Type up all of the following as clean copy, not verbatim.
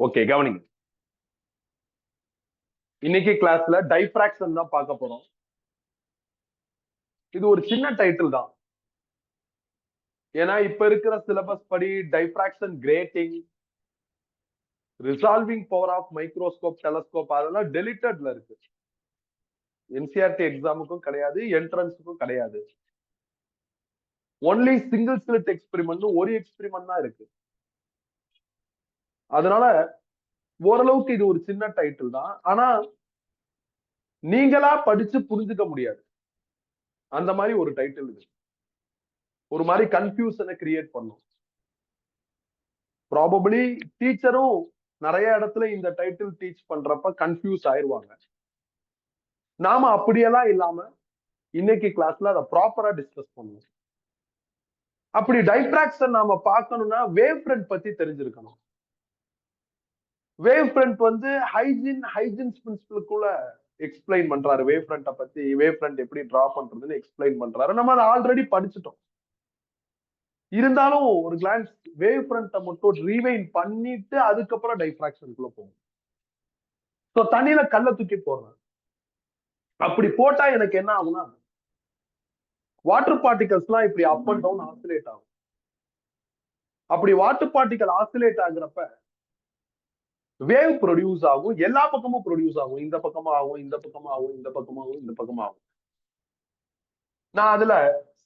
Okay, கவனிங்க. இன்னைக்கு கிளாஸ்ல டைஃப்ராக்ஷன் தான் பார்க்க போறோம். இது ஒரு சின்ன டைட்டில் தான். ஏன்னா இப்ப இருக்கிற சிலபஸ் படி diffraction grating, resolving power of microscope, telescope அதெல்லாம் டெலிட்டட்ல இருக்கு. என்சிஆர்டி எக்ஸாமுக்கும் கிடையாது, என்ட்ரன்ஸுக்கும் கிடையாது. ஒன்லி சிங்கிள் ஸ்லிட் எக்ஸ்பெரிமெண்ட் ஒரு எக்ஸ்பெரிமெண்ட் தான் இருக்கு. அதனால ஓரளவுக்கு இது ஒரு சின்ன டைட்டில் தான். ஆனா நீங்களா படிச்சு புரிஞ்சுக்க முடியாது. அந்த மாதிரி ஒரு டைட்டில் இது. ஒரு மாதிரி கன்ஃபியூஷனை கிரியேட் பண்ணும். ப்ராபபிளி டீச்சரும் நிறைய இடத்துல இந்த டைட்டில் டீச் பண்றப்ப கன்ஃபியூஸ் ஆயிருவாங்க. நாம அப்படியெல்லாம் இல்லாம இன்னைக்கு கிளாஸ்ல அதை ப்ராப்பரா டிஸ்கஸ் பண்ணுவோம். அப்படி டைஃப்ராக்ஷன் நாம பார்க்கணும்னா வேவ் ஃப்ரண்ட் பத்தி தெரிஞ்சிருக்கணும். வேவ் ஃப்ரண்ட் வந்து ஹைஜின்ஸ் பிரின்சிபலுக்குள்ள எக்ஸ்பிளைன் பண்றாரு. வேவ் ஃப்ரண்ட்டை பத்தி, வேவ் ஃப்ரண்ட் எப்படி டிரா பண்றதுன்னு எக்ஸ்பிளைன் பண்றாரு. நம்ம அதை ஆல்ரெடி படிச்சுட்டோம். இருந்தாலும் ஒரு கிளான்ஸ் வேவ் ஃப்ரண்ட்டை மட்டும் ரீவைண்ட் பண்ணிட்டு அதுக்கப்புறம் டைஃப்ராக்ஷனுக்குள்ள போகும். ஸோ தண்ணியில கல்ல தூக்கி போடுறேன். அப்படி போட்டா எனக்கு என்ன ஆகும்னா, வாட்டர் பார்ட்டிகல்ஸ் எல்லாம் இப்படி அப் அண்ட் டவுன் ஆசிலேட் ஆகும். அப்படி வாட்டர் பார்ட்டிகல் ஆசிலேட் ஆகுறப்ப வேவ் ப்ரொடியூஸ் ஆகும். எல்லா பக்கமும் ப்ரொடியூஸ் ஆகும். இந்த பக்கமா ஆகும், இந்த பக்கமா ஆகும், இந்த பக்கமா ஆகும், இந்த பக்கமா ஆகும். நான் அதுல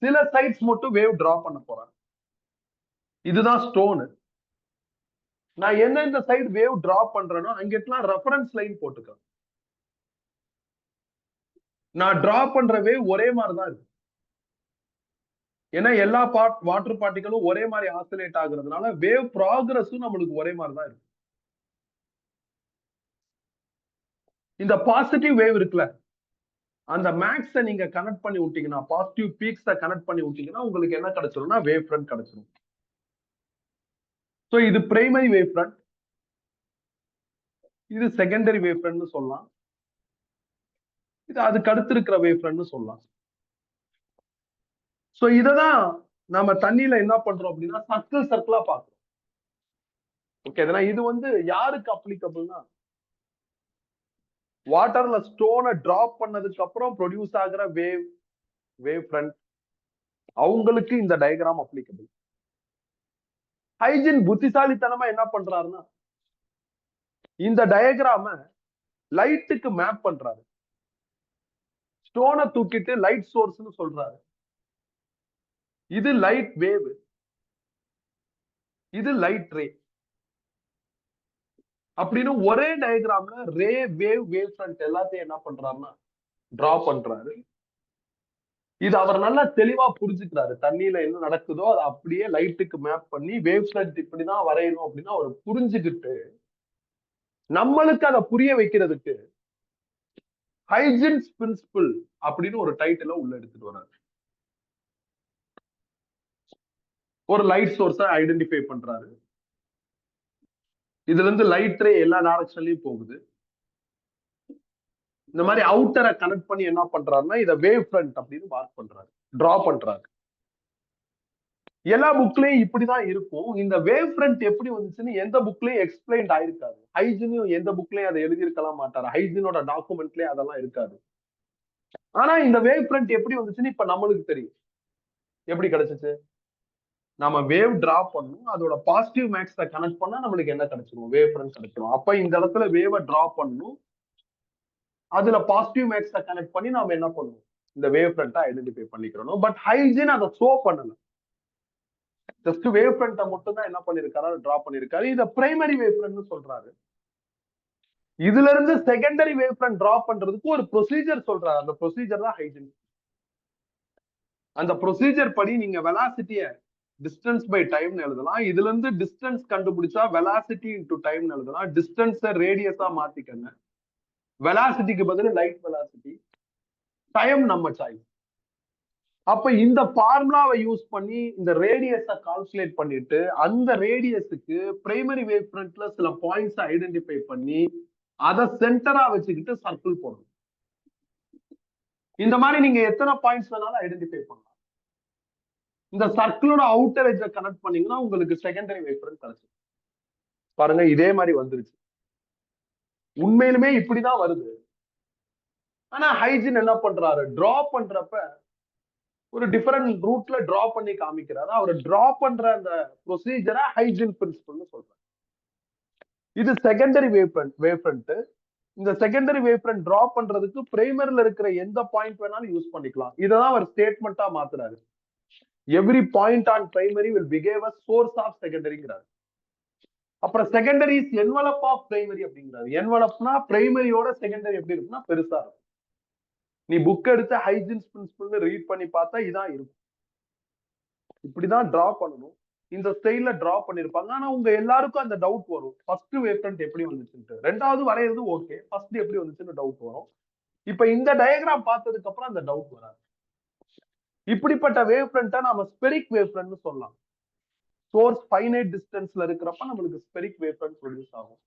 சில சைட்ஸ் மட்டும் வேவ் டிரா பண்ண போறேன். இதுதான் ஸ்டோனு. நான் எந்தெந்த சைடு வேவ் டிரா பண்றேனோ அங்கெல்லாம் ரெஃபரன்ஸ் லைன் போட்டுக்கிறேன். நான் டிரா பண்ற வேவ் ஒரே மாதிரி தான் இருக்கு. ஏன்னா எல்லா வாட்டர் பார்ட்டிகளும் ஒரே மாதிரி ஆசிலேட் ஆகுறதுனால வேவ் ப்ராக்ரஸும் நம்மளுக்கு ஒரே மாதிரி தான் இருக்கு. இந்த பாசிட்டிவ் வேவ் இருக்குல்ல, அந்த மேக்ஸை நீங்க கனெக்ட் பண்ணி விட்டீங்கன்னா, பாசிட்டிவ் பீக்ஸை கனெக்ட் பண்ணி விட்டீங்கன்னா உங்களுக்கு என்ன கிடைச்சிரும்னா வேவ் ஃப்ரண்ட் கிடைச்சிரும். ஸோ இது பிரைமரி வேவ் ஃப்ரண்ட், இது செகண்டரி வேவ் ஃப்ரண்ட்னு சொல்லலாம், இது அதுக்கு அடுத்து இருக்கிற வேவ் ஃப்ரண்ட்னு சொல்லலாம். ஸோ இததான் நம்ம தண்ணியில என்ன பண்றோம் அப்படின்னா சர்க்கிளா பார்க்கிறோம். ஓகே, இது வந்து யாருக்கு அப்ளிகபிள்னா, வாட்டர்ல ஸ்டோனை டிராப் பண்ணதுக்கு அப்புறம் ப்ரொடியூஸ் ஆகிற வேவ் ஃப்ரண்ட், அவங்களுக்கு இந்த டயக்ராம் அப்ளிகபிள். ஹைஜின் புத்திசாலித்தனமா என்ன பண்றாருன்னா, இந்த டயக்ராம லைட்டுக்கு மேப் பண்றாரு. ஸ்டோனை தூக்கிட்டு லைட் சோர்ஸ்னு சொல்றாரு. இது லைட் வேவ், இது லைட் ரே அப்படின்னு ஒரே டயக்ராம்ல ரே, வேவ் ஃப்ரண்ட் எல்லாத்தையும் என்ன பண்றாருன்னா டிரா பண்றாரு. இது அவர் நல்லா தெளிவா புரிஞ்சுக்கிறாரு. தண்ணியில என்ன நடக்குதோ அதை அப்படியே லைட்டுக்கு மேப் பண்ணி வேவ் ஃப்ரண்ட் இப்படிதான் வரையணும் அப்படின்னு அவர் புரிஞ்சுக்கிட்டு நம்மளுக்கு அதை புரிய வைக்கிறதுக்கு ஹைஜின்ஸ் பிரின்சிபிள் அப்படின்னு ஒரு டைட்டில உள்ள எடுத்துட்டு வர்றாரு. ஒரு லைட் சோர்ஸை ஐடென்டிஃபை பண்றாரு. இதுல இருந்து லைட் ரே எல்லா டைரக்ஷன்லயும் போகுது. இந்த மாதிரி அவுட்டரை கனெக்ட் பண்ணி என்ன பண்றாருன்னா இதை வேவ் ஃப்ரண்ட் அப்படின்னு மார்க் பண்றாரு, டிரா பண்றாரு. எல்லா புக்லயும் இப்படிதான் இருக்கும். இந்த வேவ் ஃப்ரண்ட் எப்படி வந்துச்சுன்னு எந்த புக்லயும் எக்ஸ்பிளைன்ட் ஆயிருக்காது. ஹைஜினும் எந்த புக்லயும் அதை எழுதியிருக்கலாம் மாட்டாரு. ஹைஜினோட டாக்குமெண்ட்லயே அதெல்லாம் இருக்காது. ஆனா இந்த வேவ் ஃப்ரண்ட் எப்படி வந்துச்சுன்னு இப்ப நம்மளுக்கு தெரியும். எப்படி கிடைச்சிச்சு? நம்ம வேவ் டிரா பண்ணும், அதோட பாசிட்டிவ் மேக்ஸை கனெக்ட் பண்ணா நம்மளுக்கு என்ன கிடைச்சிரும்? வேவ் ஃப்ரண்ட் கிடைச்சிரும். அப்ப இந்த இடத்துல வேவை டிரா பண்ணும், அதுல பாசிட்டிவ் மேக்ஸை கனெக்ட் பண்ணி நாம என்ன பண்ணுவோம்? இந்த வேவ் ஃப்ரண்ட்டை ஐடென்டிஃபை பண்ணிக்கிறோம். பட் ஹைஜின் அதை ஷோ பண்ணல. ஜஸ்ட் வேவ் ஃப்ரண்ட்டை மட்டும் தான் என்ன பண்ணிருக்காரு, டிரா பண்ணிருக்காரு. இத பிரைமரி வேவ் ஃப்ரண்ட்னு சொல்றாரு. இதுல இருந்து செகண்டரி வேவ் ஃப்ரண்ட் டிரா பண்றதுக்கு ஒரு ப்ரொசீஜர் சொல்றாரு. அந்த ப்ரொசீஜர் தான் ஹைஜின். அந்த ப்ரொசீஜர் படி நீங்க வெலாசிட்டிய டிஸ்டன்ஸ் பை டைம் எழுதலாம். இதுல இருந்து டிஸ்டன்ஸ் கண்டுபிடிச்சா வெலாசிட்டி இன்டு டைம் எழுதலாம். டிஸ்டன்ஸ் ரேடியஸா மாத்திக்கங்க. வெலாசிட்டிக்கு பதில் லைட் வெலாசிட்டி, டைம் நம்ம சாய்ஸ். அப்ப இந்த ஃபார்முலாவை யூஸ் பண்ணி இந்த ரேடியஸை கால்குலேட் பண்ணிட்டு அந்த ரேடியஸுக்கு பிரைமரி வேவ் ஃப்ரண்ட்ல சில பாயிண்ட்ஸ் ஐடென்டிஃபை பண்ணி அதை சென்டரா வச்சுக்கிட்டு சர்க்கிள் போடணும். இந்த மாதிரி நீங்க எத்தனை பாயிண்ட்ஸ் வேணாலும் ஐடென்டிஃபை பண்ணலாம். இந்த சர்க்கிளோட அவுட்டர் எட்ஜை கனெக்ட் பண்ணீங்கன்னா உங்களுக்கு செகண்டரி வேவ் ஃப்ரண்ட் கிடைச்சிடும். பாருங்க இதே மாதிரி வந்துருச்சு. உண்மையிலுமே இப்படிதான் வருது. ஆனா ஹைஜின் என்ன பண்றாரு, டிரா பண்றப்ப ஒரு டிஃபரெண்ட் ரூட்ல டிரா பண்ணி காமிக்கிறாரு. அவர் டிரா பண்ற அந்த ப்ரொசீஜரை ஹைஜின் பிரின்சிபல்னு சொல்றாரு. இது செகண்டரி வேவ் ஃப்ரண்ட். இந்த செகண்டரி வேவ் ஃப்ரண்ட் டிரா பண்றதுக்கு பிரைமரில இருக்கிற எந்த பாயிண்ட் வேணாலும் யூஸ் பண்ணிக்கலாம். இததான் அவர் ஸ்டேட்மெண்டா மாத்துறாரு. Every point on primary will behave as source of செகண்டரிங்கிறாரு. அப்புறம் secondary is envelope of primary அப்படிங்கிறாரு. என்வலப்னா பிரைமரியோட செகண்டரி எப்படி இருக்குன்னா பெருசா இருக்கும். நீ புக் எடுத்து ஹைஜின்ஸ் பிரின்சிபல் ரீட் பண்ணி பார்த்தா இதான் இருக்கும். இப்படிதான் டிரா பண்ணணும். இந்த ஸ்டைல்ல டிரா பண்ணிருப்பாங்க. ஆனா உங்க எல்லாருக்கும் அந்த டவுட் வரும். ஃபர்ஸ்ட் வேவ் ஃப்ரண்ட் எப்படி வந்துச்சுன்னு. ரெண்டாவது வரையறது ஓகே, ஃபர்ஸ்ட் எப்படி வந்துச்சுன்னு டவுட் வரும். இப்ப இந்த டயகிராம் பார்த்ததுக்கு அப்புறம் அந்த டவுட் வராது. இப்படிப்பட்ட வேவ் ஃப்ரண்ட்டை நாம ஸ்பெரிக் வேவ் ஃப்ரண்ட்னு சொல்லலாம். சோர்ஸ் ஃபைனைட் டிஸ்டன்ஸ்ல இருக்கிறப்ப நம்மளுக்கு ஸ்பெரிக் வேவ் ஃப்ரண்ட் ப்ரொடியூஸ் ஆகும்.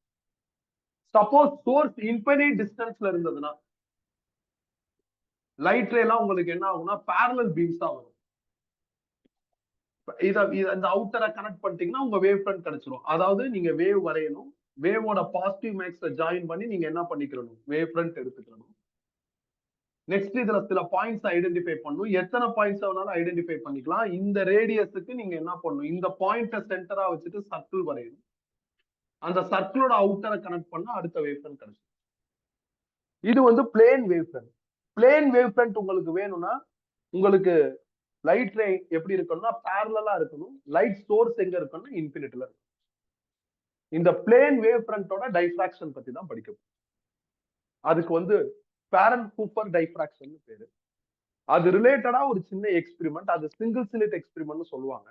சப்போஸ் சோர்ஸ் இன்ஃபைனைட் டிஸ்டன்ஸ்ல இருந்ததுன்னா லைட் ரே எல்லாம் உங்களுக்கு என்ன ஆகும்னா பேரலல் பீம்ஸ் தான் வரும். இந்த அவுட்டரை கனெக்ட் பண்ணிட்டீங்கன்னா உங்க வேவ் ஃப்ரண்ட் கிடைச்சிரும். அதாவது நீங்க வேவ் வரையணும். வேவோட பாசிட்டிவ் மேக்ஸை ஜாயின் பண்ணி நீங்க என்ன பண்ணிக்கணும், வேவ் ஃப்ரண்ட் எடுத்துக்கணும். நெக்ஸ்ட் இதுல சில பாயிண்ட்ஸ் ஐடென்டிஃபை பண்ணணும். எத்தனை பாயிண்ட்ஸ் வேணாலும் ஐடென்டிஃபை பண்ணிக்கலாம். இந்த ரேடியஸுக்கு நீங்க என்ன பண்ணணும், இந்த பாயிண்ட சென்டரா வச்சுட்டு சர்க்கிள் வரையணும். அந்த சர்க்கிளோட அவுட்டரை கனெக்ட் பண்ணா அடுத்த வேவ் ஃப்ரண்ட் கிடைக்கும். இது வந்து plane wave front. Plane wave front உங்களுக்கு வேணும்னா உங்களுக்கு லைட் ரே எப்படி இருக்கணும்னா பேரலா இருக்கணும். லைட் சோர்ஸ் எங்க இருக்கணும், இன்ஃபினிட்டில இருக்கும். இந்த பிளேன் வேவ் ஃப்ரண்டோட டைஃப்ராக்ஷன் பத்தி தான் படிக்கணும். அதுக்கு வந்து ஃபேரன்-ஹூப்பர் டைஃப்ராக்ஷன் பேரு. அது ரிலேட்டடா ஒரு சின்ன எக்ஸ்பெரிமெண்ட், அது சிங்கிள் ஸ்லிட் எக்ஸ்பெரிமெண்ட் சொல்லுவாங்க.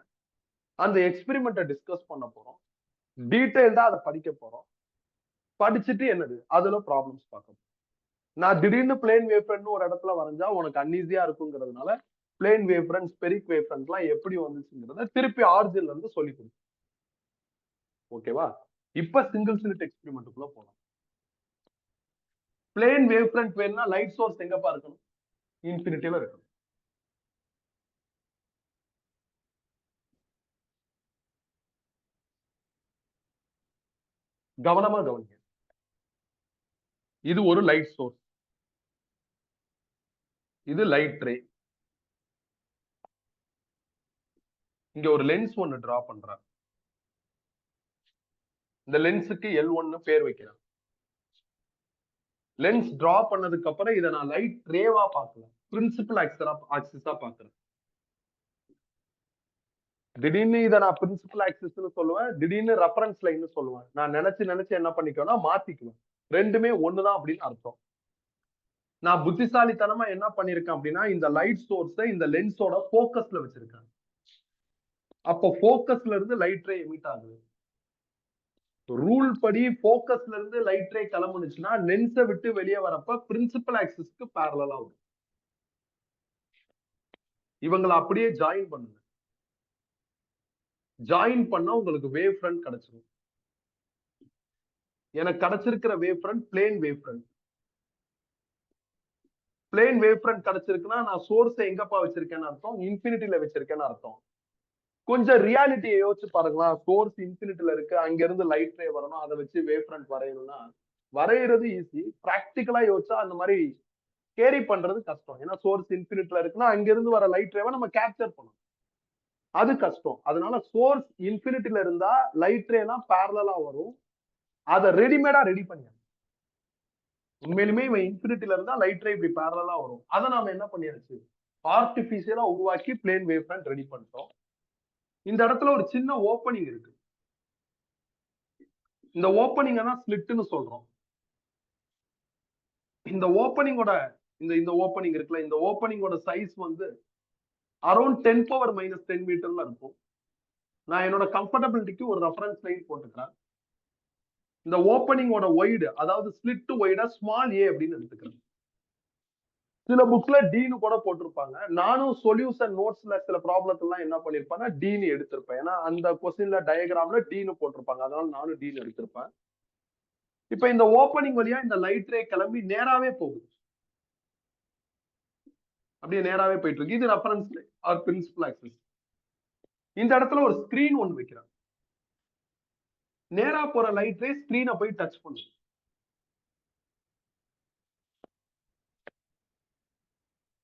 அந்த எக்ஸ்பெரிமெண்ட்டை டிஸ்கஸ் பண்ண போறோம். டீடைல்டா அதை படிக்க போறோம். படிச்சுட்டு என்னது அதுல ப்ராப்ளம்ஸ் பார்க்கணும். நான் திடீர்னு பிளேன் வேவ் ஃப்ரண்ட் ஒரு இடத்துல வரைஞ்சா உனக்கு அன்ஈஸியா இருக்குங்கிறதுனால plane wave front, spheric wave front எல்லாம் எப்படி வந்துச்சுங்கிறத திருப்பி ஆரிஜின்ல இருந்து சொல்லி கொடுக்கும். ஓகேவா? இப்ப சிங்கிள் ஸ்லிட் எக்ஸ்பெரிமெண்ட்டுக்குள்ள போலாம். பிளேன் வேவ் ஃப்ரண்ட் வேணும்னா லைட் சோர்ஸ் எங்கப்பா இருக்கணும், இன்ஃபினிட்டில இருக்கணும். கவனமா கவனிங்க. இது ஒரு லைட் சோர்ஸ், இது லைட் ரே. இங்க ஒரு லென்ஸ் ஒன்னு டிரா பண்றேன். இந்த லென்ஸுக்கு L1 பேர் வைக்கிறேன். லென்ஸ் டிரா பண்ணதுக்கு அப்புறம் இதை நான் லைட் ரேவா பார்க்கலாம், பிரின்சிபல் ஆக்சிஸா பார்க்கிறேன். திடீர்னு இதை நான் பிரின்சிபல் ஆக்சிஸ்னு சொல்லுவேன், திடீர்னு ரெஃபரன்ஸ் லைன் சொல்லுவேன். நான் நினைச்சு என்ன பண்ணிக்குவேன்னா மாத்திக்குவேன். ரெண்டுமே ஒண்ணுதான் அப்படின்னு அர்த்தம். நான் புத்திசாலித்தனமா என்ன பண்ணிருக்கேன் அப்படின்னா இந்த லைட் சோர்ஸை இந்த லென்ஸோட போக்கஸ்ல வச்சிருக்கேன். அப்போ போக்கஸ்ல இருந்து லைட் ரே எமிட் ஆகுது. ரூல் படி போக்கஸ்ல இருந்து லைட் ரே கிளம்புனுச்சுன்னா லென்ஸை விட்டு வெளியே வரப்ப பிரின்சிபல் ஆக்சிஸ்க்கு பேரலா வரும். இவங்களை அப்படியே ஜாயின் பண்ணுங்க. ஜாயின் பண்ணா உங்களுக்கு வேவ் ஃப்ரண்ட் கிடைச்சிடும். எனக்கு கிடைச்சிருக்கிற wave front plane wave front. Plane wave front கிடைச்சிருக்குன்னா நான் சோர்ஸை எங்கப்பா வச்சிருக்கேன்னு அர்த்தம், இன்ஃபினிட்டில வச்சிருக்கேன்னு அர்த்தம். கொஞ்சம் ரியாலிட்டியை யோசிச்சு பாருங்களா. சோர்ஸ் இன்ஃபினிட்டில இருக்கு, அங்க இருந்து லைட் ரே வரணும், அதை வச்சு வேவ் ஃப்ரண்ட் வரையணும்னா வரைகிறது ஈஸி. பிராக்டிக்கலா யோசிச்சா அந்த மாதிரி கேரி பண்றது கஷ்டம். ஏன்னா சோர்ஸ் இன்ஃபினிட்ல இருக்குன்னா அங்க இருந்து வர லைட் ரேவை நம்ம கேப்சர் பண்ணணும், அது கஷ்டம். அதனால சோர்ஸ் இன்ஃபினிட்டில இருந்தா லைட் ரே எல்லாம் பேரலா வரும், அதை ரெடிமேடா ரெடி பண்ணி. உண்மையிலுமே இவன் இன்ஃபினிட்டில இருந்தா லைட் ரே இப்படி பேரலா வரும். அதை நாம என்ன பண்ணியாச்சு, ஆர்டிபிஷியலா உருவாக்கி பிளேன் வேவ் ஃப்ரண்ட் ரெடி பண்ணிட்டோம். இந்த இடத்துல ஒரு சின்ன ஓப்பனிங் இருக்கு. இந்த ஓப்பனிங் தான் ஸ்லிட்னு சொல்றோம். இந்த ஓப்பனிங்கோட இந்த ஓப்பனிங் இருக்குல்ல, இந்த ஓப்பனிங்கோட சைஸ் வந்து அரௌண்ட் 10⁻⁻10 மீட்டர்ல இருக்கும். நான் என்னோட கம்ஃபர்டபிலிட்டிக்கு ஒரு ரெஃபரன்ஸ் லைன் போட்டுக்கிறேன். இந்த ஓப்பனிங்கோட ஒய்டு, அதாவது ஸ்லிட் ஒய்டா ஸ்மால் ஏ அப்படின்னு எடுத்துக்கிறேன். சில புக்ல டீனு கூட போட்டிருப்பாங்க. நானும் சொல்யூஷன் நோட்ஸ்ல சில ப்ராப்ளத்தெல்லாம் என்ன பண்ணிருப்பேன்னா டீனு எடுத்திருப்பேன். ஏன்னா அந்த கொஸ்டின்ல டயகிராம்ல டீனு போட்டிருப்பாங்க, அதனால நானும் டீனு எடுத்திருப்பேன். இப்ப இந்த ஓப்பனிங் வழியா இந்த லைட் ரே கிளம்பி நேராவே போகுது, அப்படியே நேராவே போயிட்டு இருக்கு. இது ரெஃபரன்ஸ் ஆர் பிரின்சிபல் ஆக்சிஸ். இந்த இடத்துல ஒரு ஸ்கிரீன் ஒன்று வைக்கிறேன். நேரா போற லைட் ரே ஸ்கிரீனை போய் டச் பண்ணும்.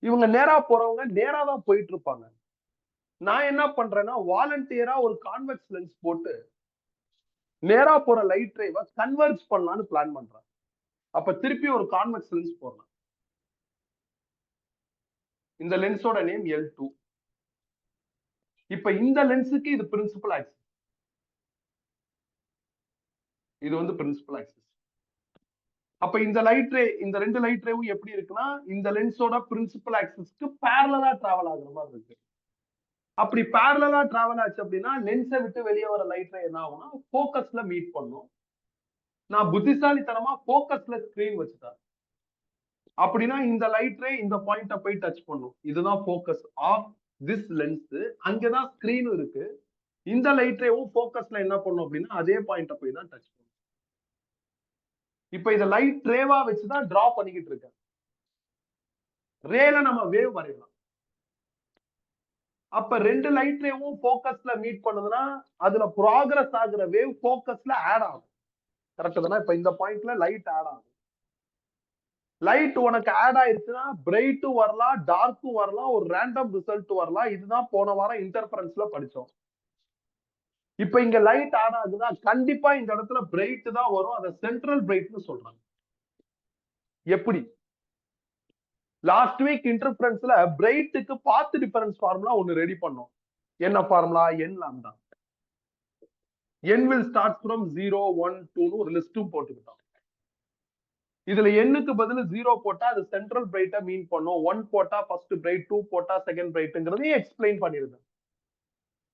இவங்க நேரா போறவங்க நேரா தான் போயிட்டு இருப்பாங்க. நான் என்ன பண்றேன்னா வாலண்டியரா ஒரு கான்வெக்ஸ் லென்ஸ் போட்டு நேரா போற லைட் ரேவை கன்வெர்ஜ் பண்ணலாம்னு பிளான் பண்றேன். அப்ப திருப்பி ஒரு கான்வெக்ஸ் லென்ஸ் போடுறேன். இந்த லென்ஸோட நேம் L2. இப்ப இந்த லென்ஸுக்கு இது பிரின்சிபல் ஆக்சிஸ், இது வந்து பிரின்சிபல் ஆக்சிஸ். அப்ப இந்த லைட் ரே, இந்த ரெண்டு லைட் ரேவும் எப்படி இருக்குன்னா இந்த லென்ஸோட பிரின்சிபல் ஆக்சிஸ்க்கு பேரலலா டிராவல் ஆகுற மாதிரி இருக்கு. அப்படி பேரலலா டிராவல் ஆச்சு அப்படின்னா லென்ஸை விட்டு வெளியே வர லைட் ரே என்ன ஆகும்னா போக்கஸ்ல மீட் பண்ணும். நான் புத்திசாலித்தனமா போக்கஸ்ல ஸ்கிரீன் வச்சுட்டேன் அப்படின்னா இந்த லைட் ரே இந்த பாயிண்ட போய் டச் பண்ணும். இதுதான் போக்கஸ் ஆஃப் திஸ் லென்ஸ். அங்கதான் ஸ்கிரீன் இருக்கு. இந்த லைட் ரேவும் போக்கஸ்ல என்ன பண்ணும் அப்படின்னா அதே பாயிண்ட போய் தான் டச் பண்ணும். இப்ப இத லைட் ரேவா வச்சுதான் டிரா பண்ணிக்கிட்டு இருக்கேன். ரேல நம்ம வேவ் வரையலாம். அப்ப ரெண்டு லைட் ரேவும் போக்கஸ்ல மீட் பண்ணுதுன்னா அதுல ப்ராக்ரஸ் ஆகுற வேவ் போக்கஸ்ல ஆட் ஆகும். கரெக்ட் தானே? இப்ப இந்த பாயிண்ட்ல லைட் ஆட் ஆகும். லைட் உனக்கு ஆட் ஆயிருச்சுன்னா பிரைட்டும் வரலாம், டார்க்கும் வரலாம், ஒரு ரேண்டம் ரிசல்ட் வரலாம். இதுதான் போன வாரம் இன்டர்ஃபரன்ஸ்ல படிச்சோம். இப்ப இங்க லைட் ஆட் ஆகுதா, கண்டிப்பா இந்த இடத்துல பிரைட் தான் வரும். அதை சென்ட்ரல் பிரைட்னு சொல்றாங்க. எப்படி? லாஸ்ட் வீக் இன்டர்ஃபரன்ஸ்ல பிரைட்டுக்கு பாத் டிஃபரன்ஸ் ஃபார்முலா ஒன்னு ரெடி பண்ணோம். என்ன formula? n lambda. n will start from 0 1 2 ஒரு லிஸ்டும் போட்டுக்கிட்டோம். இதுல n-க்கு பதில் 0 போட்டா அது சென்ட்ரல் பிரைட்ட மீன் பண்ணும். 1 போட்டா ஃபர்ஸ்ட் பிரைட், 2 போட்டா செகண்ட் பிரைட்ங்கிறதையும் எக்ஸ்பிளைன் பண்ணிருந்தேன்.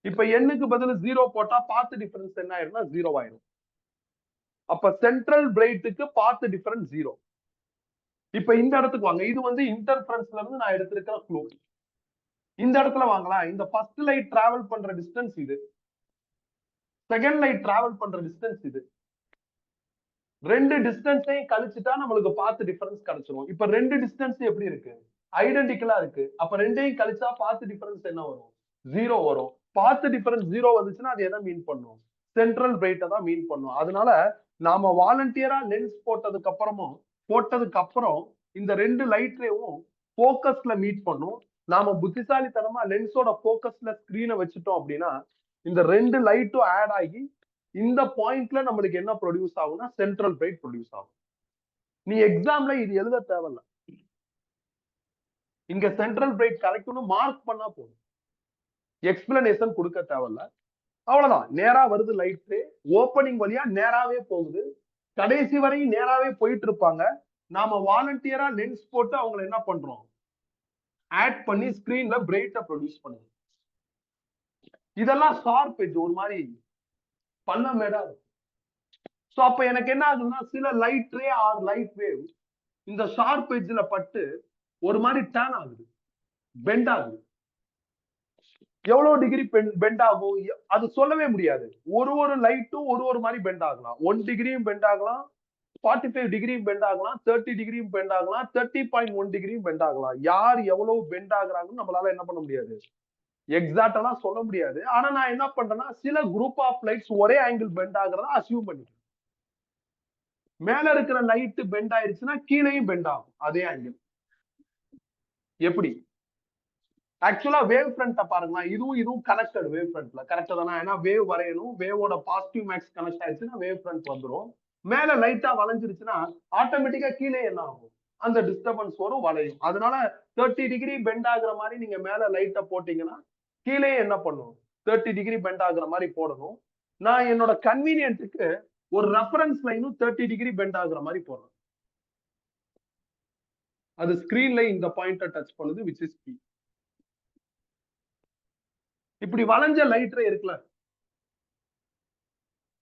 இப்ப n-க்கு பதில் 0 போட்டா பாத் டிஃபரன்ஸ் என்ன ஆயிரும்னா 0 ஆயிரும். அப்ப சென்ட்ரல் பிரைட்டுக்கு பாத் டிஃபரன்ஸ் 0. இப்ப இந்த இடத்துக்கு வாங்க. இது வந்து இன்டர்ஃபரன்ஸ்ல இருந்து நான் எடுத்திருக்கிற க்ளூ. இந்த இடத்துல வாங்கலாம். இந்த ஃபர்ஸ்ட் லைட் டிராவல் பண்ற டிஸ்டன்ஸ் இது, செகண்ட் லைட் டிராவல் பண்ற டிஸ்டன்ஸ் இது. ரெண்டு டிஸ்டன்ஸையும் கழிச்சுட்டா நம்மளுக்கு பாத் டிஃபரன்ஸ் கிடைச்சிரும். இப்ப ரெண்டு டிஸ்டன்ஸ் எப்படி இருக்கு? ஐடென்டிக்கலா இருக்கு. அப்ப ரெண்டையும் கழிச்சா பாத் டிஃபரன்ஸ் என்ன வரும்? 0 வரும். பாத் டிஃபரன்ஸ் 0 வந்துச்சுன்னா அது எதை மீன் பண்ணும்? சென்ட்ரல் பிரைட்டை தான் மீன் பண்ணும். அதனால நாம வாலண்டியரா லென்ஸ் போட்டதுக்கு அப்புறம் இந்த ரெண்டு லைட் ரேவும் போக்கஸ்ல மீட் பண்ணும். நாம புத்திசாலித்தனமா லென்ஸோட போக்கஸ்ல ஸ்கிரீனை வச்சுட்டோம் அப்படின்னா இந்த ரெண்டு லைட்டும் ஆட் ஆகி இந்த பாயிண்ட்ல நம்மளுக்கு என்ன ப்ரொடியூஸ் ஆகும்னா சென்ட்ரல் பிரைட் ப்ரொடியூஸ் ஆகும். நீ எக்ஸாம்ல இது எழுத தேவையில்ல. இங்க சென்ட்ரல் பிரைட் கரெக்ட்னு மார்க் பண்ணா போதும். எக்ஸ்பிளனேஷன் கொடுக்க தேவையில்ல. அவ்வளவுதான். நேரா வருது லைட் ரே, ஓப்பனிங் வழியா நேராவே போகுது. கடைசி வரையும் நேராவே போயிட்டு இருப்பாங்க. நாம வாலண்டியரா லென்ஸ் போட்டு அவங்களை என்ன பண்றோம்? ஆட் பண்ணி ஸ்கிரீன்ல பிரைட்டை ப்ரொடியூஸ் பண்ணுது. இதெல்லாம் ஷார்ப் எட்ஜ், ஒரு மாதிரி பண்ண மேடா இருக்கும். சோ அப்ப எனக்கு என்ன ஆகுதுன்னா சில light ray or light wave இந்த ஷார்ப் எட்ஜ்ல பட்டு ஒரு மாதிரி டர்ன் ஆகுது, பெண்ட் ஆகுது. எவ்வளவு டிகிரி பெண்ட் ஆகும் அது சொல்லவே முடியாது. ஒரு லைட்டும் ஒரு மாதிரி பெண்ட் ஆகலாம். 1 டிகிரியும் பெண்ட் ஆகலாம், 45 டிகிரியும் பெண்ட் ஆகலாம், 30 டிகிரியும் பெண்ட் ஆகலாம், 30.1 டிகிரியும் பெண்ட் ஆகலாம். யார் எவ்வளவு பெண்ட் ஆகுறாங்கன்னு நம்மளால என்ன பண்ண முடியாது, எக்ஸாக்டா சொல்ல முடியாது. ஆனா நான் என்ன பண்றேன்னா சில குரூப் ஆஃப் லைட்ஸ் ஒரே ஆங்கிள் பெண்ட் ஆகுறத அசியூம் பண்ணிக்கிறேன். மேல இருக்கிற லைட் பெண்ட் ஆயிருச்சுன்னா கீழேயும் பெண்ட் ஆகும் அதே ஆங்கிள். எப்படி? ஆக்சுவலா வேவ் ஃப்ரண்ட பாருங்களா, இதுவும் கனெக்டட் வேவ் ஃப்ரண்ட்ல. கரெக்டா தானே? ஏன்னா வேவ் வரையணும், வேவோட பாசிட்டிவ் மேக்ஸ் கனெக்ட் ஆயிடுச்சுன்னா வேவ் ஃப்ரண்ட் வந்துடும். மேல லைட்டா வளைஞ்சிருச்சுன்னா ஆட்டோமேட்டிக்கா கீழே என்ன ஆகும், அந்த டிஸ்டர்பன்ஸ் வரும், வளையும். அதனால 30 டிகிரி பெண்ட் ஆகுற மாதிரி நீங்க மேல லைட்டை போட்டீங்கன்னா கீழே என்ன பண்ணும், 30 டிகிரி பெண்ட் ஆகுற மாதிரி போடணும். நான் என்னோட கன்வீனியன்ட்டுக்கு ஒரு ரெஃபரன்ஸ் லைனும் 30 டிகிரி பெண்ட் ஆகுற மாதிரி போடுறேன். அது ஸ்கிரீன்ல இந்த பாயிண்ட டச் பண்ணுது, விச் இஸ் கீ. இப்படி வளைஞ்ச லைட் ரே இருக்குல்ல,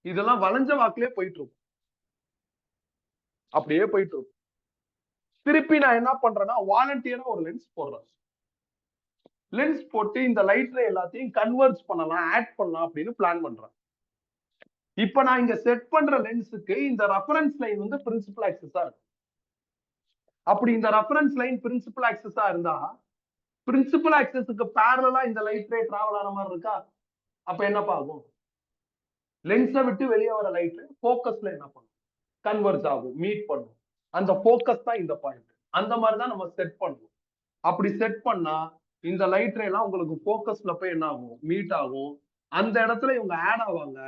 இதெல்லாம் வளைஞ்ச வாக்குலயே போயிட்டு இருக்கும், அப்படியே போயிட்டு இருக்கும். திருப்பி நான் என்ன பண்றேன்னா வாலண்டியரா ஒரு லென்ஸ் போடுறேன். லென்ஸ் போட்டு இந்த லைட் ரே எல்லாத்தையும் கன்வெர்ஜ் பண்ணலாம், ஆட் பண்ணலாம் அப்படின்னு பிளான் பண்றேன். இப்ப நான் இங்க செட் பண்ற லென்ஸுக்கு இந்த ரெஃபரன்ஸ் லைன் வந்து பிரின்சிபல் ஆக்சிஸா இருக்கு. அப்படி இந்த ரெஃபரன்ஸ் லைன் பிரின்சிபல் ஆக்சிஸா இருந்தா பிரின்சிபல் ஆக்சிஸ்க்கு பேரலா இந்த லைட் ரே டிராவல் ஆன மாதிரி இருக்கா? அப்ப என்னப்பா ஆகும்? லென்ஸை விட்டு வெளியே வர லைட் போக்கஸ்ல என்ன பண்ணும், கன்வெர்ஜ் ஆகும், மீட் பண்ணும். அந்த போக்கஸ் தான் இந்த பாயிண்ட். அந்த மாதிரி தான் நம்ம செட் பண்ணுவோம். அப்படி செட் பண்ணா இந்த லைட் எல்லாம் உங்களுக்கு போக்கஸ்ல போய் என்ன ஆகும், மீட் ஆகும். அந்த இடத்துல இவங்க ஆட் ஆவாங்க.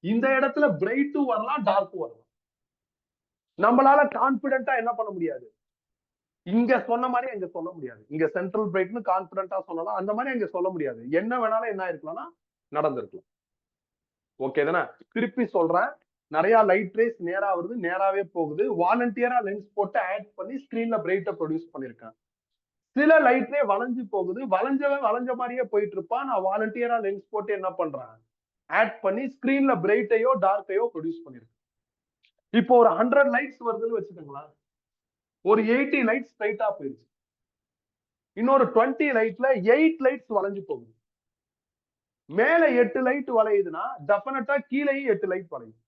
இந்த இடத்துல பிரைட்டும் வரலாம், டார்க்கும் வரலாம். நம்மளால கான்பிடென்ட்டா என்ன பண்ண முடியாது, இங்க சொன்ன மாதிரி அங்க சொல்ல முடியாது. இங்க சென்ட்ரல் பிரைட்னு கான்பிடென்ட்டா சொல்லலாம், அந்த மாதிரி அங்க சொல்ல முடியாது. என்ன வேணாலும் என்ன இருக்கலாம்னா நடந்திருக்கலாம். ஓகே தானே? திருப்பி சொல்றேன், நிறைய லைட் ரேஸ் நேரா வருது, நேராவே போகுது. வாலண்டியரா லென்ஸ் போட்டு ஆட் பண்ணி ஸ்கிரீன்ல பிரைட்ட ப்ரொடியூஸ் பண்ணிருக்கேன். சில லைட் ரே வளைஞ்சு போகுது, வளைஞ்சவன் வளைஞ்ச மாதிரியே போயிட்டு இருப்பான். நான் வாலண்டியரா லென்ஸ் போட்டு என்ன பண்றேன், ஆட் பண்ணி ஸ்கிரீன்ல பிரைட்டையோ டார்க்கையோ ப்ரொடியூஸ் பண்ணிருக்கேன். இப்போ ஒரு 100 லைட்ஸ் வருதுன்னு வச்சுக்கோங்களேன். ஒரு 80 லைட்ஸ் ஸ்ட்ரைட்டா போயிருச்சு. இன்னொரு 20 லைட்ல 8 லைட்ஸ் வளைஞ்சு போகுது. மேல 8 லைட் வளையுதுன்னா டெஃபினட்டா கீழேயும் 8 லைட் வளையுது.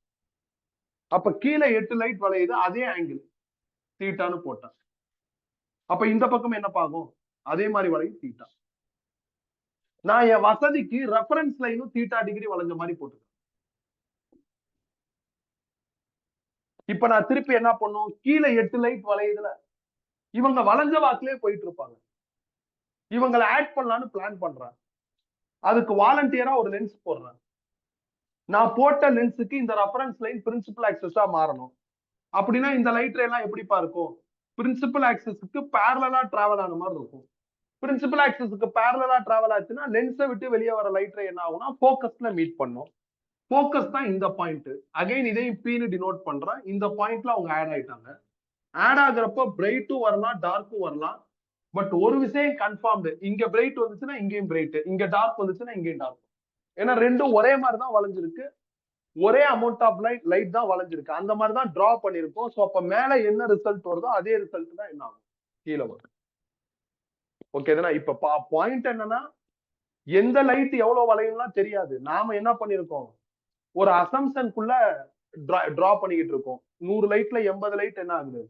அப்ப கீழே 8 லைட் வளையுது, அதே ஆங்கிள் தீட்டான்னு போட்டேன். அப்ப இந்த பக்கம் என்ன பாகும், அதே மாதிரி வளையும் தீட்டா. நான் என் வசதிக்கு ரெஃபரன்ஸ் லைனும் தீட்டா டிகிரி வளைஞ்ச மாதிரி போட்டுருக்கேன். இப்ப நான் திருப்பி என்ன பண்ணும், கீழே 8 லைட் வளையுதுல, இவங்க வளைஞ்ச வாக்குலயே போயிட்டு இருப்பாங்க. இவங்களை ஆட் பண்ணலான்னு பிளான் பண்றேன். அதுக்கு வாலண்டியரா ஒரு லென்ஸ் போடுறேன். நான் போட்ட லென்ஸுக்கு இந்த ரெஃபரன்ஸ் லைன் பிரின்சிபல் ஆக்சஸா மாறணும். அப்படின்னா இந்த லைட் எல்லாம் எப்படிப்பா இருக்கும், பிரின்சிபல் ஆக்சஸுக்கு பேரலா டிராவல் ஆன மாதிரி இருக்கும். பிரின்சிபல் ஆக்சஸுக்கு பேரலா டிராவல் ஆச்சுன்னா லென்ஸை விட்டு வெளியே வர லைட் என்ன ஆகும்னா போக்கஸ்ல மீட் பண்ணும். போக்கஸ் தான் இந்த பாயிண்ட். அகைன் இதையும் பீனு டினோட் பண்றேன். இந்த பாயிண்ட்ல அவங்க ஆட் ஆயிட்டாங்க. ஆட் ஆகுறப்ப பிரைட்டும் வரலாம், டார்க்கும் வரலாம். பட் ஒரு விஷயம் கன்ஃபார்ம்டு, இங்க பிரைட் வந்துச்சுன்னா இங்கேயும் பிரைட், இங்க டார்க் வந்துச்சுன்னா இங்கேயும் டார்க். ஏன்னா ரெண்டும் ஒரே மாதிரி தான் வளைஞ்சிருக்கு, ஒரே அமௌண்ட் ஆஃப் லைட் தான் வளைஞ்சிருக்கு. அந்த மாதிரி தான் டிரா பண்ணிருக்கோம். சோ அப்ப மேல என்ன ரிசல்ட் வருதோ அதே ரிசல்ட் தான் என்ன ஆகும், கீழே வரும். ஓகே தானே? இப்ப பாயிண்ட் என்னன்னா, எந்த லைட் எவ்வளவு வளையும்லாம் தெரியாது. நாம என்ன பண்ணிருக்கோம், ஒரு அசம்சனுக்குள்ள டிரா பண்ணிக்கிட்டு இருக்கோம். 100 லைட்ல 80 லைட் என்ன ஆகுது,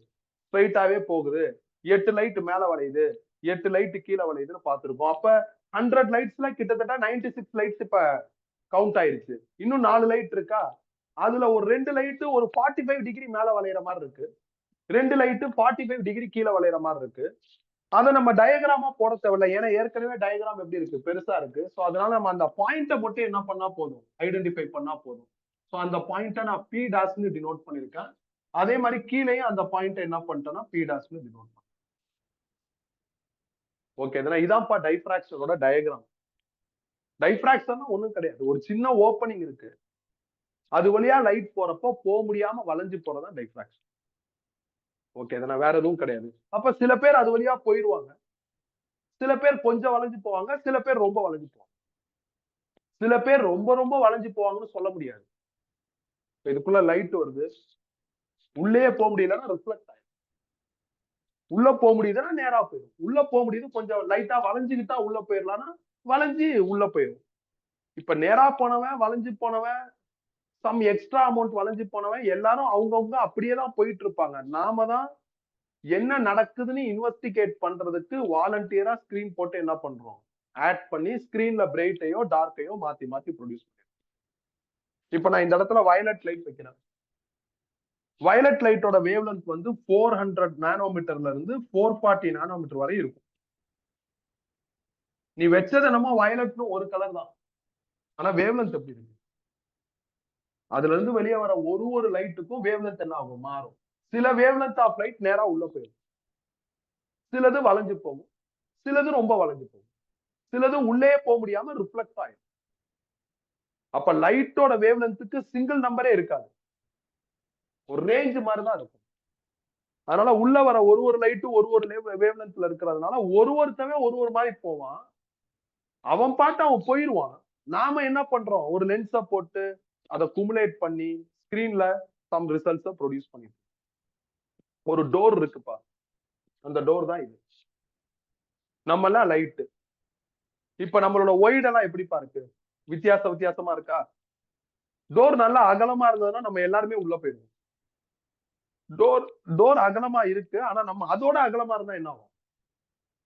ஸ்ட்ரைட்டாவே போகுது. 8 லைட் மேல வளையுது, 8 லைட் கீழே வளையுதுன்னு பார்த்திருக்கோம். அப்ப 100 லைட்ஸ்ல கிட்டத்தட்ட 96 லைட்ஸ் இப்ப கவுண்ட் ஆயிருச்சு. இன்னும் 4 லைட் இருக்கா, அதுல ஒரு 2 லைட் ஒரு 45 டிகிரி மேல வளையற மாதிரி இருக்கு, 2 லைட் 45 டிகிரி கீழே வளையற மாதிரி இருக்கு. அதை நம்ம டயக்ராமா போட தேவையில்லை, ஏன்னா ஏற்கனவே டயக்ராம் எப்படி இருக்கு, பெருசா இருக்கு. சோ அதனால நம்ம அந்த பாயிண்ட்டை மட்டும் என்ன பண்ணா போதும், ஐடென்டிஃபை பண்ணா போதும். சோ அந்த பாயிண்ட்டை நான் பி டாஸ்னு டினோட் பண்ணிருக்கேன். அதே மாதிரி கீழேயும் அந்த பாயிண்ட்டை என்ன பண்ணிட்டேன்னா பி டாஸ்னு டினோட் பண்ணேன். ஓகே, இதான்ப்பா டைஃப்ராக்ஷனோட டயக்ராம். டைஃப்ராக்ஷன் ஒண்ணும் கிடையாது, ஒரு சின்ன ஓப்பனிங் இருக்கு, அது வழியா லைட் போறப்போ போக முடியாம வளைஞ்சு போறதான் டைஃப்ராக்ஷன். ஓகே, வேற எதுவும் கிடையாது. அப்ப சில பேர் அது வழியா போயிருவாங்க, சில பேர் கொஞ்சம் வளைஞ்சு போவாங்க, சில பேர் ரொம்ப வளைஞ்சு போவாங்க. சில பேர் ரொம்ப ரொம்ப வளைஞ்சு போவாங்கன்னு சொல்ல முடியாது. இதுக்குள்ள லைட் வருது, உள்ளே போக முடியலன்னா ரிஃப்ளெக்ட் ஆயிடும். உள்ள போக முடியுதுன்னா நேரா போயிடும். உள்ள போக முடியுது, கொஞ்சம் லைட்டா வளைஞ்சுக்கிட்டா உள்ள போயிடலாம்னா வளைஞ்சு உள்ள போயிடும். இப்ப நேரா போனவன், வளைஞ்சு போனவன், சம் எக்ஸ்ட்ரா அமௌண்ட் வளைஞ்சு போனவன், எல்லாரும் அவங்கவுங்க அப்படியேதான் போயிட்டு இருப்பாங்க. நாம தான் என்ன நடக்குதுன்னு இன்வெஸ்டிகேட் பண்றதுக்கு வாலண்டியரா ஸ்கிரீன் போட்டு என்ன பண்றோம், ஆட் பண்ணி ஸ்கிரீன்ல பிரைட்டையோ டார்க்கையோ மாத்தி மாத்தி ப்ரொடியூஸ் பண்ணுறோம். இப்ப நான் இந்த இடத்துல வயலட் லைட் வைக்கிறேன். வயலட் லைட்டோட வேவ் லென்த் வந்து 400 நானோமீட்டர்ல இருந்து 440 நானோமீட்டர் வரை இருக்கும். நீ வச்சது என்னமோ வயலட்னு ஒரு கலர் தான், ஆனா வேவ் லென்த் எப்படி இருக்கு, அதுல இருந்து வெளியே வர ஒரு லைட்டுக்கும் வேவ் லென்த் என்ன ஆகும், மாறும். சில வேவ் லென்த் ஆஃப் லைட் நேரா உள்ள போயிடும், சிலது வளைஞ்சு போகும், சிலது ரொம்ப வளைஞ்சு போகும், சிலது உள்ளே போக முடியாம ரிஃப்ளெக்ட் ஆயிடும். அப்ப லைட்டோட வேவ் லென்த்துக்கு சிங்கிள் நம்பரே இருக்காது, ஒரு ரேஞ்ச் மாதிரி தான் இருக்கும். அதனால உள்ள வர ஒரு லைட்டு ஒரு வேவ் லென்த்ல இருக்கிறதுனால ஒருத்தவன் ஒரு மாதிரி போவான், அவன் பாட்டு அவன் போயிருவான். நாம என்ன பண்றோம், ஒரு லென்ஸ போட்டு அதை குமுலேட் பண்ணி ஸ்கிரீன்ல சம் ரிசல்ட்ஸ ப்ரொடியூஸ் பண்ணிட்டு. ஒரு டோர் இருக்குப்பா, அந்த டோர் தான் இது. நம்ம எல்லாம் லைட். இப்ப நம்மளோட ஒய்ட் எல்லாம் எப்படிப்பா இருக்கு, வித்தியாசமா இருக்கா? டோர் நல்லா அகலமா இருந்ததுன்னா நம்ம எல்லாருமே உள்ள போயிடுவோம். டோர் அகலமா இருக்கு, ஆனா நம்ம அதோட அகலமா இருந்தா என்ன ஆகும்,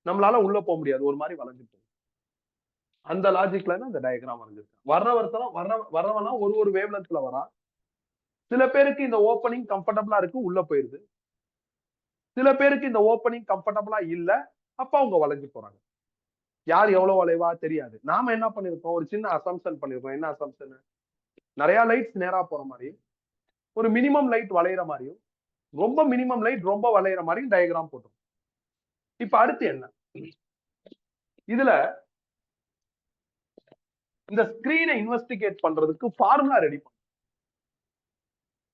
நம்மளால உள்ள போக முடியாது, ஒரு மாதிரி வளைஞ்சு போகும். அந்த லாஜிக்ல இந்த டயக்ராம் வரைஞ்சிருக்கேன். வர்றவனா ஒரு வேவ் லென்த்ல வரா. சில பேருக்கு இந்த ஓப்பனிங் கம்ஃபர்டபுளா இருக்கு, உள்ள போயிருது. சில பேருக்கு இந்த ஓப்பனிங் கம்ஃபர்டபுளா இல்ல, அப்ப அவங்க வளைஞ்சு போறாங்க. யார் எவ்வளவு வளைவா தெரியாது. நாம என்ன பண்ணிருக்கோம், ஒரு சின்ன அசம்ப்ஷன் பண்ணிருக்கோம். என்ன அசம்ப்ஷன்? நிறைய லைட்ஸ் நேரா போற மாதிரி, ஒரு மினிமம் லைட் வளையிற மாதிரியும், ரொம்ப மினிமம் லைட் ரொம்ப வளையிற மாதிரியும் டயக்ராம் போட்டோம். இப்ப அடுத்து என்ன? இதுல இந்த ஸ்கிரீனை இன்வெஸ்டிகேட் பண்றதுக்கு ஃபார்முலா ரெடி பண்ணணும்.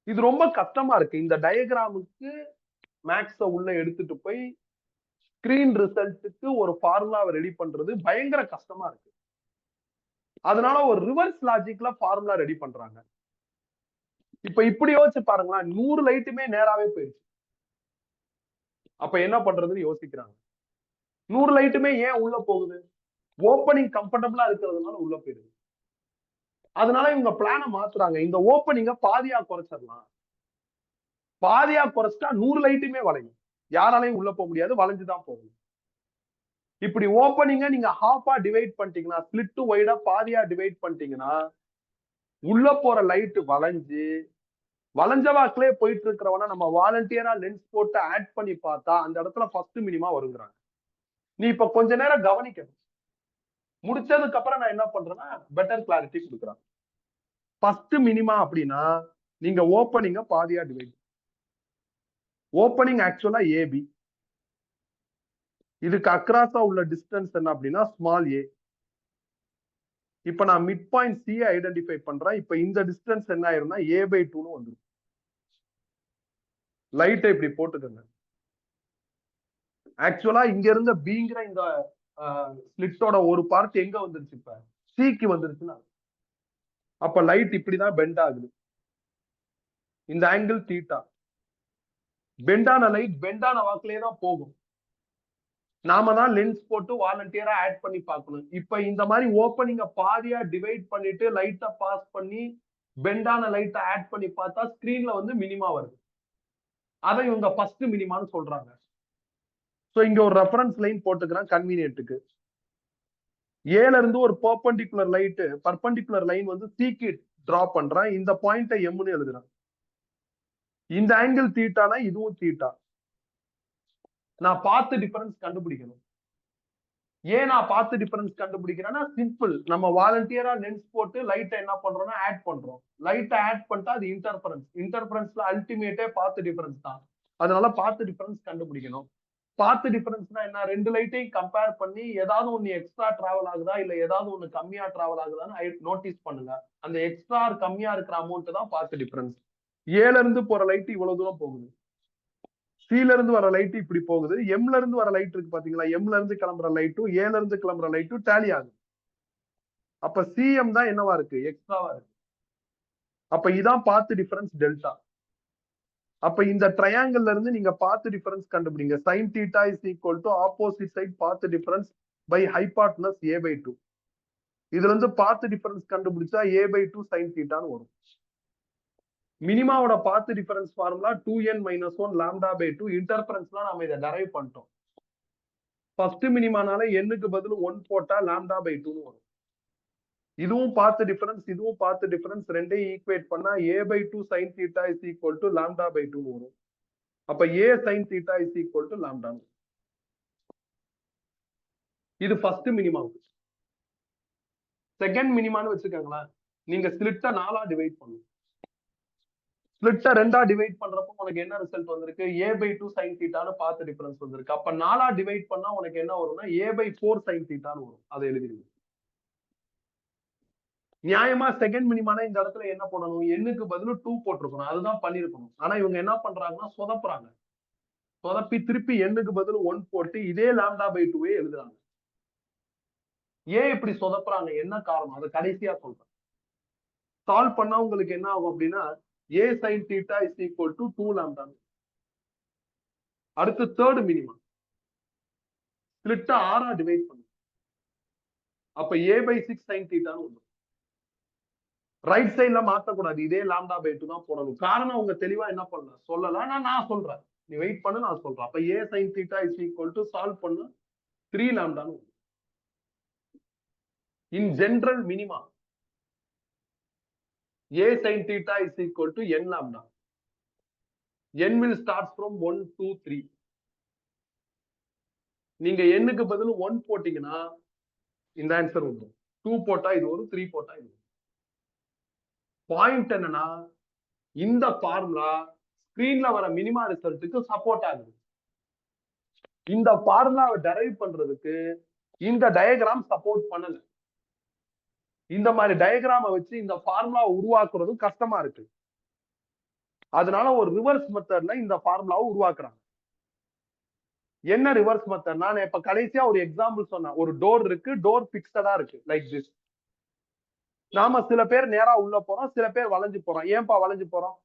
இது ரொம்ப கஷ்டமா இருக்கு. இந்த டயக்ராமுக்கு மேக்ஸ உள்ள எடுத்துட்டு போய் ஸ்கிரீன் ரிசல்ட்டுக்கு ஒரு ஃபார்முலாவை ரெடி பண்றது பயங்கர கஷ்டமா இருக்கு. அதனால ஒரு ரிவர்ஸ் லாஜிக்ல ஃபார்முலா ரெடி பண்றாங்க. இப்ப இப்படி யோசிச்சு பாருங்களேன், 100 லைட்டுமே நேராவே போயிடுச்சு. அப்ப என்ன பண்றதுன்னு யோசிக்கிறாங்க. 100 லைட்டுமே ஏன் உள்ள போகுது? ஓப்பனிங் கம்ஃபர்டபுளா இருக்கிறதுனால உள்ள போயிருது. அதனால இவங்க பிளான மாத்துறாங்க. இந்த ஓப்பனிங்க பாதியா குறைச்சிடலாம். பாதியா குறைச்சிட்டா 100 லைட்டுமே வளையும். யாராலையும் உள்ள போக முடியாது, வளைஞ்சுதான் போகும். இப்படி ஓப்பனிங்க நீங்க ஹாஃபா டிவைட் பண்ணிட்டீங்கன்னா, ஸ்பிளிட் வைடா பாதியா டிவைட் பண்ணிட்டீங்கன்னா, உள்ள போற லைட் வளைஞ்ச வாக்குலயே போயிட்டு இருக்கிறவன நம்ம வாலண்டியரா லென்ஸ் போட்டு ஆட் பண்ணி பார்த்தா அந்த இடத்துல ஃபர்ஸ்ட் மினிமா வருங்கிறாங்க. நீ இப்ப கொஞ்ச நேரம் கவனிக்கணும். முடிச்சதுக்கு அப்புறம் நான் என்ன பண்றேன்னா பெட்டர் கிளாரிட்டி கொடுக்குறேன். ஃபர்ஸ்ட் மினிமா அப்படின்னா நீங்க ஓப்பனிங்க பாதியா டிவைட். ஓப்பனிங் ஆக்சுவலா ஏபி. இதுக்கு அக்ராஸா உள்ள டிஸ்டன்ஸ் என்ன அப்படின்னா ஸ்மால் ஏ. இப்ப நான் மிட் பாயிண்ட் சி ஐடென்டிஃபை பண்றேன். இப்ப இந்த டிஸ்டன்ஸ் என்ன ஆயிரும்னா a/2 வந்துடும். லைட்டை இப்படி போட்டுக்கோங்க. ஆக்சுவலா இங்க இருந்த பிங்கிற இந்த ஸ்லிட்டோட ஒரு பார்ட் எங்க வந்துருச்சு, இப்ப சிக்கு வந்துருச்சுன்னா அப்ப லைட் இப்படிதான் பெண்ட் ஆகுது. இந்த ஆங்கிள் தீட்டா. பெண்டான லைட் பெண்டான வாக்குலயே தான் போகும். நாம தான் லென்ஸ் போட்டு வாலண்டியரா ஆட் பண்ணி பார்க்கணும். இப்ப இந்த மாதிரி ஓப்பனிங்க பாதியா டிவைட் பண்ணிட்டு லைட்டை பாஸ் பண்ணி பெண்டான லைட்டை ஆட் பண்ணி பார்த்தா ஸ்கிரீன்ல மினிமா வருது. அதை இவங்க ஃபர்ஸ்ட் மினிமான்னு சொல்றாங்க. சோ இங்க ஒரு ரெஃபரன்ஸ் லைன் போட்டுக்கிறேன் கன்வீனியன்ட்டுக்கு. ஏல இருந்து ஒரு பர்பெண்டிகுலர் லைன் சிக்கு டிரா பண்றேன். இந்த பாயிண்ட எம்னு எழுதுறேன். இந்த ஆங்கிள் தீட்டானா இதுவும் தீட்டா. நான் பார்த்து டிஃபரன்ஸ் கண்டுபிடிக்கணும். ஏன் நான் பார்த்து டிஃபரன்ஸ் கண்டுபிடிக்கிறேன்னா சிம்பிள். நம்ம வாலண்டியரா லென்ஸ் போட்டு லைட்டை என்ன பண்றோம்னா ஆட் பண்றோம். லைட்டை ஆட் பண்ணிட்டா அது இன்டர்ஃபரன்ஸ். இன்டர்ஃபரன்ஸ்ல அல்டிமேட்டே பார்த்து டிஃபரன்ஸ் தான். அதனால பார்த்து டிஃபரன்ஸ் கண்டுபிடிக்கணும். பார்த்து டிஃபரன்ஸ்னா என்ன? ரெண்டு லைட்டையும் கம்பேர் பண்ணி ஏதாவது ஒண்ணு எக்ஸ்ட்ரா டிராவல் ஆகுதா இல்ல ஏதாவது ஒண்ணு கம்மியா டிராவல் ஆகுதான்னு நோட்டீஸ் பண்ணுங்க. அந்த எக்ஸ்ட்ரா கம்மியா இருக்கிற அமௌண்ட் தான் பார்த்து டிஃபரன்ஸ். ஏல இருந்து போற லைட் இவ்வளவு தூரம் போகுது. சில இருந்து வர லைட் இப்படி போகுது. எம்ல இருந்து வர லைட் இருக்கு பாத்தீங்களா? எம்ல இருந்து கிளம்புற லைட்டும் ஏல இருந்து கிளம்புற லைட்டும் டேலி ஆகுது. அப்ப சிஎம் தான் என்னவா இருக்கு? எக்ஸ்ட்ராவா இருக்கு. அப்ப இதான் பார்த்து டிஃபரன்ஸ் டெல்டா. அப்ப இந்த ட்ரையாங்கிள் இருந்து நீங்க பார்த்து டிஃபரன்ஸ் கண்டுபிடிங்க. sin θ is equal to opposite side path difference by hypotenuse a/2. இதுல இருந்து பார்த்து டிஃபரன்ஸ் கண்டுபிடிச்சா a/2 sin θ வரும். மினிமாவோட பார்த்து டிஃபரன்ஸ் ஃபார்முலா 2n - 1 λ/2. இன்டர்ஃபரன்ஸ்லாம் நாம இதை டெரைவ் பண்ணிட்டோம். ஃபர்ஸ்ட் மினிமானால n-க்கு பதில் 1 போட்டா λ/2 வரும். இதுவும் பார்த்து டிஃபரன்ஸ், இதுவும் பார்த்து டிஃபரன்ஸ், ரெண்டையும் ஈக்குவேட் பண்ணா a/2 sin θ is equal to λ/2 வரும். அப்ப a sin θ is equal to λ. இது ஃபர்ஸ்ட் மினிமாவுக்கு. செகண்ட் மினிமான்னு வச்சுக்கோங்களேன். நீங்க ஸ்பிளிட்ட 4ஆ டிவைட் பண்ணுங்க. ஸ்பிளிட்ட 2ஆ டிவைட் பண்றப்போ உனக்கு என்ன ரிசல்ட் வந்திருக்கு? a/2 sin θன்னு பார்த்து டிஃபரன்ஸ் வந்திருக்கு. அப்ப 4ஆ டிவைட் பண்ணா உனக்கு என்ன வரும்னா a/4 sin θன்னு வரும். அதை எழுதிருங்க. நியாயமா செகண்ட் மினிமான இந்த இடத்துல என்ன பண்ணணும்? n-க்கு பதில் 2 போட்டிருக்கணும். அதுதான் பண்ணிருக்கணும். ஆனா இவங்க என்ன பண்றாங்கன்னா சொதப்புறாங்க. சொதப்பி திருப்பி n-க்கு பதில் 1 போட்டு இதே λ/2 எழுதுறாங்க. ஏன் இப்படி சொதப்புறாங்க? என்ன காரணம்? அதை கடைசியா சொல்றேன். சால்வ் பண்ணா உங்களுக்கு என்ன ஆகும் அப்படின்னா a sin θ is equal to 2 λ. அடுத்து தேர்ட் மினிமம். ஸ்பிளிட்ட 6ஆ டிவைட் பண்ணுங்க. அப்ப a/6 sin θன்னு வரும். ரைட் சைட்ல மாத்தக்கூடாது. இதே λ/2 தான் போடணும். காரணம் அவங்க தெளிவா என்ன பண்ணல சொல்லல. நான் சொல்றேன். நீ வெயிட் பண்ணு, நான் சொல்றேன். அப்ப a sin θ is equal to solve பண்ணு 3 λ. In general minima a sin theta is equal to n lambda. n will start from 1 2 3. நீங்க n க்கு பதில் 1 போட்டீங்கன்னா இந்த ஆன்சர் வரும். 2 போட்டா இது வரும், 3 போட்டா இது வரும். பாயிண்ட் என்னன்னா இந்த ஃபார்முலா ஸ்கிரீன்ல வர மினிமா ரிசல்ட்டுக்கு சப்போர்ட் ஆகுது. இந்த ஃபார்முலாவை டெரைவ் பண்றதுக்கு இந்த டயகிராம் சப்போர்ட் பண்ணல. இந்த மாதிரி டயகிராம வச்சு இந்த ஃபார்முலாவை உருவாக்குறது கஷ்டமா இருக்கு. அதனால ஒரு ரிவர்ஸ் மெத்தட்ல இந்த ஃபார்முலாவை உருவாக்குறாங்க. என்ன ரிவர்ஸ் மெத்தட்? நான் இப்ப கடைசியா ஒரு எக்ஸாம்பிள் சொன்னேன். ஒரு டோர் இருக்கு, டோர் பிக்ஸடா இருக்கு லைக் திஸ். நாம சில பேர் நேரா உள்ள போறோம், சில பேர் வளைஞ்சு போறோம். ஏன்பா வளைஞ்சு போறோம்?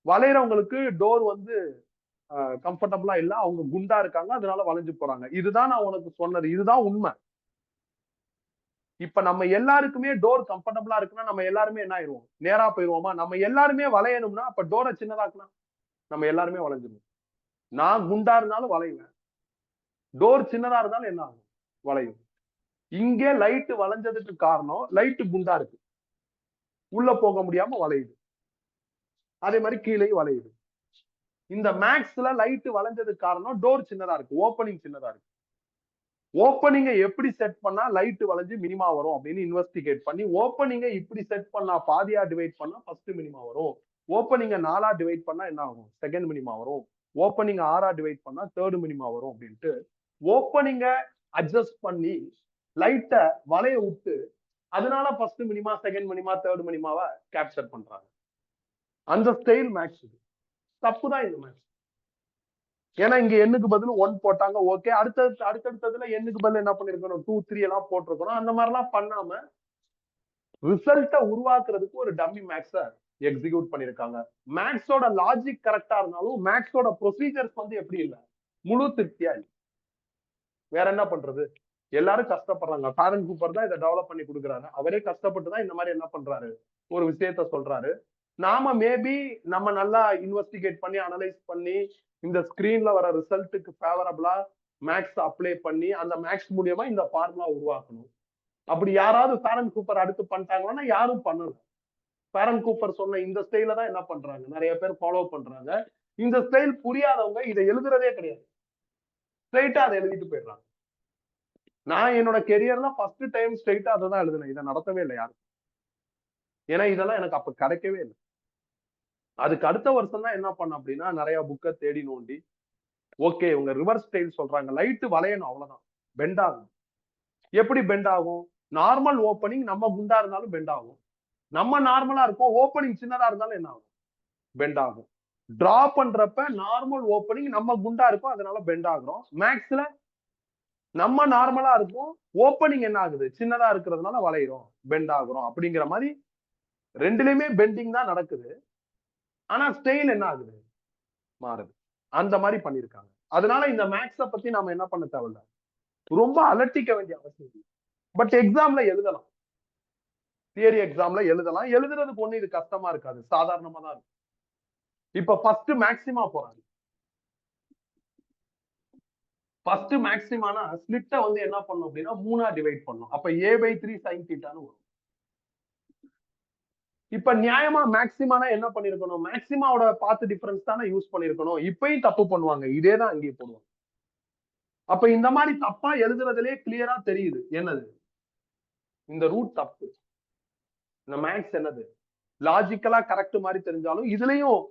வளையறவங்களுக்கு டோர் வந்து கம்ஃபர்டபுளா இல்ல, அவங்க குண்டா இருக்காங்க, அதனால வளைஞ்சு போறாங்க. இதுதான் நான் உனக்கு சொன்னது, இதுதான் உண்மை. இப்ப நம்ம எல்லாருக்குமே டோர் கம்ஃபர்டபுளா இருக்குன்னா நம்ம எல்லாருமே என்ன ஆயிருவோம்? நேரா போயிருவோமா? நம்ம எல்லாருமே வளையணும்னா அப்ப டோரை சின்னதாக்கலாம் நம்ம எல்லாருமே வளைஞ்சிருவோம். நான் குண்டா இருந்தாலும் வளையுவேன், டோர் சின்னதா இருந்தாலும் என்ன ஆகும்? வளையும். இங்கே லைட் வளைஞ்சதுக்கு காரணம் லைட் குண்டா இருக்கு, உள்ள போக முடியாம வளையுது. அதே மாதிரி கீழே வளையுது. இந்த மேக்ஸ்ல லைட் வளைஞ்சதுக்கு காரணம் டோர் சின்னதா இருக்கு, ஓப்பனிங் சின்னதா இருக்கு. ஓப்பனிங்கை எப்படி செட் பண்ணா லைட் வளைஞ்சு மினிமா வரும் அப்படின்னு இன்வெஸ்டிகேட் பண்ணி ஓப்பனிங்கை இப்படி செட் பண்ணா பாதியா டிவைட் பண்ணா ஃபர்ஸ்ட் மினிமா வரும், ஓப்பனிங்க 4ஆ டிவைட் பண்ணா என்ன ஆகும்? செகண்ட் மினிமா வரும், ஓப்பனிங் 6ஆ டிவைட் பண்ணா தேர்ட் மினிமா வரும் அப்படின்ட்டு ஓப்பனிங்க அட்ஜஸ்ட் பண்ணி லைட்ட வளைய விட்டு அதனால first minima, second minima, third மினிமாவை கேப்சர் பண்றாங்க. அந்த ஸ்டைல் மேக்ஸ் இது. தப்புதான் இந்த மேக்ஸ். ஏன்னா இங்க எண்ணுக்கு பதில் 1 போட்டாங்க, ஓகே. அடுத்தடுத்ததுல எண்ணுக்கு பதில் என்ன பண்ணிருக்கணும்? 2 3 எல்லாம் போட்டிருக்கணும். அந்த மாதிரி எல்லாம் பண்ணாம ரிசல்ட்ட உருவாக்குறதுக்கு ஒரு டம்மி மேக்ஸ எக்ஸிக்யூட் பண்ணிருக்காங்க. மேக்ஸோட லாஜிக் கரெக்டா இருந்தாலும் மேக்ஸோட ப்ரொசீஜர்ஸ் வந்து எப்படி இல்ல, முழு திருப்தியா இல்ல. வேற என்ன பண்றது? எல்லாரும் கஷ்டப்படுறாங்க. ஃபாரன் கூப்பர் தான் இதை டெவலப் பண்ணி கொடுக்குறாரு. அவரே கஷ்டப்பட்டு தான் இந்த மாதிரி என்ன பண்றாரு, ஒரு விஷயத்த சொல்றாரு. நாம மேபி நம்ம நல்லா இன்வெஸ்டிகேட் பண்ணி அனலைஸ் பண்ணி இந்த ஸ்கிரீன்ல வர ரிசல்ட்டுக்கு ஃபேவரபிளா மேக்ஸ் அப்ளை பண்ணி அந்த மேக்ஸ் மூலியமா இந்த ஃபார்முலா உருவாக்கணும். அப்படி யாராவது ஃபாரன் கூப்பர் அடுத்து பண்ணிட்டாங்கன்னா யாரும் பண்ணல. ஃபாரன் கூப்பர் சொன்ன இந்த ஸ்டைல தான் என்ன பண்றாங்க, நிறைய பேர் ஃபாலோ பண்றாங்க. இந்த ஸ்டைல் புரியாதவங்க இதை எழுதுறதே கிடையாது, ஸ்ட்ரைட்டா அதை எழுதிட்டு போயிடுறாங்க. நான் என்னோட கெரியர்ல ஃபர்ஸ்ட் டைம் ஸ்ட்ரைட்டா அதை தான் எழுதுனேன், இதை நடத்தவே இல்லை யாரும். ஏன்னா இதெல்லாம் எனக்கு அப்ப கிடைக்கவே இல்லை. அதுக்கு அடுத்த வருஷம் தான் என்ன பண்ண அப்படின்னா நிறைய புக்கை தேடி நோண்டி, ஓகே உங்க ரிவர்ஸ் ஸ்டைல் சொல்றாங்க, லைட் வளையணும் அவ்வளவுதான், பெண்ட் ஆகும். எப்படி பெண்ட் ஆகும்? நார்மல் ஓப்பனிங் நம்ம குண்டா இருந்தாலும் பெண்ட் ஆகும், நம்ம நார்மலா இருக்கும் ஓப்பனிங் சின்னதா இருந்தாலும் என்ன ஆகும்? பெண்ட் ஆகும். டிரா பண்றப்ப நார்மல் ஓப்பனிங் நம்ம குண்டா இருக்கும், அதனால பெண்ட் ஆகுறோம். மேக்ஸ்ல நம்ம நார்மலா இருக்கும், ஓப்பனிங் என்ன ஆகுது? சின்னதா இருக்கிறதுனால வளையிறோம், பெண்ட் ஆகுறோம். அப்படிங்கிற மாதிரி ரெண்டுலயுமே பெண்டிங் தான் நடக்குது, ஆனா ஸ்டைல் என்ன ஆகுது? மாறுது. அந்த மாதிரி பண்ணிருக்காங்க. அதனால இந்த மேக்ஸ பத்தி நாம என்ன பண்ண தேவையில்ல, ரொம்ப அலட்டிக்க வேண்டிய அவசியம் இல்லை. பட் எக்ஸாம்ல எழுதலாம், தியரி எக்ஸாம்ல எழுதலாம். எழுதுறதுக்கு ஒண்ணு இது கஷ்டமா இருக்காது, சாதாரணமா தான் இருக்கும். இப்ப ஃபர்ஸ்ட் மேக்ஸிமா போறாங்க. ஃபர்ஸ்ட் மேக்ஸிமானா ஸ்பிளிட்ட வந்து என்ன பண்ணும் அப்படின்னா 3ஆ டிவைட் பண்ணும். அப்ப a/3 sin தீட்டான்னு வரும். இப்ப நியாயமா மேக்ஸிமானா என்ன பண்ணிருக்கணும்? மேக்ஸிமாவோட பாத் டிஃபரன்ஸ் தானே யூஸ் பண்ணிருக்கணும். இப்பயும் தப்பு பண்ணுவாங்க, இதே தான் அங்கேயே போடுவாங்க. அப்ப இந்த மாதிரி தப்பா எழுதுறதுலயே கிளியரா தெரியுது என்னது, இந்த ரூட் தப்பு. இந்த மேக்ஸ் என்னது லாஜிக்கலா கரெக்ட் மாதிரி தெரிஞ்சாலும் இதுலயும்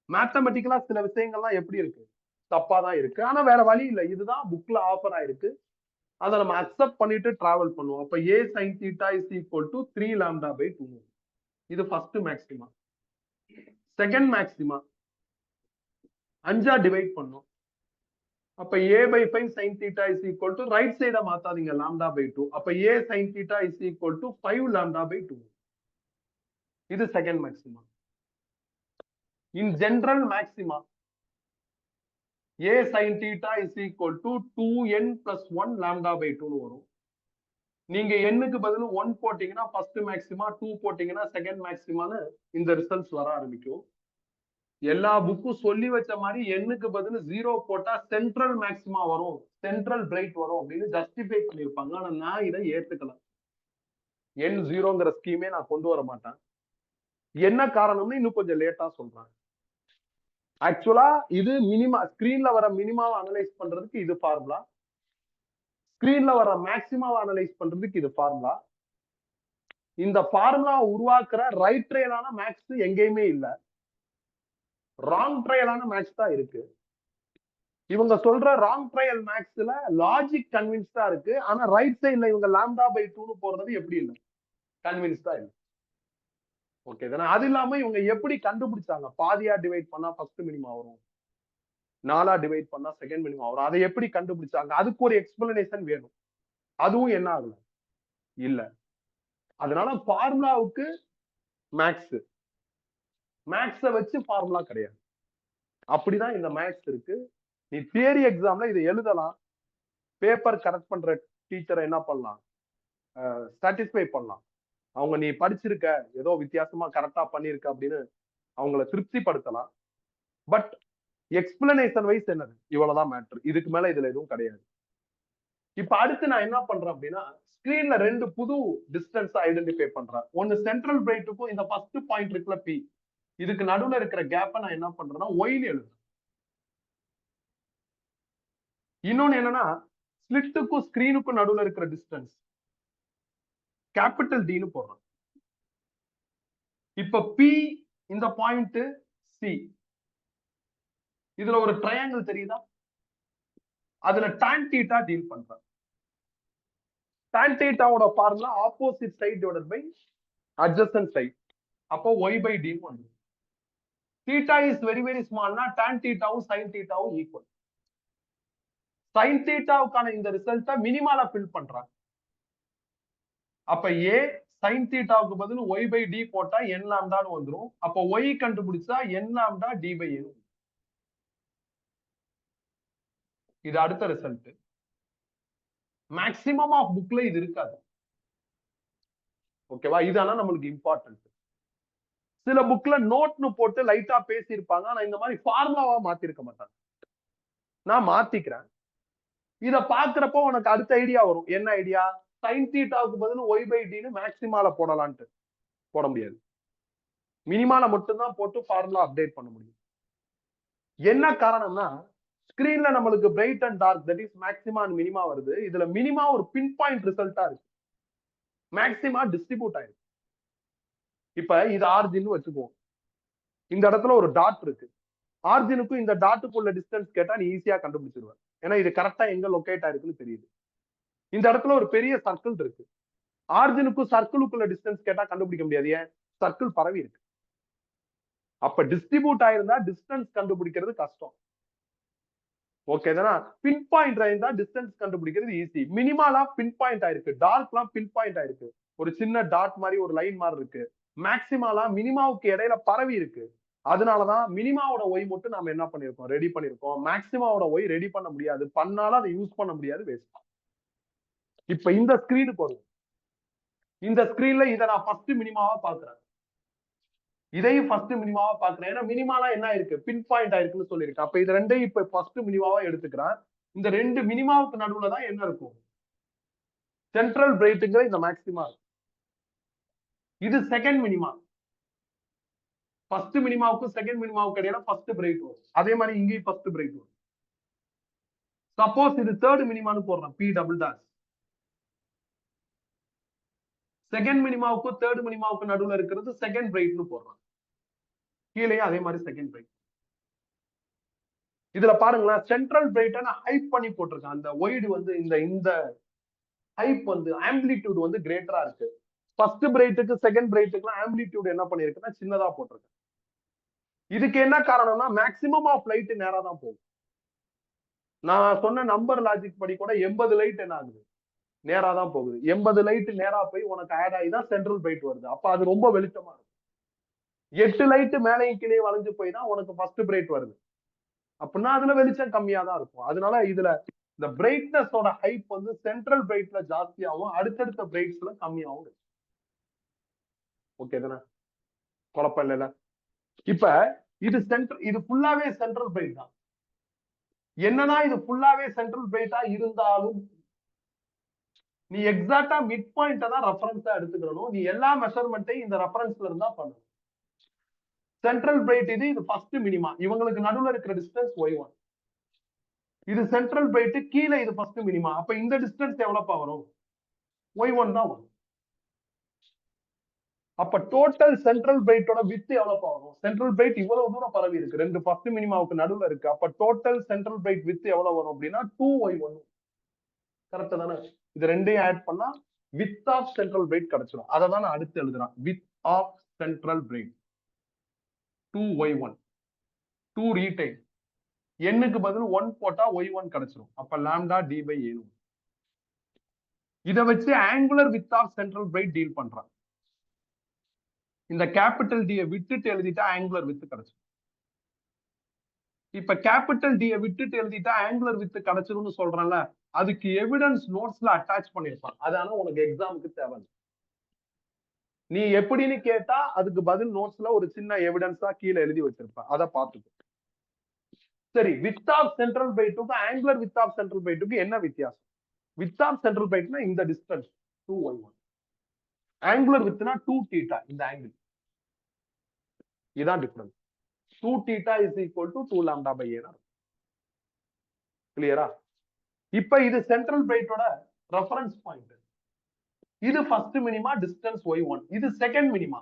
மேத்தமெட்டிக்கலா சில விஷயங்கள்லாம் எப்படி இருக்கு, தப்பா தான் இருக்கு. ஆனா வேற வழி இல்லை, இதுதான் புக்ல ஆஃபர் ஆயிருக்கு, அதை நம்ம அக்செப்ட் பண்ணிட்டு டிராவல் பண்ணுவோம். அப்ப a sin theta is equal to 3 lambda by 2. இது ஃபர்ஸ்ட் மேக்ஸிமா. செகண்ட் மேக்ஸிமா 5ஆ டிவைட் பண்ணும். அப்ப a/5 sin theta is equal to right சைட மாத்தாதீங்க, lambda by 2. அப்ப a sin theta is equal to 5 lambda by 2. இது second maxima. In general maxima a sin theta is equal to 2n plus 1 lambda by 2 வரும். நீங்க எண்ணுக்கு பதில் 1 போட்டீங்கன்னா first maxima, 2 போட்டீங்கன்னா செகண்ட் மேக்ஸிமான்னு இந்த ரிசல்ட்ஸ் வர ஆரம்பிக்கும். எல்லா புக்கும் சொல்லி வச்ச மாதிரி எண்ணுக்கு பதில் 0 போட்டா சென்ட்ரல் மேக்ஸிமா வரும், சென்ட்ரல் பிரைட் வரும் அப்படின்னு ஜஸ்டிஃபை பண்ணிருப்பாங்க. ஆனா நான் இதை ஏத்துக்கல. N0ங்கிற ஸ்கீமே நான் கொண்டு வர மாட்டேன். என்ன காரணம்னு இன்னும் கொஞ்சம் லேட்டா சொல்றேன். ஆக்சுவலா இது மினிமா ஸ்கிரீன்ல வர மினிமாவை அனலைஸ் பண்றதுக்கு இது ஃபார்முலா. ஸ்கிரீன்ல வர மேக்ஸிமாவை அனலைஸ் பண்றதுக்கு இது ஃபார்முலா. இந்த ஃபார்முலா உருவாக்குற ரைட் ட்ரையலான மேக்ஸ் எங்கேயுமே இல்ல. ராங் ட்ரையலான மேக்ஸ் தான் இருக்கு. இவங்க சொல்ற ராங் ட்ரையல் மேக்ஸ்ல லாஜிக் கன்வின்ஸ்டா இருக்கு. ஆனா ரைட் சைடுல இவங்க λ/2ன்னு போடுறது எப்படி இல்ல கன்வின்ஸ்டா இல்ல. ஓகே தானே? அது இல்லாம இவங்க எப்படி கண்டுபிடிச்சாங்க பாதியா டிவைட் பண்ணா ஃபர்ஸ்ட் மினிமா வரும், 4ஆ டிவைட் பண்ணா செகண்ட் மினிமா வரும், அதை எப்படி கண்டுபிடிச்சாங்க? அதுக்கு ஒரு எக்ஸ்பிளனேஷன் வேணும். அதுவும் என்ன ஆகல இல்ல. அதனால ஃபார்முலாவுக்கு மேக்ஸ், மேக்ஸ வச்சு ஃபார்முலா கிடையாது. அப்படிதான் இந்த மேக்ஸ் இருக்கு. நீ தியரி எக்ஸாம்ல இதை எழுதலாம். பேப்பர் கரெக்ட் பண்ற டீச்சரை என்ன பண்ணலாம், சாட்டிஸ்ஃபை பண்ணலாம். அவங்க நீ படிச்சிருக்க, ஏதோ வித்தியாசமா கரெக்டா பண்ணிருக்க அப்படின்னு அவங்கள திருப்திப்படுத்தலாம். பட் எக்ஸ்பிளனேஷன் வைஸ் என்னது, இவ்வளவுதான் மேட்டர். இதுக்கு மேல இதுல எதுவும் கிடையாது. இப்ப அடுத்து நான் என்ன பண்றேன் அப்படின்னா, ஸ்கிரீன்ல 2 புது டிஸ்டன்ஸ் ஐடென்டிஃபை பண்றேன். ஒன்னு சென்ட்ரல் பிரைட்டுக்கும் இந்த ஃபர்ஸ்ட் பாயிண்ட் இருக்குல்ல பி, இதுக்கு நடுவுல இருக்கிற கேப்பை நான் என்ன பண்றேன்னா ஒய்னு எழுதுறேன். இன்னொன்னு என்னன்னா, ஸ்லிட்டுக்கும் ஸ்கிரீனுக்கும் நடுவுல இருக்கிற டிஸ்டன்ஸ் கேபிட்டல் டின்னு போடுறேன். இப்ப பி இந்த பாயிண்ட் சி, இதுல ஒரு ட்ரையாங்கிள் தெரியுதா? அதுல tan θ டீல் பண்றேன். tan θவோட formula opposite side divided by adjacent side. அப்போ y by d வந்துரும். θ இஸ் வெரி வெரி ஸ்மால்னா tan θவும் sin θவும் ஈக்குவல். sin θவுக்கான இந்த ரிசல்ட்டை மினிமால ஃபில் பண்றாங்க. அப்ப a sin θவுக்கு பதில் y by d போட்டா n லாம்டான்னு வந்துரும். அப்ப y கண்டுபிடிச்சா n lambda d by n. இது அடுத்த ரிசல்ட். மேக்ஸிமம் ஆஃப் புக்ல இது இருக்காது. ஓகேவா? இது ஆனா நம்மளுக்கு இம்பார்ட்டன்ட். சில புக்ல நோட்னு போட்டு லைட்டா பேசியிருப்பாங்க. ஆனா இந்த மாதிரி ஃபார்முலாவா மாத்திருக்க மாட்டாங்க. நான் மாத்திக்கிறேன். இத பாக்குறப்போ உனக்கு அடுத்த ஐடியா வரும். என்ன ஐடியா? sin θவுக்கு பதில் y by dன்னு மேக்ஸிமால போடலான்ட்டு. போட முடியாது. மினிமால மட்டும்தான் போட்டு ஃபார்முலா அப்டேட் பண்ண முடியும். என்ன காரணம்னா, ஸ்கிரீன்ல நம்மளுக்கு bright and dark, that is maxima and minima வருது. இதுல மினிமா ஒரு பின் பாயிண்ட் ரிசல்ட்டா இருக்கு. மேக்ஸிமா டிஸ்ட்ரிபியூட் ஆயிருக்கு. இப்ப இது ஆரிஜின் வச்சுக்குவோம். இந்த இடத்துல ஒரு டாட் இருக்கு. ஆரிஜினுக்கும் இந்த டாட்டுக்குள்ள டிஸ்டன்ஸ் கேட்டா நீ ஈஸியா கண்டுபிடிச்சிருவ. ஏன்னா இது கரெக்டா எங்க லொகேட் ஆயிருக்குன்னு தெரியுது. இந்த இடத்துல ஒரு பெரிய சர்க்கிள் இருக்கு. ஆரிஜினுக்கும் சர்க்கிளுக்குள்ள டிஸ்டன்ஸ் கேட்டா கண்டுபிடிக்க முடியாது. ஏன்? சர்க்கிள் பரவி இருக்கு. அப்ப டிஸ்ட்ரிபியூட் ஆயிருந்தா டிஸ்டன்ஸ் கண்டுபிடிக்கிறது கஷ்டம். ஓகே தானா? பின் பாயிண்ட் ஆயிருந்தா டிஸ்டன்ஸ் கண்டுபிடிக்கிறது ஈஸி. மினிமாலா பின் பாயிண்ட் ஆயிருக்கு, டார்க்லாம் பின் பாயிண்ட் ஆயிருக்கு. ஒரு சின்ன டாட் மாதிரி ஒரு லைன் மாதிரி இருக்கு. மேக்ஸிமாலா மினிமாவுக்கு இடையில பரவி இருக்கு. அதனாலதான் மினிமாவோட ஒய் மட்டும் நாம என்ன பண்ணிருக்கோம், ரெடி பண்ணிருக்கோம். மேக்ஸிமாவோட ஒய் ரெடி பண்ண முடியாது. பண்ணாலும் அதை யூஸ் பண்ண முடியாது, வேஸ்ட். இப்ப இந்த ஸ்கிரீனுக்கு வரும். இந்த ஸ்கிரீன்ல இதை நான் ஃபர்ஸ்ட் மினிமாவா பாக்குறேன். இதையும் ஃபர்ஸ்ட் மினிமாவா பாக்குறேன். ஏன்னா மினிமாலாம் என்ன இருக்கு, பின் பாயிண்ட் ஆயிருக்குன்னு சொல்லியிருக்கு. அப்ப இது ரெண்டையும் இப்ப ஃபர்ஸ்ட் மினிமாவா எடுத்துக்கிறேன். இந்த ரெண்டு மினிமாவுக்கு நடுவுல தான் என்ன இருக்கும், சென்ட்ரல் பிரைட்டுங்கிற இந்த மேக்ஸிமா. இது செகண்ட் மினிமா. ஃபர்ஸ்ட் மினிமாவுக்கும் செகண்ட் மினிமாவுக்கு இடையில ஃபர்ஸ்ட் பிரைட் வரும். அதே மாதிரி இங்கேயும் ஃபர்ஸ்ட் பிரைட் வரும். சப்போஸ் இது தேர்ட் மினிமான்னு போடுறேன், பி டபுள் டாஷ். செகண்ட் மினிமாவுக்கும் தேர்ட் மினிமாவுக்கு நடுவுல இருக்கிறது செகண்ட் பிரைட்னு போடுறேன். கீழே அதே மாதிரி செகண்ட் பிரைட். இதுல பாருங்களேன், சென்ட்ரல் பிரைட்டை நான் ஹைப் பண்ணி போட்டிருக்கேன். அந்த ஒய்டு வந்து இந்த ஹைப் வந்து ஆம்பிளிடியூட் வந்து கிரேட்டரா இருக்கு. ஃபர்ஸ்ட் பிரைட்டுக்கு செகண்ட் பிரைட்டுக்குலாம் ஆம்பிளிடியூட் என்ன பண்ணிருக்குன்னா சின்னதா போட்டிருக்கேன். இதுக்கு என்ன காரணம்னா மேக்ஸிமம் ஆஃப் லைட் நேரா தான் போகும். நான் சொன்ன நம்பர் லாஜிக் படி கூட 80 லைட் என்ன ஆகுது, நேரா தான் போகுது. 80 லைட் நேரா போய் உனக்கு ஆட் ஆகி தான் சென்ட்ரல் பிரைட் வருது. அப்ப அது ரொம்ப வெளிச்சமா இருக்கும். 8 லைட் மேலையும் கீழே வளைஞ்சு போய் தான் உனக்கு ஃபர்ஸ்ட் பிரைட் வருது. அப்படின்னா அதுல வெளிச்சம் கம்மியா தான் இருக்கும். அதனால இதுல இந்த பிரைட்னஸோட ஹைப் வந்து சென்ட்ரல் பிரைட்ல ஜாஸ்தியாகவும் அடுத்தடுத்த பிரைட்ஸ்ல கம்மியாகவும் இருக்கு. ஓகே தானே? குழப்பம் இல்லைல்ல? இப்ப இது சென்ட்ரல், இது ஃபுல்லாவே சென்ட்ரல் பிரைட் தான். என்னன்னா இது ஃபுல்லாவே சென்ட்ரல் பிரைட்டா இருந்தாலும் நீ எக்ஸாக்டா மிட் பாயிண்ட் தான் ரெஃபரன்ஸா எடுத்துக்கணும். நீ எல்லா மெஷர்மெண்ட்டையும் இந்த ரெஃபரன்ஸ்ல இருந்தா பண்ணணும். சென்ட்ரல் பிரைட் இது ஃபர்ஸ்ட் மினிமா. இவங்களுக்கு நடுவுல இருக்கிற டிஸ்டன்ஸ் y1. இது சென்ட்ரல் பிரைட் கீழே இது ஃபர்ஸ்ட் மினிமா. அப்ப இந்த டிஸ்டன்ஸ் எவ்வளவுப்பா வரும்? y1 தான் வரும். அப்ப டோட்டல் சென்ட்ரல் பிரைட்டோட வித் எவ்வளவு வரும்? சென்ட்ரல் பிரைட் இவ்வளவு தூரம் பரவி இருக்கு, ரெண்டு ஃபர்ஸ்ட் மினிமாவுக்கு நடுவுல இருக்கு. அப்ப டோட்டல் சென்ட்ரல் பிரைட் வித் எவ்வளவு வரும் அப்படின்னா 2y1. கரெக்ட் தானே? இது ரெண்டையும் ஆட் பண்ணா வித் ஆஃப் சென்ட்ரல் பிரைட் கிடைச்சிடும். அதை தான் அடுத்து எழுதுறான். Width of central bright 2y1. 2 ரீடைன் எண்ணுக்கு பதில் 1 போட்டா y1 கிடைச்சிடும். அப்ப லாம்டா d by a. இதை வச்சு angular width of central bright deal பண்றான். இந்த கேபிட்டல் டி விட்டுட்டு எழுதிட்டா ஆங்குலர் வித் கிடைச்சிடும். இப்ப கேபிட்டல் டி விட்டுட்டு எழுதிட்டா ஆங்குலர் வித் கிடைச்சிரும்னு சொல்றேன்ல, அதுக்கு எவிடன்ஸ் நோட்ஸ்ல அட்டாச் பண்ணிருப்பான். அதான உனக்கு எக்ஸாமுக்கு தேவை. நீ எப்படின்னு கேட்டா அதுக்கு பதில் நோட்ஸ்ல ஒரு சின்ன எவிடன்ஸா கீழே எழுதி வச்சிருப்பேன். அதை பார்த்துக்கோ. சரி, வித் ஆஃப் சென்ட்ரல் பிரைட்டுக்கு ஆங்குலர் வித் ஆஃப் சென்ட்ரல் பிரைட்டுக்கு என்ன வித்தியாசம்? வித் ஆஃப் சென்ட்ரல் பிரைட்னா இந்த டிஸ்டன்ஸ் 2y1. ஆங்குலர் வித்னா 2θ. இந்த ஆங்கிள் இதான் difference. 2θ is equal to 2 lambda by a. கிளியரா? இப்ப இது சென்ட்ரல் பிரைட்டோட ரெஃபரன்ஸ் பாயிண்ட். இது ஃபர்ஸ்ட் மினிமா, டிஸ்டன்ஸ் y1. இது செகண்ட் மினிமா.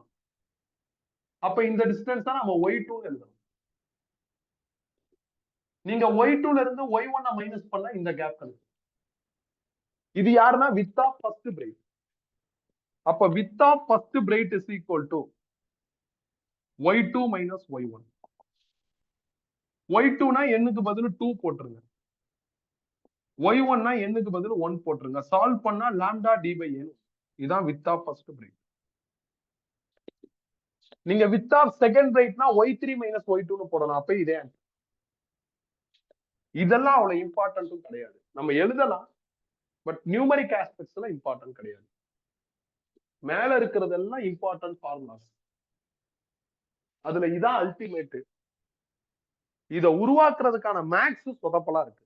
அப்ப இந்த டிஸ்டன்ஸ் தான் நம்ம y2 எழுதணும். நீங்க y2ல இருந்து y1 மைனஸ் பண்ணா இந்த கேப் கிடைக்கும். இது யாருன்னா வித் ஆஃப் ஃபர்ஸ்ட் பிரைட். அப்ப width of first bright is equal to y2 minus y1. y2னா எண்ணுக்கு பதில் 2 போட்டுருங்க. y1னா எண்ணுக்கு பதில் 1 போட்டுருங்க. சால்வ் பண்ணா லாம்டா d by a. இதான் வித் ஆஃப் ஃபர்ஸ்ட் பிரைட். நீங்க வித் ஆஃப் செகண்ட் பிரைட்னா y3 மைனஸ் y2னு போடலாம். அப்ப இதே இதெல்லாம் அவ்வளவு இம்பார்ட்டன்ட்டும் கிடையாது. நம்ம எழுதலாம், பட் நியூமரிக் ஆஸ்பெக்ட்ஸ் எல்லாம் இம்பார்ட்டன்ட் கிடையாது. மேல இருக்கிறதெல்லாம் இம்பார்ட்டன்ட் ஃபார்முலாஸ். அதுல இதான் அல்டிமேட். இத உருவாக்குறதுக்கான மேக்ஸ் சொதப்பலா இருக்கு.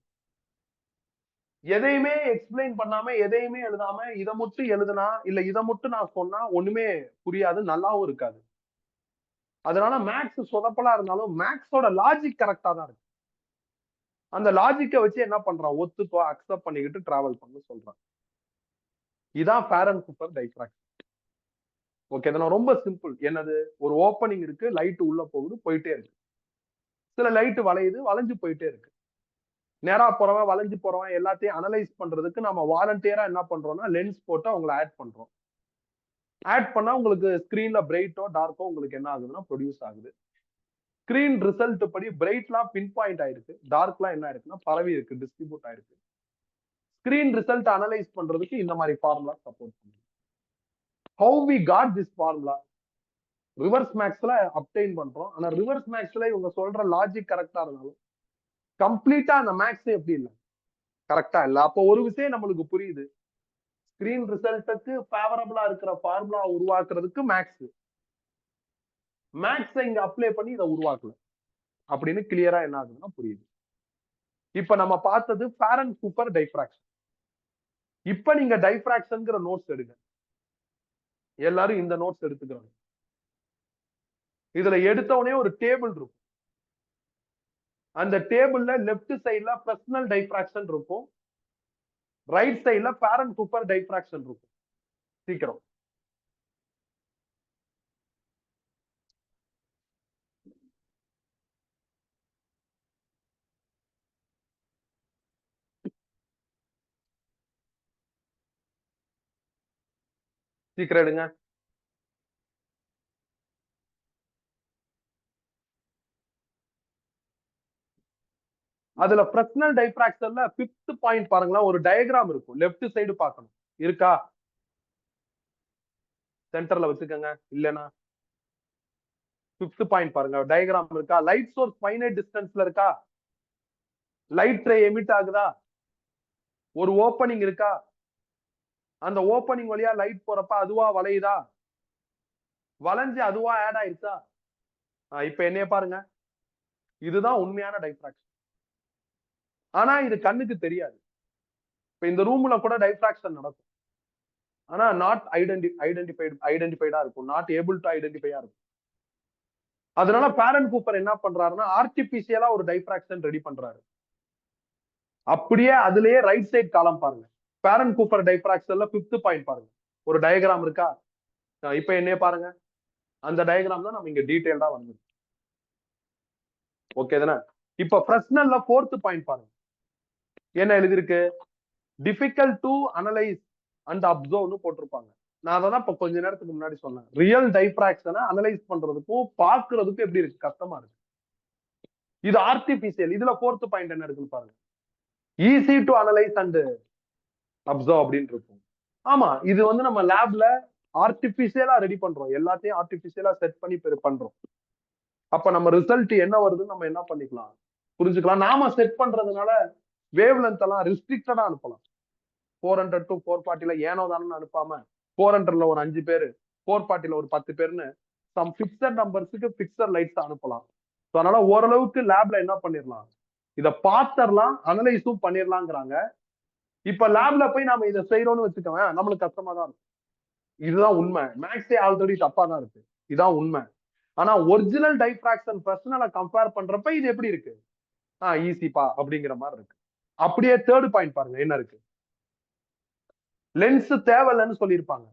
எதையுமே எக்ஸ்பிளைன் பண்ணாம எதையுமே எழுதாம இதை மட்டும் எழுதுனா இல்ல இதை மட்டும் நான் சொன்னா ஒண்ணுமே புரியாது, நல்லாவும் இருக்காது. அதனால மேக்ஸ் சொதப்பலா இருந்தாலும் மேக்ஸோட லாஜிக் கரெக்டா தான் இருக்கு. அந்த லாஜிக்கை வச்சு என்ன பண்றான்? ஒத்துக்கோ, அக்செப்ட் பண்ணிக்கிட்டு டிராவல் பண்ண சொல்றான். இதான் ஃபேரன் கூப்பர் டைஃப்ராக்ஷன். ஓகே, இதெல்லாம் ரொம்ப சிம்பிள். என்னது? ஒரு ஓப்பனிங் இருக்கு, லைட் உள்ள போகுது, போயிட்டே இருக்கு. சில லைட் வளையுது, வளைஞ்சு போயிட்டே இருக்கு. நேரா போறவன் வளைஞ்சு போறவன் எல்லாத்தையும் அனலைஸ் பண்றதுக்கு நம்ம வாலண்டியரா என்ன பண்றோம்னா லென்ஸ் போட்டு அவங்களை ஆட் பண்றோம். ஆட் பண்ணா உங்களுக்கு ஸ்கிரீன்ல பிரைட்டோ டார்க்கோ உங்களுக்கு என்ன ஆகுதுன்னா ப்ரொடியூஸ் ஆகுது. ஸ்கிரீன் ரிசல்ட் படி பிரைட்லாம் பின் பாயிண்ட் ஆயிருக்கு, டார்க்லாம் என்ன ஆயிருக்குன்னா பரவி இருக்கு, டிஸ்ட்ரிபியூட் ஆயிருக்கு. ஸ்கிரீன் ரிசல்ட் அனலைஸ் பண்றதுக்கு இந்த மாதிரி ஃபார்முலா சப்போர்ட் பண்ணுது. How we got this formula? Reverse மேக்ஸ்ல அப்டைன் பண்றோம். ஆனா ரிவர்ஸ் மேக்ஸ்ல இவங்க சொல்ற லாஜிக் கரெக்டா இருந்தாலும் கம்ப்ளீட்டா அந்த மேக்ஸ் எப்படி இல்லை, கரெக்டா இல்ல. அப்போ ஒரு விஷயம் நம்மளுக்கு புரியுது. ஸ்கிரீன் ரிசல்ட்டுக்கு ஃபேவரபிளா இருக்கிற ஃபார்முலா உருவாக்குறதுக்கு மேக்ஸ் இங்க அப்ளை பண்ணி இதை உருவாக்கல அப்படின்னு கிளியரா என்ன ஆகுதுன்னா புரியுது. இப்ப நம்ம பார்த்தது ஃபேரன் கூப்பர் டைஃப்ராக்ஷன். இப்ப நீங்க டைஃப்ராக்ஷன்ங்கிற நோட்ஸ் எடுங்க. எல்லாரும் இந்த நோட்ஸ் எடுத்துக்கிறாங்க. இதுல எடுத்தவனே ஒரு டேபிள் இருக்கும். அந்த டேபிள்ல லெப்ட் சைட்ல ஃப்ரெஸ்னல் டைஃப்ராக்ஷன் இருக்கும், ரைட் சைட்ல ஃபேரன் கூப்பர் டைஃப்ராக்ஷன் இருக்கும். சீக்கிரம் சீக்கிரம் எடுங்க. அதுல ஃப்ரெஸ்னல் டைஃப்ராக்ஷன்ல 5th பாயிண்ட் பாருங்களா, ஒரு டயக்ராம் இருக்கும். லெப்ட் சைடு பார்க்கணும். இருக்கா? சென்டர்ல வச்சுக்கோங்க. இல்லனா 5th பாயிண்ட் பாருங்க, டயக்ராம் இருக்கா? லைட் சோர்ஸ் ஃபைனைட் டிஸ்டன்ஸ்ல இருக்கா? லைட் ரே எமிட் ஆகுதா? ஒரு ஓப்பனிங் இருக்கா? அந்த ஓப்பனிங் வழியா லைட் போறப்ப அதுவா வளையுதா? வளைஞ்சு அதுவா ஆட் ஆயிருச்சா? இப்ப என்னைய பாருங்க, இதுதான் உண்மையான டைஃப்ராக்ஷன். ஆனா இது கண்ணுக்கு தெரியாது. இப்ப இந்த ரூம்ல கூட டைஃப்ராக்ஷன் நடக்கும். ஆனா நாட் ஐடென்டிஃபைடா இருக்கும், நாட் ஏபிள் டு ஐடென்டிஃபையா இருக்கும். அதனால பேரன் கூப்பர் என்ன பண்றாருன்னா ஆர்டிபிஷியலா ஒரு டைஃப்ராக்ஷன் ரெடி பண்றாரு. அப்படியே அதுலயே ரைட் சைடு காலம் பாருங்க, பேரன் கூப்பர் டைஃப்ராக்ஷன்ல 5th பாயிண்ட் பாருங்க, ஒரு டயகிராம் இருக்கா? இப்ப என்னைய பாருங்க, அந்த டயகிராம் தான் நம்ம இங்க டீடைல்டா வந்து. ஓகே தானே? இப்ப ஃப்ரெஸ்னல்ல 4th பாயிண்ட் பாருங்க, என்ன எழுதிருக்கு? டிஃபிகல்ட் டு அனலைஸ் அண்ட் அப்சர்வ்னு போட்டிருப்பாங்க. நான் அதான் இப்ப கொஞ்ச நேரத்துக்கு முன்னாடி சொன்னேன், ரியல் டைஃப்ராக்ஷனை அனலைஸ் பண்றதுக்கும் பாக்குறதுக்கும் எப்படி இருக்கு, கஷ்டமா இருக்கு. இது ஆர்டிபிஷியல். இதுல 4th பாயிண்ட் என்ன இருக்குன்னு பாருங்க, easy to analyse and observe அப்படின்னு இருக்கும். ஆமா, இது வந்து நம்ம லேப்ல ஆர்டிபிஷியலா ரெடி பண்றோம், எல்லாத்தையும் ஆர்டிபிஷியலா செட் பண்ணி பண்றோம். அப்ப நம்ம ரிசல்ட் என்ன வருதுன்னு நம்ம என்ன பண்ணிக்கலாம், புரிஞ்சுக்கலாம். நாம செட் பண்றதுனால வேவ் லென்த் எல்லாம் ரெஸ்ட்ரிக்டடா அனுப்பலாம். 400 to 440ல ஏனோ தானே அனுப்பாம 400ல ஒரு 5 பேரு, 440ல ஒரு 10 பேர்னு சம் பிக்சட் நம்பர்ஸுக்கு பிக்சர் லைட்ஸ் அனுப்பலாம். அதனால ஓரளவுக்கு லேப்ல என்ன பண்ணிடலாம், இத பாத்தரலாம், அனலைஸும் பண்ணிடலாங்கிறாங்க. இப்ப லேப்ல போய் நாம இதை செய்யறோம்னு வச்சுக்கோங்க, நம்மளுக்கு கஷ்டமா தான் இருக்கும். இதுதான் உண்மை. மேக்ஸே ஆல்ரெடி தப்பா தான் இருக்கு, இதான் உண்மை. ஆனா ஒரிஜினல் டைஃப்ராக்ஷன் பர்சனலை கம்பேர் பண்றப்ப இது எப்படி இருக்கு, ஈஸிப்பா அப்படிங்கிற மாதிரி இருக்கு. அப்படியே 3rd பாயிண்ட் பாருங்க, என்ன இருக்கு? லென்ஸ் தேவையில்லைன்னு சொல்லியிருப்பாங்க.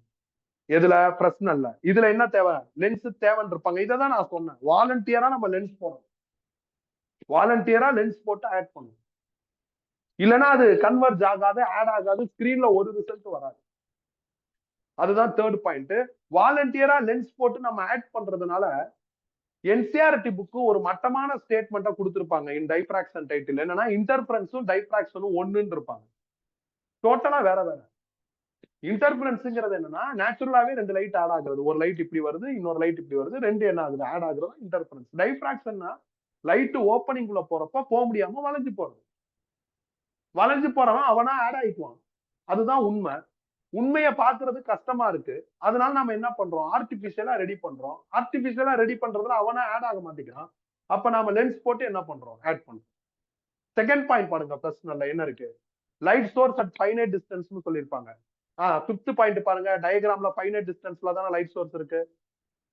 எதுல? பிரஸ்னல்ல. இதுல என்ன தேவை? லென்ஸ் தேவைன்னு இருப்பாங்க. இதை தான் நான் சொன்னேன், வாலண்டியரா நம்ம லென்ஸ் போறோம், வாலண்டியரா லென்ஸ் போட்டு ஆட் பண்ணும். இல்லைன்னா அது கன்வெர்ஜ் ஆகாது, ஆட் ஆகாது, ஸ்கிரீன்ல ஒரு ரிசல்ட் வராது. அதுதான் 3rd பாயிண்ட். வாலண்டியரா லென்ஸ் போட்டு நம்ம ஆட் பண்றதுனால என்சிஆர்டி புக்கு ஒரு மட்டமான ஸ்டேட்மெண்ட்டை கொடுத்திருப்பாங்க இன் டைஃப்ராக்ஷன் டைட்டில். என்னன்னா இன்டர்ஃபரன்ஸும் டைஃப்ராக்ஷனும் ஒண்ணுன்னு இருப்பாங்க, டோட்டலா வேற வேற. இன்டர்ஃபரன்ஸ்ங்கிறது என்னன்னா நேச்சுரலாவே 2 லைட் ஆட் ஆகுறது, ஒரு லைட் இப்படி வருது, இன்னொரு லைட் இப்படி வருது, 2 என்ன ஆகுது, ஆட் ஆகுறது இன்டர்ஃபரன்ஸ். டைஃப்ராக்ஷன்னா லைட் ஓப்பனிங் குள்ள போறப்ப போக முடியாம வளைஞ்சு போறது, வளைஞ்சு போறவன் அவனா ஆட் ஆயிக்குவான். அதுதான் உண்மை. உண்மையை பாக்குறது கஷ்டமா இருக்கு, அதனால நம்ம என்ன பண்றோம், ஆர்டிபிஷியலா ரெடி பண்றோம். ஆர்டிபிஷியலா ரெடி பண்றதுல அவனா ஆட் ஆக மாட்டேங்கிறான், அப்ப நாம லென்ஸ் போட்டு என்ன பண்றோம், ஆட் பண்றோம். செகண்ட் பாயிண்ட் பாருங்க, பிரச்சனை என்ன இருக்கு, லைட் சோர்ஸ் அட் ஃபைனைட் டிஸ்டன்ஸ்னு சொல்லியிருப்பாங்க. 5th பாயிண்ட் பாருங்க, டயகிராம்ல ஃபைனைட் டிஸ்டன்ஸ்ல தான லைட் சோர்ஸ் இருக்கு.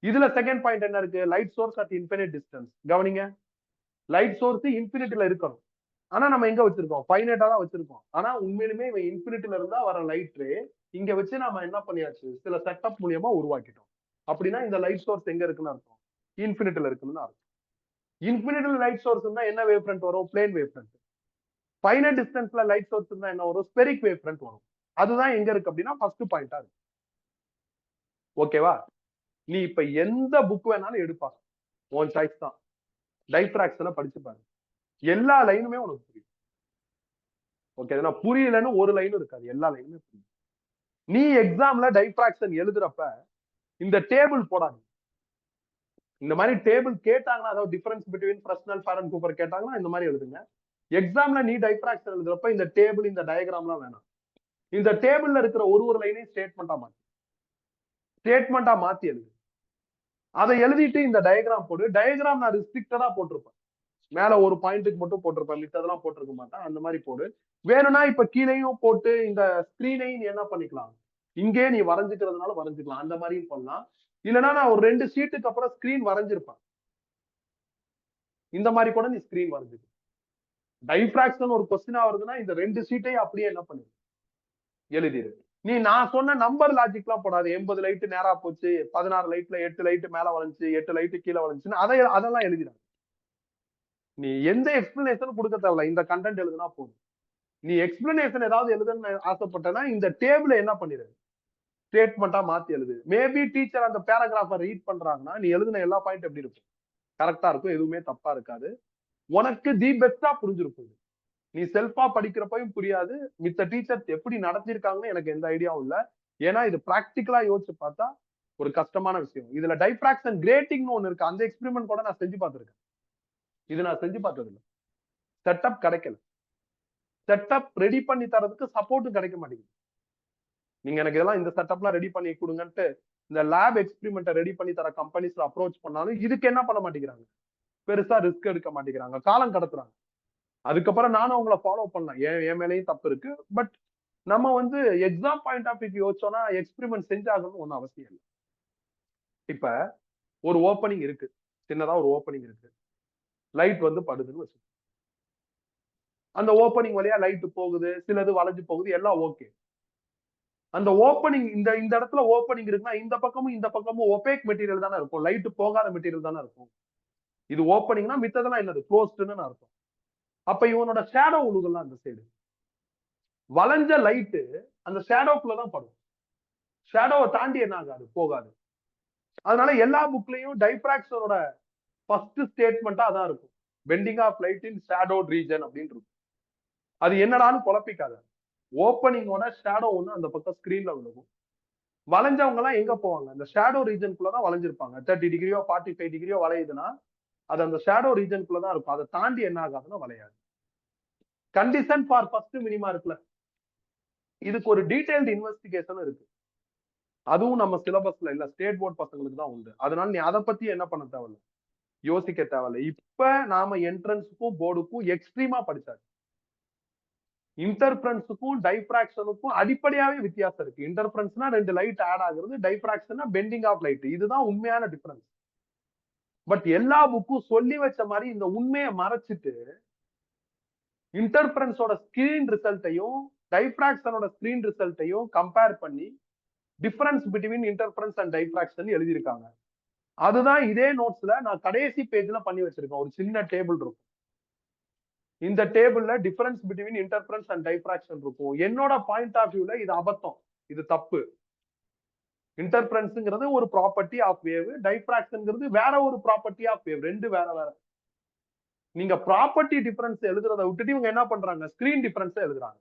இதுல செகண்ட் பாயிண்ட் என்ன இருக்கு, light source at infinite distance. கவனிங்க, லைட் சோர்ஸ் இன்ஃபினிட்டில இருக்கணும், ஆனா நம்ம எங்க வச்சிருக்கோம், ஃபைனைட்டா தான் வச்சிருக்கோம். ஆனா உண்மையிலுமே இவன் இன்ஃபினிட்டில இருந்தா வர லைட் ரே இங்க வச்சு நாம என்ன பண்ணியாச்சு, சில செட்டப் மூலியமா உருவாக்கிட்டோம். அப்படின்னா இந்த லைட் சோர்ஸ் எங்க இருக்குன்னு அர்த்தம், இன்ஃபினிட்டில இருக்குன்னு அர்த்தம். இன்ஃபினிட்டில லைட் சோர்ஸ் இருந்தா என்ன வேவ் ஃப்ரண்ட் வரும், பிளேன் வேவ் ஃப்ரண்ட். ஃபைனைட் டிஸ்டன்ஸ்ல லைட் சோர்ஸ் இருந்தா என்ன வரும், ஸ்பெரிக் வேவ் ஃப்ரண்ட் வரும். அதுதான் எங்க இருக்கு அப்படின்னா ஃபர்ஸ்ட் பாயிண்டா இருக்கு. ஓகேவா? நீ இப்ப எந்த புக் வேணாலும் எடுப்பா, உன் சாய்ஸ் தான். டைஃப்ராக்ஷனை படிச்சு பாரு, எல்லா லைனுமே உனக்கு புரியும். ஓகே, புரியலன்னு ஒரு லைனும் இருக்காது, எல்லா லைனுமே புரியும். நீ எக்ஸாம்ல டைஃப்ராக்ஷன் எழுதுறப்ப இந்த டேபிள் போடாது. இந்த மாதிரி டேபிள் கேட்டாங்கன்னா, அதாவது டிஃபரன்ஸ் பிட்வீன் பிரஸ்னல், பேரன் கூப்பர் கேட்டாங்கன்னா இந்த மாதிரி எழுதுங்க. எக்ஸாம்ல நீ டைஃப்ராக்ஷன் எழுதுறப்ப இந்த டேபிள், இந்த டயகிராம்லாம் வேணாம். இந்த டேபிள்ல இருக்கிற ஒரு லைனையும் ஸ்டேட்மெண்டா மாத்தி எழுது. அதை எழுதிட்டு இந்த டயகிராம் போடு. டயகிராம் நான் ரெஸ்ட்ரிக்டடா போட்டிருப்பேன், மேல ஒரு பாயிண்ட்டுக்கு மட்டும் போட்டிருப்பேன், மித்ததெல்லாம் போட்டிருக்க மாட்டேன். அந்த மாதிரி போடு. வேணும்னா இப்ப கீழேயும் போட்டு இந்த ஸ்கிரீனையும் நீ என்ன பண்ணிக்கலாம், இங்கே நீ வரைஞ்சுக்கிறதுனால வரைஞ்சுக்கலாம், அந்த மாதிரியும் பண்ணலாம். இல்லைன்னா நான் ஒரு 2 ஷீட்டுக்கு அப்புறம் ஸ்கிரீன் வரைஞ்சிருப்பேன், இந்த மாதிரி கூட நீ ஸ்கிரீன் வரைஞ்சுக்க. டைஃப்ராக்ஷன் ஒரு கொஸ்டினா வருதுன்னா இந்த 2 ஷீட்டையும் அப்படியே என்ன பண்ணு, எழுதிரு. நீ நான் சொன்ன நம்பர் லாஜிக் எல்லாம் போடாது, 80 லைட் நேரா போச்சு, 16 லைட்ல 8 லைட் மேல வளைஞ்சு, 8 லைட் கீழே வளைஞ்சுன்னு அதெல்லாம் எழுதிடாது. நீ எந்த எக்ஸ்பிளனேஷனும் கொடுக்க தேவையில்ல, இந்த கண்டென்ட் எழுதுனா போதும். நீ எக்ஸ்பிளனேஷன் ஏதாவது எழுதுன்னு ஆசைப்பட்டனா இந்த டேபிள் என்ன பண்ணிடு, ஸ்டேட்மெண்டா மாத்தி எழுது. மேபி டீச்சர் அந்த பேராகிராஃபை ரீட் பண்றாங்கன்னா நீ எழுதுன எல்லா பாயிண்ட் எப்படி இருக்கும், கரெக்டா இருக்கும், எதுவுமே தப்பா இருக்காது. உனக்கு தி பெஸ்டா புரிஞ்சிருக்கும். நீ செல்ஃபா படிக்கிறப்பையும் புரியாது, மித்த டீச்சர்ஸ் எப்படி நடத்திருக்காங்கன்னு எனக்கு எந்த ஐடியாவும் இல்ல. ஏன்னா இது பிராக்டிக்கலா யோசிச்சு பார்த்தா ஒரு கஷ்டமான விஷயம். இதுல டைஃப்ராக்ஷன் கிரேட்டிங்னு ஒண்ணு இருக்கு, அந்த எக்ஸ்பெரிமெண்ட் கூட நான் செஞ்சு பார்த்திருக்கேன். இது நான் செஞ்சு பார்த்தது இல்லை, செட்டப் கிடைக்கல. செட்டப் ரெடி பண்ணி தரதுக்கு சப்போர்ட்டும் கிடைக்க மாட்டேங்குது. நீங்க எனக்கு இதெல்லாம் இந்த செட்டப்லாம் ரெடி பண்ணி கொடுங்கன்ட்டு இந்த லேப் எக்ஸ்பெரிமெண்ட்டை ரெடி பண்ணி தர கம்பெனிஸ்ல அப்ரோச் பண்ணாலும் இதுக்கு என்ன பண்ண மாட்டேங்கிறாங்க, பெருசா ரிஸ்க் எடுக்க மாட்டேங்கிறாங்க, காலம் கடத்துறாங்க. அதுக்கப்புறம் நானும் அவங்கள ஃபாலோ பண்ணலாம், என் மேலேயும் தப்பு இருக்கு. பட் நம்ம வந்து எக்ஸாம் பாயிண்ட் ஆஃப் வியூ யோசிச்சோம்னா எக்ஸ்பெரிமெண்ட் செஞ்சாகணும்னு ஒன்றும் அவசியம் இல்லை. இப்ப ஒரு ஓப்பனிங் இருக்கு, சின்னதா ஒரு ஓப்பனிங் இருக்கு, லைட் வந்து படுதுன்னு வச்சு, அந்த ஓப்பனிங் வழியா லைட் போகுது, சிலது வளைஞ்சு போகுது, எல்லாம் ஓகே. அந்த ஓப்பனிங் இந்த இந்த இடத்துல ஓப்பனிங் இருக்குன்னா இந்த பக்கமும் இந்த பக்கமும் ஒபேக் மெட்டீரியல் தானே இருக்கும், லைட் போகாத மெட்டீரியல் தானே இருக்கும். இது ஓப்பனிங்னா மித்ததெல்லாம் என்னது, க்ளோஸ்டுன்னு அர்த்தம். அப்ப இவனோட ஷேடோ உழுகலாம் அந்த சைடு, வளைஞ்ச லைட்டு அந்த ஷேடோக்குள்ள தான் படும், ஷேடோவை தாண்டி என்ன ஆகாது, போகாது. அதனால எல்லா புக்லயும் டைப்ராக்ஷனோட ஃபர்ஸ்ட் ஸ்டேட்மெண்டா அதான் இருக்கும், bending of light in shadowed region அப்படின்னு இருக்கும். அது என்னடான்னு குழப்பிக்காத, ஓப்பனிங்கோட ஷேடோ ஒண்ணு அந்த பக்கம் ஸ்கிரீன்ல விழுகும். வளைஞ்சவங்க எல்லாம் எங்க போவாங்க, அந்த ஷேடோ ரீஜனுக்குள்ளதான் வளைஞ்சிருப்பாங்க. 30 டிகிரியோ 45 டிகிரியோ வளையுதுன்னா அது அந்த ஷேடோ ரீஜனுக்குள்ளதான் இருக்கும், அதை தாண்டி என்ன ஆகாதுன்னா வளையாது. கண்டிஷன் ஃபார் ஃபர்ஸ்ட் மினிமா இருக்குல்ல, இதுக்கு ஒரு டீடைல்டு இன்வெஸ்டிகேஷன் இருக்கு. அதுவும் நம்ம சிலபஸ்ல இல்ல, ஸ்டேட் போர்ட் பசங்களுக்கு தான் உண்டு. அதனால நீ அதை பத்தி என்ன பண்ண தேவையில்ல, யோசிக்க தேவையில்ல. இப்ப நாம என்ட்ரன்ஸுக்கும் போர்டுக்கும் எக்ஸ்ட்ரீமா படிச்சாச்சு. இன்டர்ஃபரன்ஸுக்கும் டைப்ராக்ஷனுக்கும் அடிப்படையாவே வித்தியாசம் இருக்கு. இன்டர்ஃபரன்ஸ்னா 2 லைட் ஆட் ஆகுறது, டைப்ராக்ஷன்னா பெண்டிங் ஆஃப் லைட். இதுதான் உண்மையான டிஃபரன்ஸ். பட் எல்லா புக்கும் சொல்லி வச்ச மாதிரி இந்த உண்மையை மறைச்சிட்டு இன்டர்ஃபரன்ஸோட ஸ்கிரீன் ரிசல்ட்டையும் டைப்ராக்ஷனோட ஸ்கிரீன் ரிசல்ட்டையும் கம்பேர் பண்ணி difference between interference and diffraction எழுதியிருக்காங்க. அதுதான் இதே நோட்ஸ்ல நான் கடைசி பேஜ்ல பண்ணி வச்சிருக்கேன். ஒரு சின்ன டேபிள் இருக்கும், இந்த டேபிள்ல difference between interference and diffraction இருக்கும். என்னோட பாயிண்ட் ஆஃப் வியூல இது அபத்தம், இது தப்பு. இன்டர்ஃபரன்ஸ்ங்கிறது ஒரு ப்ராப்பர்ட்டி ஆஃப் வேவ், டைப்ராக்ஷன்ங்கிறது வேற ஒரு ப்ராப்பர்ட்டி ஆஃப் வேவ், ரெண்டு வேற வேற. நீங்க ப்ராப்பர்ட்டி டிஃபரன்ஸ் எழுதுறதை விட்டுட்டு இவங்க என்ன பண்றாங்க, ஸ்கிரீன் டிஃபரன்ஸ் எழுதுறாங்க.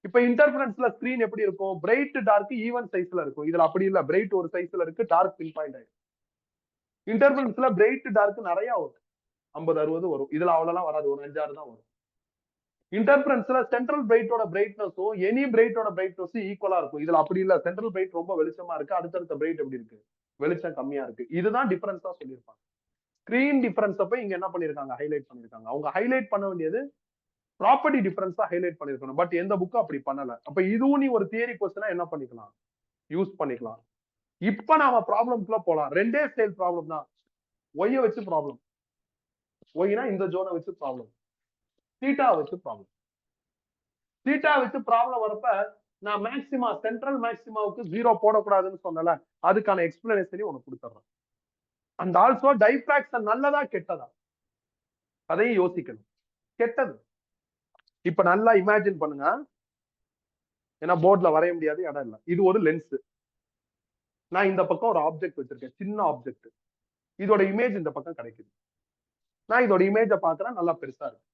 இப்ப இன்டர்ஃபரன்ஸ்ல ஸ்கிரீன் எப்படி இருக்கும், பிரைட் டார்க் ஈவன் சைஸ்ல இருக்கும். இதுல அப்படி இல்ல, பிரைட் ஒரு சைஸ்ல இருக்கு, டார்க் பின் பாயிண்ட் ஆயிடும். இன்டர்ஃபரன்ஸ்ல பிரைட் டார்க் நிறைய வரும், 50 60 வரும். இதுல அவ்வளவுலாம் வராது, ஒரு 5 6 தான் வரும். இன்டர்ஃபரன்ஸ்ல சென்ட்ரல் பிரைட்டோட பிரைட்னஸும் எனி பிரைட்டோட பிரைட்னஸும் ஈக்குவலா இருக்கும். இதுல அப்படி இல்ல, சென்ட்ரல் பிரைட் ரொம்ப வெளிச்சமா இருக்கு, அடுத்தடுத்த பிரைட் எப்படி இருக்கு, வெளிச்சம் கம்மியா இருக்கு. இதுதான் டிஃபரன்ஸா சொல்லியிருப்பாங்க. ஸ்கிரீன் டிஃபரன்ஸ் போய் இங்க என்ன பண்ணிருக்காங்க, ஹைலைட் பண்ணிருக்காங்க. அவங்க ஹைலைட் பண்ண வேண்டியது ப்ராப்பர்ட்டி டிஃபரன்ஸா ஹைலைட் பண்ணிருக்கணும். பட் எந்த புக்கும் அப்படி பண்ணல. அப்ப இதுவும் நீ ஒரு தியரி கொஸ்டினா என்ன பண்ணிக்கலாம், யூஸ் பண்ணிக்கலாம். இப்ப நாம ப்ராப்ளம்க்குள்ள போலாம். ரெண்டே ஸ்டைல் ப்ராப்ளம் தான். ஒய்ய வச்சு ப்ராப்ளம், ஒய்னா இந்த ஜோனை வச்சு ப்ராப்ளம், தீட்டா வச்சு ப்ராப்ளம். தீட்டா வச்சு ப்ராப்ளம் வரப்ப நான் மேக்சிமா, சென்ட்ரல் மேக்சிமாவுக்கு 0 போடக்கூடாதுன்னு சொன்னல, அதுக்கான எக்ஸ்பிளனேஷனையும் உனக்கு கொடுத்துறேன். அண்ட் ஆல்சோ டைப்ராக்ஷன் நல்லதா கெட்டதா அதையும் யோசிக்கணும். கெட்டது. இப்ப நல்லா இமேஜின் பண்ணுங்க, ஏன்னா போர்ட்ல வரைய முடியாது, இடம் இல்ல. இது ஒரு லென்ஸ், நான் இந்த பக்கம் ஒரு ஆப்ஜெக்ட் வச்சிருக்கேன், சின்ன ஆப்ஜெக்ட். இதோட இமேஜ் இந்த பக்கம் கிடைக்குது. நான் இதோட இமேஜ பாக்குறேன், நல்லா பெருசா இருக்கு.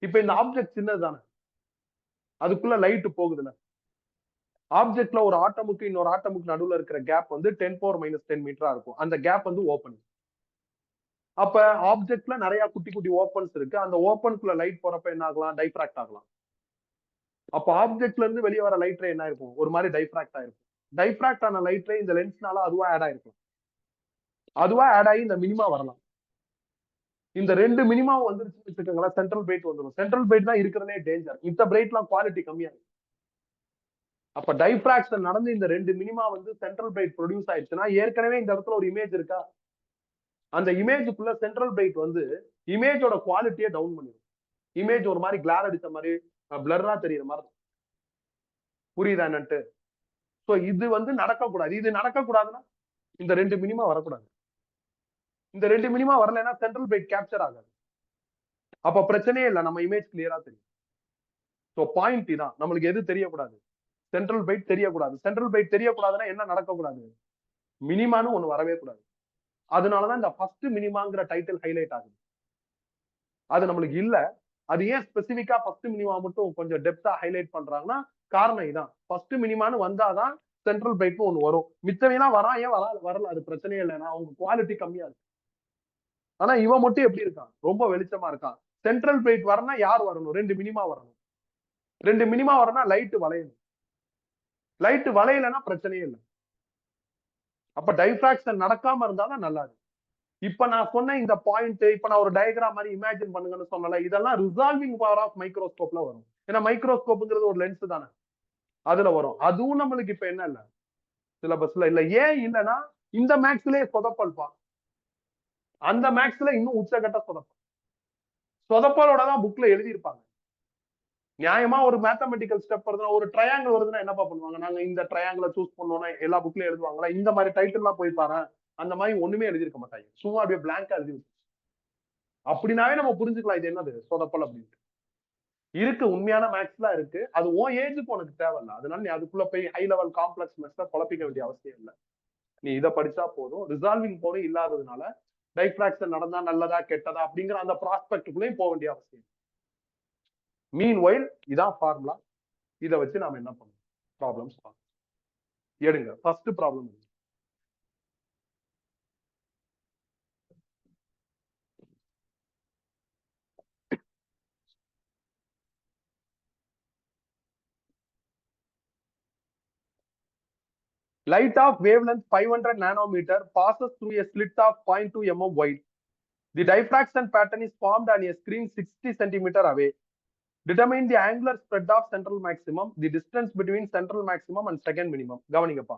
இப்ப இந்த ஆப்ஜெக்ட் சின்னது தானே, அதுக்குள்ள லைட் போகுதுல. ஆப்ஜெக்ட்ல ஒரு ஆட்டமுக்கு இன்னொரு ஆட்டமுக்கு நடுவுல இருக்கிற கேப் வந்து 10⁻⁻10 மீட்டரா இருக்கும். அந்த கேப் வந்து ஓப்பனிங். அப்ப ஆப்ஜெக்ட்ல நிறைய குட்டி குட்டி ஓப்பன்ஸ் இருக்கு. அந்த ஓப்பனுக்குள்ள லைட் போறப்ப என்ன ஆகலாம், டைஃப்ராக்ட் ஆகலாம். அப்ப ஆப்ஜெக்ட்ல இருந்து வெளியே வர லைட் ரே என்ன இருக்கும், ஒரு மாதிரி டைஃப்ராக்ட் ஆயிருக்கும். டைஃப்ராக்ட் ஆன லைட் ரே இந்த லென்ஸ்னால அதுவா ஆட் ஆயிருக்கும். அதுவா ஆட் ஆகி இந்த மினிமா வரலாம். இந்த ரெண்டு மினிமா வந்துருச்சுன்னு வச்சுக்கோங்களேன், சென்ட்ரல் பிரைட் வந்துடும். சென்ட்ரல் பிரைட் தான் இருக்கிறதே டேஞ்சர். இந்த பிரைட்லாம் குவாலிட்டி கம்மியா இருக்கு. அப்ப டைஃப்ராக்ஷன் நடந்து இந்த ரெண்டு மினிமா வந்து சென்ட்ரல் பிரைட் ப்ரொடியூஸ் ஆயிடுச்சுன்னா, ஏற்கனவே இந்த இடத்துல ஒரு இமேஜ் இருக்கா, அந்த இமேஜுக்குள்ள சென்ட்ரல் பிரைட் வந்து இமேஜோட குவாலிட்டியை டவுன் பண்ணிடும். இமேஜ் ஒரு மாதிரி கிளார் அடிச்ச மாதிரி, பிளர்ரா தெரியுற மாதிரி. புரியுதா என்னன்ட்டு? சோ இது வந்து நடக்கக்கூடாது. இது நடக்கக்கூடாதுன்னா இந்த ரெண்டு மினிமா வரக்கூடாது. இந்த ரெண்டு மினிமா வரலைன்னா சென்ட்ரல் பிரைட் கேப்சர் ஆகாது. அப்ப பிரச்சனையே இல்லை, நம்ம இமேஜ் கிளியரா தெரியும். சோ பாயிண்ட் இதான், நம்மளுக்கு எது தெரியக்கூடாது, சென்ட்ரல் பிரைட் தெரியக்கூடாது. சென்ட்ரல் பிரைட் தெரியக்கூடாதுன்னா என்ன நடக்கக்கூடாது, மினிமான்னு ஒண்ணு வரவே கூடாது. அதனாலதான் இந்த ஃபர்ஸ்ட் மினிமாங்கிற டைட்டில் ஹைலைட் ஆகுது. அது நம்மளுக்கு இல்ல. அது ஏன் ஸ்பெசிபிக்கா ஃபர்ஸ்ட் மினிமா மட்டும் கொஞ்சம் டெப்தா ஹைலைட் பண்றாங்கன்னா காரணம் இதான். ஃபர்ஸ்ட் மினிமான்னு வந்தாதான் சென்ட்ரல் பிரைட்னு ஒண்ணு வரும். மிச்சமெல்லாம் வரான், ஏன் வரல, அது பிரச்சனையே இல்லைன்னா அவங்க குவாலிட்டி கம்மியா இருக்கு. ஆனா இவன் மட்டும் எப்படி இருக்கான், ரொம்ப வெளிச்சமா இருக்கான். சென்ட்ரல் பிரைட் வரணும்னா யார் வரணும், ரெண்டு மினிமா வரணும். ரெண்டு மினிமா வரணும்னா லைட் வளையணும். லைட் வளையலைன்னா பிரச்சனையே இல்லை. அப்ப டைஃப்ராக்ஷன் நடக்காம இருந்தாதான் நல்லா இருக்கு. இப்ப நான் சொன்ன இந்த பாயிண்ட், இப்ப நான் ஒரு டயக்ராம் மாதிரி இமேஜின் பண்ணுங்கன்னு சொன்னல, இதெல்லாம் ரிசால்விங் பவர் ஆஃப் மைக்ரோஸ்கோப்ல வரும். ஏன்னா மைக்ரோஸ்கோப்ங்கிறது ஒரு லென்ஸ் தானே, அதுல வரும். அதுவும் நம்மளுக்கு இப்ப என்ன இல்ல சிலபஸ்ல இல்ல. ஏன் இல்லைன்னா இந்த மேக்ஸ்லயே சொதப்பல்பா. அந்த மேக்ஸ்ல இன்னும் உச்சகட்ட சொதப்பல். சொதப்பலோட தான் புக்ல எழுதியிருப்பாங்க. நியாயமா ஒரு மேத்தமெட்டிக்கல் ஸ்டெப் வருதுன்னா, ஒரு ட்ரையாங்கிள் வருதுன்னா என்னப்பா பண்ணுவாங்க? நாங்க இந்த ட்ரையாங்கிள சூஸ் பண்ணோம்னா எல்லா புக்லயும் எழுதுவாங்களா? இந்த மாதிரி டைட்டில் எல்லாம் போய் பாரு. அந்த மாதிரி ஒண்ணுமே எழுதியிருக்க மாட்டாங்க. சும்மா அப்படியே பிளாங்கா எழுதி அப்படின்னாவே நம்ம புரிஞ்சுக்கலாம் இது என்னது சொதப்பல் அப்படின்ட்டு. இருக்கு உண்மையான மேக்ஸ்லாம் இருக்கு. அது உன் ஏஜுக்கு உனக்கு தேவையில்ல. அதனால நீ அதுக்குள்ள போய் ஹை லெவல் காம்ப்ளெக்ஸ் மேத்ஸ்ல குழப்பிக்க வேண்டிய அவசியம் இல்ல. நீ இத படிச்சா போதும். ரிசால்விங் பவர் இல்லாததுனால டைஃப்ராக்ஷன் நடந்தா நல்லதா கெட்டதா அப்படிங்கிற அந்த ப்ராஸ்பெக்ட்டுக்குள்ளேயும் போக வேண்டிய அவசியம். மீன் ஒயில் இதான் ஃபார்முலா. இத வச்சு நாம என்ன பண்ணணும்? ப்ராப்ளம்ஸ் பார்க்கணும். எடுங்க. First problem. Light of wavelength 500 nanometer passes through a slit of 0.2 mm wide. The diffraction pattern is formed on a screen 60 centimeter away. Determine the angular spread of central maximum, the distance between central maximum and second minimum. கவனிங்கப்பா.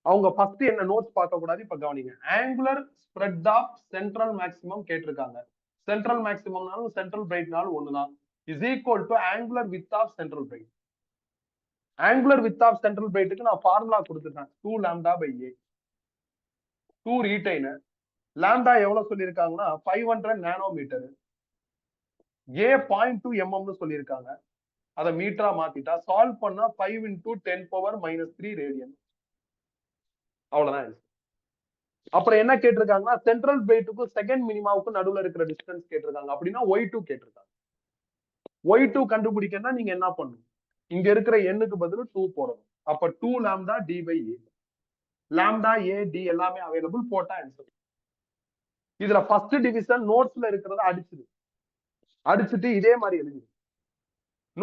அவங்க first என்ன notes பார்க்க கூடாது. இப்ப கவனிங்க. Angular spread of central maximum கேட்டிருக்காங்க. Central மேக்ஸிமம்னாலும் central பிரைட்னாலும் ஒண்ணுதான். Is equal to angular width of central bright. Angular width of central பிரைட்டுக்கு நான் ஃபார்முலா கொடுத்துட்டேன். 2 lambda by a. 2 ரீடைனர். லாம்டா எவ்வளவு சொல்லியிருக்காங்கன்னா 500 நானோமீட்டர். ஏ 0.2 mm சொல்லியிருக்காங்க. அதை மீட்டரா மாத்திட்டா சால்வ் பண்ணா 5 into 10⁻³ ரேடியன். அவ்வளவுதான். அப்புறம் என்ன கேட்டிருக்காங்கன்னா சென்ட்ரல் பிரைட்டுக்கும் செகண்ட் மினிமாவுக்கும் நடுவுல இருக்கிற டிஸ்டன்ஸ் கேட்டிருக்காங்க. அப்படின்னா y2 கேட்டிருக்காங்க. y2 கண்டுபிடிக்கணும்னா நீங்க என்ன பண்ணணும்? இங்க இருக்கிற எண்ணுக்கு பதில் 2 போடணும். அப்ப 2 lambda d by a. Lambda a d எல்லாமே அவைலபிள் போட்டா ஆன்சர். இதுல ஃபர்ஸ்ட் டிவிஷன் நோட்ஸ்ல இருக்கிறத அடிச்சுட்டு இதே மாதிரி எழுதி.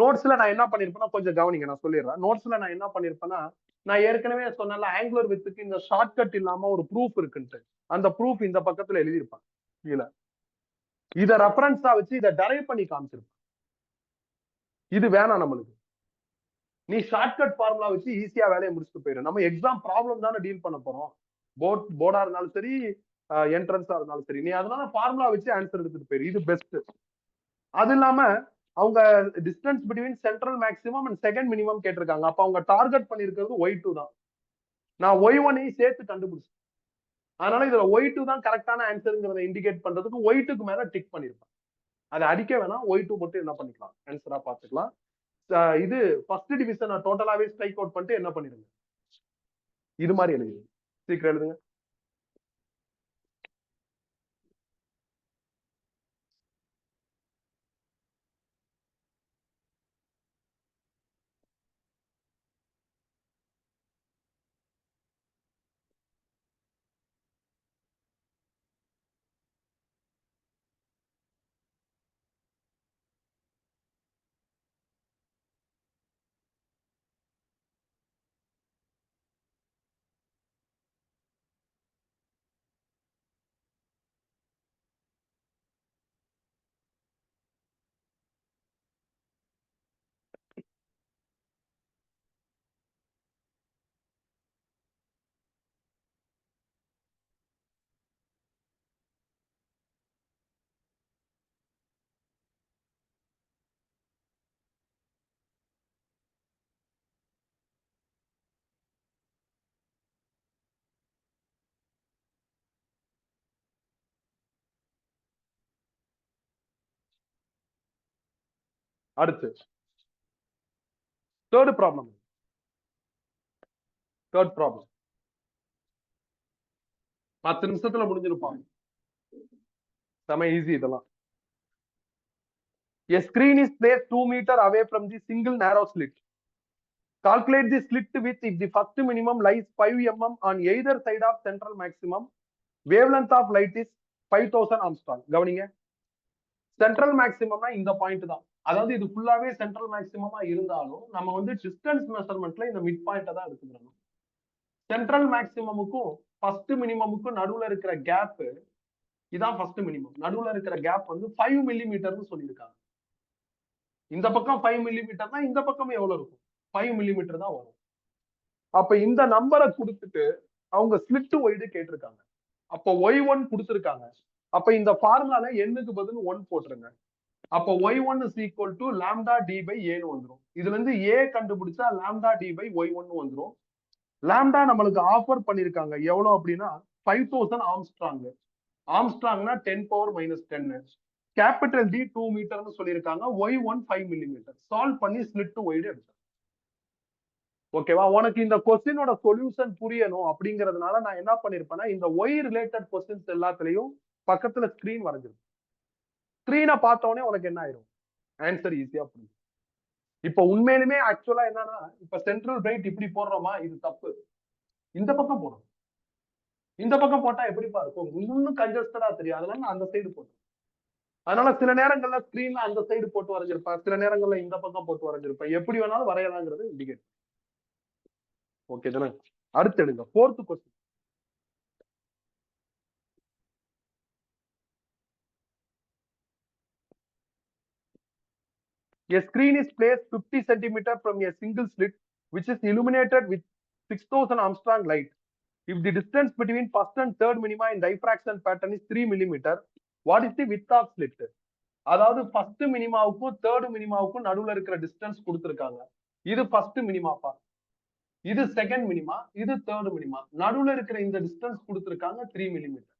நோட்ஸ்ல நான் என்ன பண்ணிருப்பேன்னா கொஞ்சம் கவனிங்க, நான் சொல்லிடுறேன். நோட்ஸ்ல நான் என்ன பண்ணிருப்பேன்னா, நான் ஏற்கனவே சொன்னல ஆங்குலர் வித்துக்கு இந்த ஷார்ட்கட் இல்லாம ஒரு ப்ரூஃப் இருக்குன்ட்டு, அந்த ப்ரூஃப் இந்த பக்கத்துல எழுதியிருப்பேன் கீழ. இத ரெஃபரன்ஸா வச்சு இத டெரைவ் பண்ணி காமிச்சிருப்பேன். இது வேணாம் நம்மளுக்கு. நீ ஷார்ட்கட் ஃபார்முலா வச்சு ஈஸியா வேலையை முடிச்சுட்டு போயிரு. நம்ம எக்ஸாம் ப்ராப்ளம் தானே டீல் பண்ண போறோம். போர்டா இருந்தாலும் சரி, என்ட்ரன்ஸா இருந்தாலும் சரி. நீ அதனால ஃபார்முலா வச்சு ஆன்சர் எடுத்துட்டு போயிரு. இது பெஸ்ட். அது இல்லாம அவங்க distance between central maximum and second minimum கேட்டிருக்காங்க. அப்ப அவங்க டார்கெட் பண்ணிருக்கிறது y2 தான். நான் y1ஐயும் சேர்த்து கண்டுபிடிச்சேன். அதனால இதுல y2 தான் கரெக்டான ஆன்சருங்கிறத இண்டிகேட் பண்றதுக்கு y2க்கு மேல டிக் பண்ணிருப்பேன். அதை அடிக்க வேணாம், y2 மட்டும் என்ன பண்ணிக்கலாம் ஆன்சரா பாத்துக்கலாம். இது ஃபர்ஸ்ட் டிவிஷன் டோட்டலாவே ஸ்ட்ரைக் அவுட் பண்ணிட்டு என்ன பண்ணிருங்க, இது மாதிரி எழுதுங்க. சீக்கிரம் எழுதுங்க. அடுத்து தேர்ட் ப்ராப்ளம். 10 நிமிஷத்துல முடிஞ்சிருப்பாங்க. செம ஈஸி இதெல்லாம். A screen is placed 2 meters away from the single narrow slit. Calculate the slit width if the first minimum lies 5 mm on either side of central maximum. Wavelength of light is 5000 Armstrong. கவனிங்க. Central மேக்ஸிமம்னா இந்த point தான். அதாவது இது ஃபுல்லாவே central மேக்ஸிமமா இருந்தாலும் நம்ம வந்து distance மெஷர்மெண்ட்ல இந்த மிட் பாயிண்ட தான் எடுத்துக்கணும். சென்ட்ரல் மேக்ஸிமமுக்கும் ஃபர்ஸ்ட் மினிமமுக்கும் நடுவுல இருக்கிற கேப் இதான் ஃபர்ஸ்ட் மினிமம். நடுவுல இருக்கிற கேப் வந்து 5 மில்லிமீட்டர்னு சொல்லியிருக்காங்க. இந்த பக்கம் 5 மில்லிமீட்டர்னா இந்த பக்கம் எவ்வளவு இருக்கும்? 5 மில்லிமீட்டர் தான் வரும். அப்ப இந்த நம்பரை கொடுத்துட்டு அவங்க ஸ்பிளிட் ஒய்டு கேட்டிருக்காங்க. அப்ப y1 கொடுத்திருக்காங்க. அப்ப இந்த ஃபார்முலால n-க்கு பதில் 1 போட்டுருங்க. அப்ப y1 is equal to lambda d by a ன்னு வந்துரும். இதுல இருந்து a கண்டுபிடிச்சா lambda d by y1 வந்துரும். lambda நம்மளுக்கு ஆஃபர் பண்ணிருக்காங்க எவ்வளவு அப்படின்னா 5000 ஆம்ஸ்ட்ராங். ஆம்ஸ்ட்ராங்னா 10 பவர் மைனஸ் 10. கேபிட்டல் டி 2 மீட்டர்னு சொல்லியிருக்காங்க. y1 5 millimetre. சால்வ் பண்ணி ஸ்பிளிட் ஒய்டு எடுத்தேன். ஓகேவா? உனக்கு இந்த கொஸ்டினோட சொல்யூஷன் புரியணும் அப்படிங்கறதுனால நான் என்ன பண்ணிருப்பேன்னா இந்த ஒய் ரிலேட்டட் கொஸ்டின்ஸ் எல்லாத்துலயும் பக்கத்துல ஸ்கிரீன் வரைஞ்சிருக்கும். ஸ்கிரீனை பார்த்த உடனே உனக்கு என்ன ஆயிரும்? ஆன்சர் ஈஸியா புரியும். இப்ப உண்மையிலுமே ஆக்சுவலா என்னன்னா இப்ப சென்ட்ரல் பிரைட் இப்படி போடுறோமா, இது தப்பு. இந்த பக்கம் போடணும். இந்த பக்கம் போட்டா எப்படிப்பா இருக்கும்? இன்னும் கன்ஜஸ்டடா தெரியும். அதனால நான் அந்த சைடு போட்டேன். அதனால சில நேரங்கள்ல ஸ்கிரீன்ல அந்த சைடு போட்டு வரைஞ்சிருப்பேன், சில நேரங்கள்ல இந்த பக்கம் போட்டு வரைஞ்சிருப்பேன். எப்படி வேணாலும் வரையலாங்கிறது இண்டிகேட். ஓகே தானே? அடுத்து எடுங்க. 4th question. A screen is placed 50 centimeters from a single slit, which is illuminated with 6000 Armstrong light. If the distance between first and third minima in diffraction pattern is 3 millimeter, what is the width of slit? அதாவது first மினிமாவுக்கும் third மினிமாவுக்கும் நடுவுல இருக்கிற distance கொடுத்திருக்காங்க. இது first மினிமாப்பா, இது second minima, இது third minima. நடுவுல இருக்கிற இந்த டிஸ்டன்ஸ் கொடுத்திருக்காங்க 3 மில்லிமீட்டர்.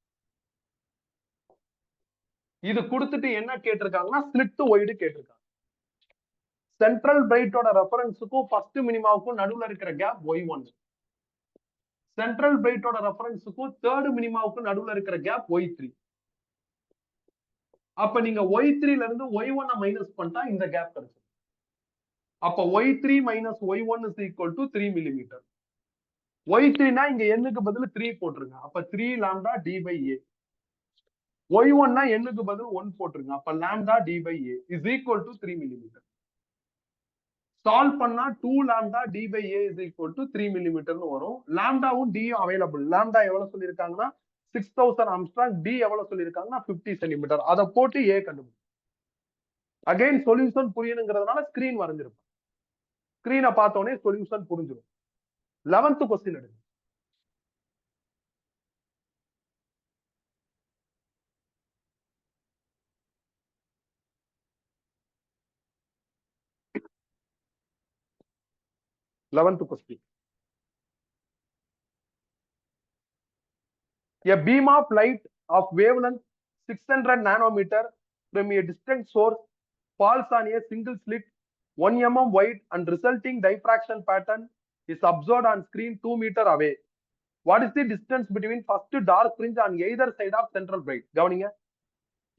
இது கொடுத்துட்டு என்ன கேட்டிருக்காங்கன்னா ஸ்லிட் ஒய்டு கேட்டிருக்காங்க. சென்ட்ரல் பிரைட்டோட ரெஃபரன்ஸுக்கும் ஃபர்ஸ்ட் மினிமாவுக்கும் நடுவுல இருக்கிற கேப் y1. சென்ட்ரல் பிரைட்டோட ரெஃபரன்ஸுக்கும் தேர்ட் மினிமாவுக்கும் நடுவுல இருக்கிற கேப் y3. அப்ப நீங்க y3ல இருந்து y1 மைனஸ் பண்ணிட்டா இந்த கேப் கிடைக்கும். அப்ப y3 minus y1 is equal to 3 millimeter. y3னா இங்க n-க்கு பதில் 3 போட்டுருங்க. அப்ப 3 lambda d by a. y1னா n-க்கு பதில் 1 போட்டுருங்க. அப்ப lambda d by a is equal to 3 millimeter. Solve பண்ணா 2 lambda d by a is equal to 3 millimeterன்னு வரும். லாம்டாவும் d அவைலபிள். லாம்டா எவ்வளவு சொல்லியிருக்காங்கன்னா 6000 ஆம்ஸ்ட்ராங், d எவ்வளவு சொல்லியிருக்காங்கன்னா 50 சென்டிமீட்டர். அதை போட்டு a கண்டுபிடிக்கும். அகைன் சொல்யூஷன் புரியணுங்கிறதுனால ஸ்கிரீன் வரைஞ்சிருப்பேன். ஸ்கிரீனை பார்த்தோன்னே சொல்யூஷன் புரிஞ்சிடும். 11th கொஸ்டின் எடுங்க. A beam of light of wavelength 600 nanometer from a distant source falls on a single slit 1 mm wide and resulting diffraction pattern is observed on screen 2 meter away. What is the distance between first dark fringe on either side of central bright? கவனிங்க,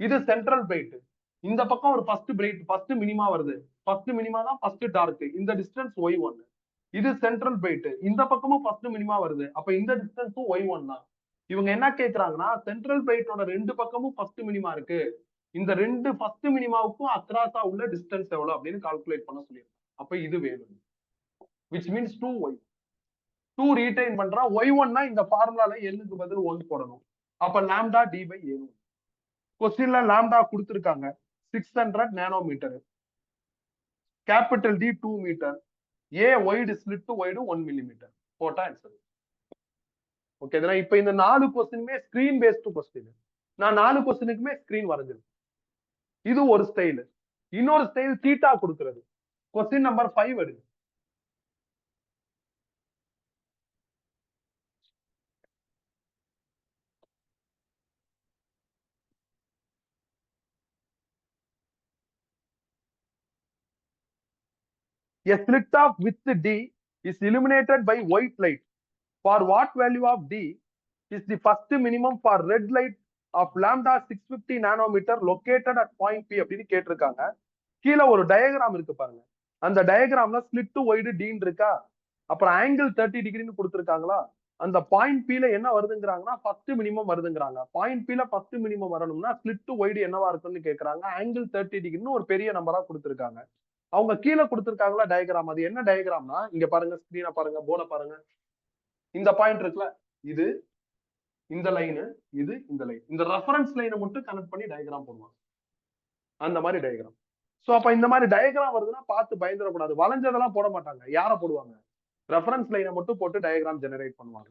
இது central bright. இந்த பக்கம் ஒரு first bright, first minima வருது. First minima தான் first dark. இந்த distance y1. இது central bright. இந்த பக்கமும் ஃபர்ஸ்ட் மினிமா வருது. அப்ப இந்த டிஸ்டன்ஸும் y1 தான். இவங்க என்ன கேக்குறாங்கன்னா சென்ட்ரல் பிரைட்டோட ரெண்டு பக்கமும் ஃபர்ஸ்ட் மினிமா இருக்கு. இந்த ரெண்டு ஃபர்ஸ்ட் மினிமாவுக்கும் அக்ராஸா உள்ள டிஸ்டன்ஸ் எவ்வளவு அப்படின்னு கால்குலேட் பண்ண சொல்லியிருக்காங்க. அப்ப இது வேணும். which means 2y. 2 ரீடைன் பண்றா. y1னா இந்த ஃபார்முலால n-க்கு பதில் 1 போடணும். அப்ப lambda d by a. கொஸ்டின்ல லாம்டா கொடுத்திருக்காங்க 600 நானோமீட்டர், கேபிட்டல் டி 2 மீட்டர், ஏ ஒய்டு ஸ்லிட் ஒய்டு 1 மில்லிமீட்டர் போட்டா ஆன்சர். ஓகே, இப்ப இந்த 4 கொஸ்டினுமே ஸ்கிரீன் பேஸ்டு கொஸ்டின். நான் 4 கொஸ்டினுக்குமே ஸ்கிரீன் வரைஞ்சிருக்கேன். இது ஒரு ஸ்டைல். இன்னொரு ஸ்டைல் தீட்டா கொடுக்கிறது. கொஸ்டின் நம்பர் 5 எடுங்க. A slit of width d is illuminated by white light. For what value of d is the first minimum for red light of lambda 650 nanometer located at point P அப்படின்னு கேட்டிருக்காங்க. கீழே ஒரு diagram இருக்கு பாருங்க. அந்த டயக்ராம்ல slit wide dean இருக்கா, அப்புறம் angle 30 டிகிரின்னு கொடுத்திருக்காங்களா. அந்த பாயிண்ட் P ல என்ன வருதுங்கிறாங்கன்னா ஃபர்ஸ்ட் மினிமம் வருதுங்கிறாங்க. பாயிண்ட் P ல ஃபர்ஸ்ட் மினிமம் வரணும்னா ஸ்லிட் ஒய்டு என்னவா இருக்குன்னு கேக்குறாங்க. ஆங்கிள் 30 டிகிரின்னு ஒரு பெரிய நம்பரா கொடுத்திருக்காங்க. அவங்க கீழே கொடுத்திருக்காங்களா டயக்ராம். அது என்ன டயக்ராம்னா இங்க பாருங்க, ஸ்கிரீனை பாருங்க, போர்டை பாருங்க. இந்த பாயிண்ட் இருக்குல்ல, இது இந்த லைனு, இது இந்த லைன். இந்த ரெஃபரன்ஸ் லைனை மட்டும் கனெக்ட் பண்ணி டயக்ராம் போடுவாங்க. அந்த மாதிரி டயக்ராம். சோ அப்ப இந்த மாதிரி டயக்ராம் வருதுன்னா பார்த்து பயந்துடக்கூடாது. வளைஞ்சதெல்லாம் போட மாட்டாங்க. யார போடுவாங்க? ரெஃபரன்ஸ் லைனை மட்டும் போட்டு டயக்ராம் ஜெனரேட் பண்ணுவாங்க.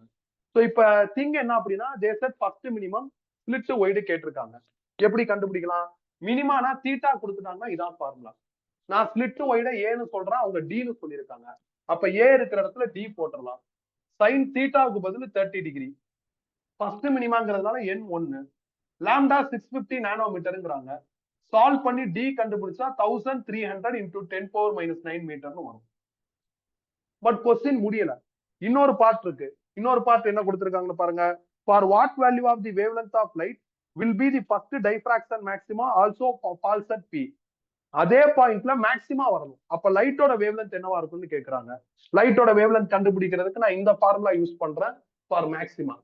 சோ இப்ப திங் என்ன அப்படின்னா they said first minimum slit width கேட்டிருக்காங்க. எப்படி கண்டுபிடிக்கலாம்? மினிமானா தீட்டா கொடுத்துட்டாங்கன்னா இதான் ஃபார்முலா. நான் ஸ்பிளிட் ஒய்ட ஏன்னு சொல்றேன், அவங்க டின்னு சொல்லியிருக்காங்க. அப்ப ஏ இருக்கிற இடத்துல டி போட்டுடலாம். சைன் தீட்டாவுக்கு பதில் 30 டிகிரி. ஃபர்ஸ்ட் மினிமாங்கிறதுனால எண் 1. லாம்டா 650 நானோமீட்டருங்கிறாங்க. சால்வ் பண்ணி டி கண்டுபிடிச்சா 1300 இன்டூ 10⁻⁹ மீட்டர்னு வரும். பட் கொஸ்டின் முடியல. இன்னொரு பார்ட் இருக்கு. இன்னொரு பார்ட் என்ன கொடுத்திருக்காங்கன்னு பாருங்க. For what value of the wavelength of light will be the first diffraction maxima also falls at P. அதே பாயிண்ட்ல மேக்ஸிமா வரணும். அப்ப லைட்டோட வேவ்லென்த் என்னவா இருக்கும்னு கேக்குறாங்க. லைட்டோட வேவ்லென்த் கண்டுபிடிக்கிறதுக்கு நான் இந்த ஃபார்முலா யூஸ் பண்றேன் ஃபார் மேக்ஸிமா.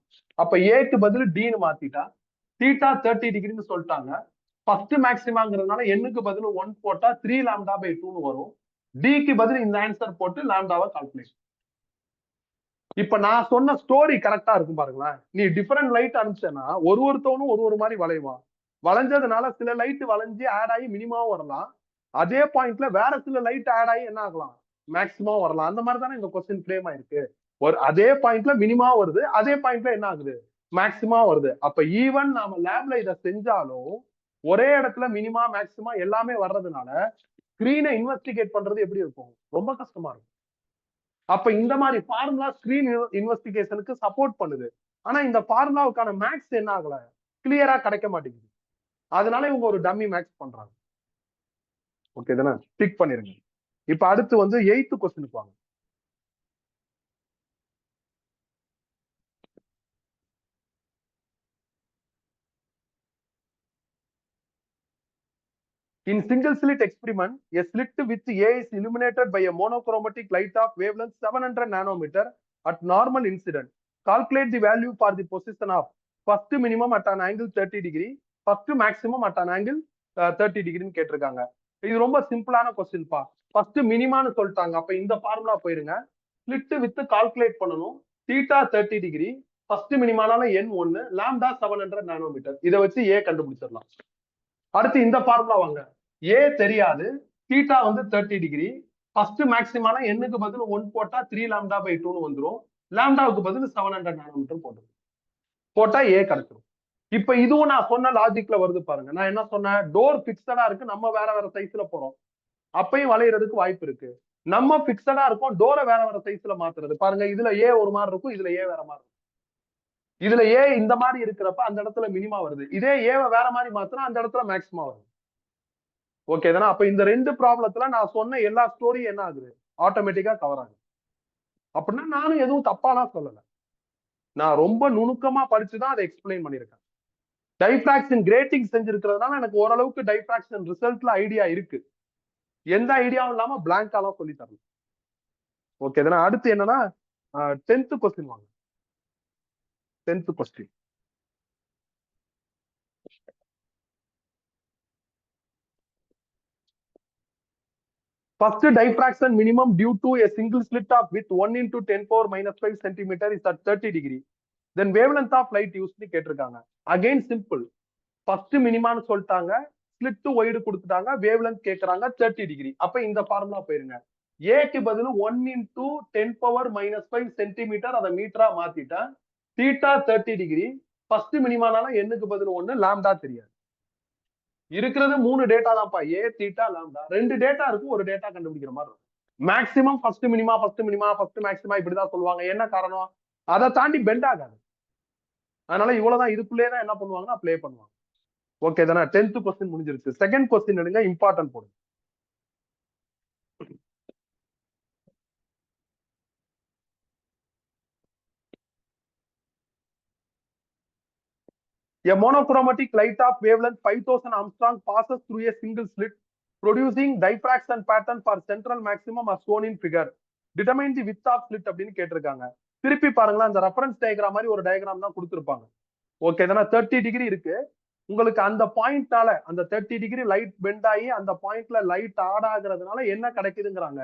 அப்ப ஏக்கு பதில் டின்னு மாத்திட்டா தீட்டா 30 டிகிரின்னு சொல்லிட்டாங்க. ஃபர்ஸ்ட் மேக்ஸிமாங்கிறதுனால எண்ணுக்கு பதில் 1 போட்டா 3 லாம்டா பை 2ன்னு வரும். டிக்கு பதில் இந்த ஆன்சர் போட்டு லாம்டாவை கால்குலேட். இப்ப நான் சொன்ன ஸ்டோரி கரெக்டா இருக்கும் பாருங்களேன். நீ டிஃபரெண்ட் லைட் அனுப்பிச்சேன்னா ஒருத்தவனும் ஒரு மாதிரி வளைவான். வளைஞ்சதுனால சில லைட் வளைஞ்சு ஆட் ஆகி மினிமாவும் வரலாம். அதே பாயிண்ட்ல வேற சில லைட் ஆட் ஆகி என்ன ஆகலாம்? மேக்ஸிமம் வரலாம். அந்த மாதிரி தானே இந்த கொஸ்டின் ஃப்ரேம் ஆயிருக்கு. ஒரு அதே பாயிண்ட்ல மினிமா வருது, அதே பாயிண்ட்ல என்ன ஆகுது? மேக்ஸிமா வருது. அப்ப ஈவன் நாம லேப்ல இதை செஞ்சாலும் ஒரே இடத்துல மினிமா மேக்ஸிமா எல்லாமே வர்றதுனால ஸ்கிரீனை இன்வெஸ்டிகேட் பண்றது எப்படி இருக்கும்? ரொம்ப கஷ்டமா இருக்கும். அப்ப இந்த மாதிரி ஃபார்முலா ஸ்கிரீன் இன்வெஸ்டிகேஷனுக்கு சப்போர்ட் பண்ணுது. ஆனா இந்த ஃபார்முலாவுக்கான மேக்ஸ் என்ன ஆகல? கிளியரா கிடைக்க மாட்டேங்குது. அதனால இவங்க ஒரு டம்மி மேக்ஸ் பண்றாங்க. ஓகே தானே? டிக் பண்ணிருங்க. இப்ப அடுத்து வந்து 8th கொஸ்டினுக்கு வாங்க. In single slit experiment, a slit with A is illuminated by a monochromatic light of wavelength 700 nanometer at normal incident. Calculate the value for the position of first minimum at an angle 30 degree, first maximum at an angle 30 degree கேட்டிருக்காங்க. இது ரொம்ப சிம்பிளான question பா. First மினிமான்னு சொல்லிட்டாங்க. அப்ப இந்த formula போயிருங்க. Split with calculate பண்ணணும். தீட்டா 30 டிகிரி, ஃபர்ஸ்ட் மினிமானால எண் 1, லாம்டா 700 நானோமீட்டர். இதை வச்சு ஏ கண்டுபிடிச்சிடலாம். அடுத்து இந்த ஃபார்முலா வாங்க. ஏ தெரியாது, தீட்டா வந்து 30 டிகிரி, ஃபர்ஸ்ட் மேக்ஸிமான எண்ணுக்கு பதில் 1 போட்டா 3 லாம்டா பை 2ன்னு வந்துரும். லாம்டாவுக்கு பதில் 700 நானோமீட்டர் போட்டு போட்டா ஏ கிடைச்சிடும். இப்ப இதுவும் நான் சொன்ன லாஜிக்ல வருது பாருங்க. நான் என்ன சொன்னேன்? டோர் பிக்சடா இருக்கு, நம்ம வேற வேற சைஸ்ல போறோம். அப்பயும் வளையறதுக்கு வாய்ப்பு இருக்கு. நம்ம பிக்சடா இருக்கும், டோரை வேற வேற சைஸ்ல மாத்துறது. பாருங்க, இதுல ஏ ஒரு மாதிரி இருக்கும், இதுல ஏ வேற மாதிரி இருக்கும். இதுல ஏ இந்த மாதிரி இருக்கிறப்ப அந்த இடத்துல மினிமா வருது. இதே ஏவை வேற மாதிரி மாத்தினா அந்த இடத்துல மேக்ஸிமா வருது. ஓகே தானே? அப்ப இந்த ரெண்டு ப்ராப்ளத்துல நான் சொன்ன எல்லா ஸ்டோரியும் என்ன ஆகுது? ஆட்டோமேட்டிக்கா கவர் ஆகுது. அப்படின்னா நானும் எதுவும் தப்பாலாம் சொல்லல. நான் ரொம்ப நுணுக்கமா படிச்சுதான் அதை எக்ஸ்பிளைன் பண்ணிருக்கேன். டைஃப்ராக்ஷன் கிரேட்டிங் செஞ்சிருக்கிறதுனால எனக்கு ஓரளவுக்கு டைஃப்ராக்ஷன் ரிசல்ட்ல ஐடியா இருக்கு. எந்த ஐடியாவும் இல்லாம பிளாங்காலாம் சொல்லி தரல. ஓகே தானே? அடுத்து என்னன்னா 10th கொஸ்டின் வாங்க. 10th question. First diffraction minimum due to a single slit of width 1 into 10⁻⁵ centimeter is at 30 degree. Then wavelength of light used கேட்டிருக்காங்க. Again simple. First minimum சொல்லிட்டாங்க, ஸ்லிட் ஒய்டு கொடுத்துட்டாங்க, wavelength கேக்குறாங்க 30 degree. அப்ப இந்த formula போயிருங்க. ஏக்கு பதில் 1 into 10⁻⁵ centimetre, அதை மீட்டரா மாத்திட்டேன். தீட்டா 30 டிகிரி, ஃபர்ஸ்ட் மினிமானால எண்ணுக்கு பதில் 1, லாம்டா தெரியாது. இருக்கிறது 3 டேட்டா தான்ப்பா, ஏ தீட்டா லாம்டா. 2 டேட்டா இருக்கும், ஒரு டேட்டா கண்டுபிடிக்கிற மாதிரி இருக்கும். Maximum first minima, first minima, first maxima இப்படிதான் சொல்லுவாங்க. என்ன காரணம்? அதை தாண்டி பெண்ட் ஆகாது. அதனால இவ்வளவுதான், இதுக்குள்ளே தான் என்ன பண்ணுவாங்கன்னா ப்ளே பண்ணுவாங்க. ஓகே தானே? 10th கொஸ்டின் முடிஞ்சிருச்சு. செகண்ட் கொஸ்டின் எடுங்க, இம்பார்ட்டன்ட் போடுங்க. A monochromatic light of wavelength 5000 Armstrong passes through a single slit, producing diffraction pattern for central maximum as shown in figure. Determine the width of slit அப்படின்னு கேட்டிருக்காங்க. திருப்பி பாருங்களா, இந்த reference diagram மாதிரி ஒரு diagram தான் கொடுத்திருப்பாங்க. ஓகே தானே? 30 டிகிரி இருக்கு. உங்களுக்கு அந்த பாயிண்ட்னால அந்த 30 டிகிரி லைட் பெண்ட் ஆகி அந்த பாயிண்ட்ல லைட் ஆட் ஆகுறதுனால என்ன கிடைக்குதுங்கிறாங்க?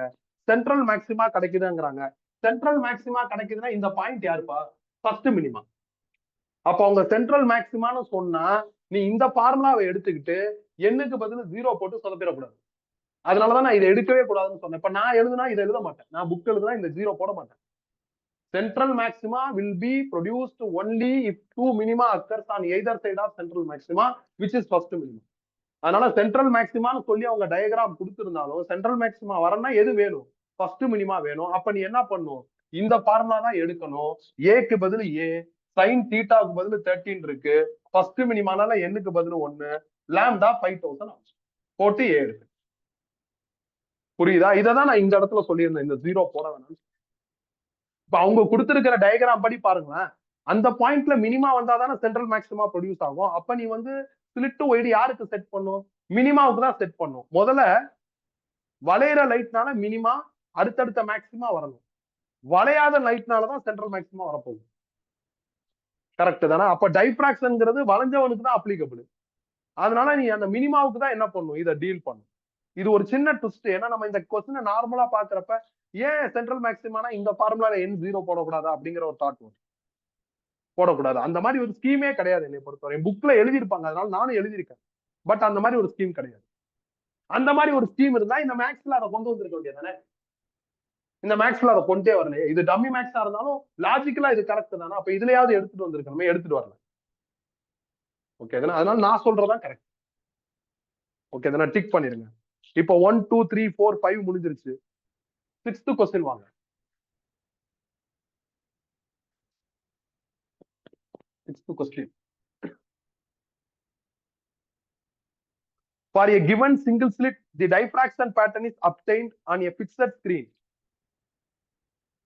சென்ட்ரல் மேக்ஸிமா கிடைக்குதுங்கிறாங்க. சென்ட்ரல் மேக்ஸிமா கிடைக்குதுன்னா இந்த பாயிண்ட் யாருப்பா? First minima. அப்ப அவங்க சென்ட்ரல் மேக்ஸிமான்னு சொன்னா நீ இந்த ஃபார்முலாவை எடுத்துக்கிட்டு எண்ணுக்கு பதில் 0 போட்டு சொதப்பிடக்கூடாது. அதனாலதான் நான் இதை எடுக்கவே கூடாதுன்னு சொன்னேன். இப்ப நான் எழுதுனா இதை எழுத மாட்டேன். நான் புக் எழுதுனா இந்த 0 போட மாட்டேன். Central maxima will be produced only if two minima occurs on either side of central maxima, which is first minimum. அதனால சென்ட்ரல் மேக்சிமான்னு சொல்லி அவங்க டயக்ராம் கொடுத்திருந்தாலும் சென்ட்ரல் மேக்சிமா வரணும்னா எது வேணும்? ஃபர்ஸ்ட் மினிமா வேணும். அப்ப நீ என்ன பண்ணும்? இந்த ஃபார்முலா தான் எடுக்கணும். ஏக்கு பதில் ஏ, சைன் தீட்டாவுக்கு பதில் 13 இருக்கு. ஃபர்ஸ்ட் மினிமானால எண்ணுக்கு பதில் 1, லாம்டா 5000 போட்டு ஏ இருக்கு. புரியுதா? இததான் நான் இந்த இடத்துல சொல்லியிருந்தேன், இந்த 0 போட வேணாம். இப்ப அவங்க கொடுத்திருக்கிற டயக்ராம் படி பாருங்களேன், அந்த பாயிண்ட்ல மினிமா வந்தாதானே சென்ட்ரல் மேக்சிமா ப்ரொடியூஸ் ஆகும். அப்ப நீ வந்து ஸ்பிளிட் ஒய்டு யாருக்கு செட் பண்ணும்? மினிமாவுக்கு தான் செட் பண்ணும். முதல்ல வளையிற லைட்னால மினிமா, அடுத்தடுத்த மேக்சிமா வரணும். வளையாத லைட்னாலதான் சென்ட்ரல் மேக்சிமா வரப்போகுது. கரெக்ட் தானே? அப்ப டைப்ராக்ஷன்ங்கிறது வளைஞ்சவனுக்கு தான் அப்ளிகபிள். அதனால நீ அந்த மினிமாவுக்கு தான் என்ன பண்ணும்? இதை டீல் பண்ணும். இது ஒரு சின்ன ட்விஸ்ட். ஏன்னா நம்ம இந்த கொஸ்டினை நார்மலா பாக்குறப்ப ஏன் சென்ட்ரல் மேக்சிமானா இந்த ஃபார்முலால என் 0 போடக்கூடாதா அப்படிங்கிற ஒரு தாட் வரும். போடக்கூடாது. அந்த மாதிரி ஒரு ஸ்கீமே கிடையாது என்னை பொறுத்தவரை. புக்ல எழுதியிருப்பாங்க, அதனால நானும் எழுதியிருக்கேன். பட் அந்த மாதிரி ஒரு ஸ்கீம் கிடையாது. அந்த மாதிரி ஒரு ஸ்கீம் இருந்தா இந்த மேக்ஸ்ல அதை கொண்டு வந்திருக்க வேண்டியதானே? இந்த மேக்ஸ்ல அதை கொண்டே வரலையே. இது டம்மி மேக்ஸா இருந்தாலும் லாஜிக்கலா இது கரெக்ட் தானே? அப்ப இதுலயாவது எடுத்துட்டு வந்திருக்கணுமே, எடுத்துட்டு வரல. ஓகே தானே? அதனால நான் சொல்றதான் கரெக்ட். ஓகே தானே? டிக் பண்ணிருங்க. இப்போ 1 2 3 4 5 முடிஞ்சிருச்சு. 6th கொஸ்டின் வாங்க. 6th question. For a given single slit, the diffraction pattern is obtained on a fixed screen.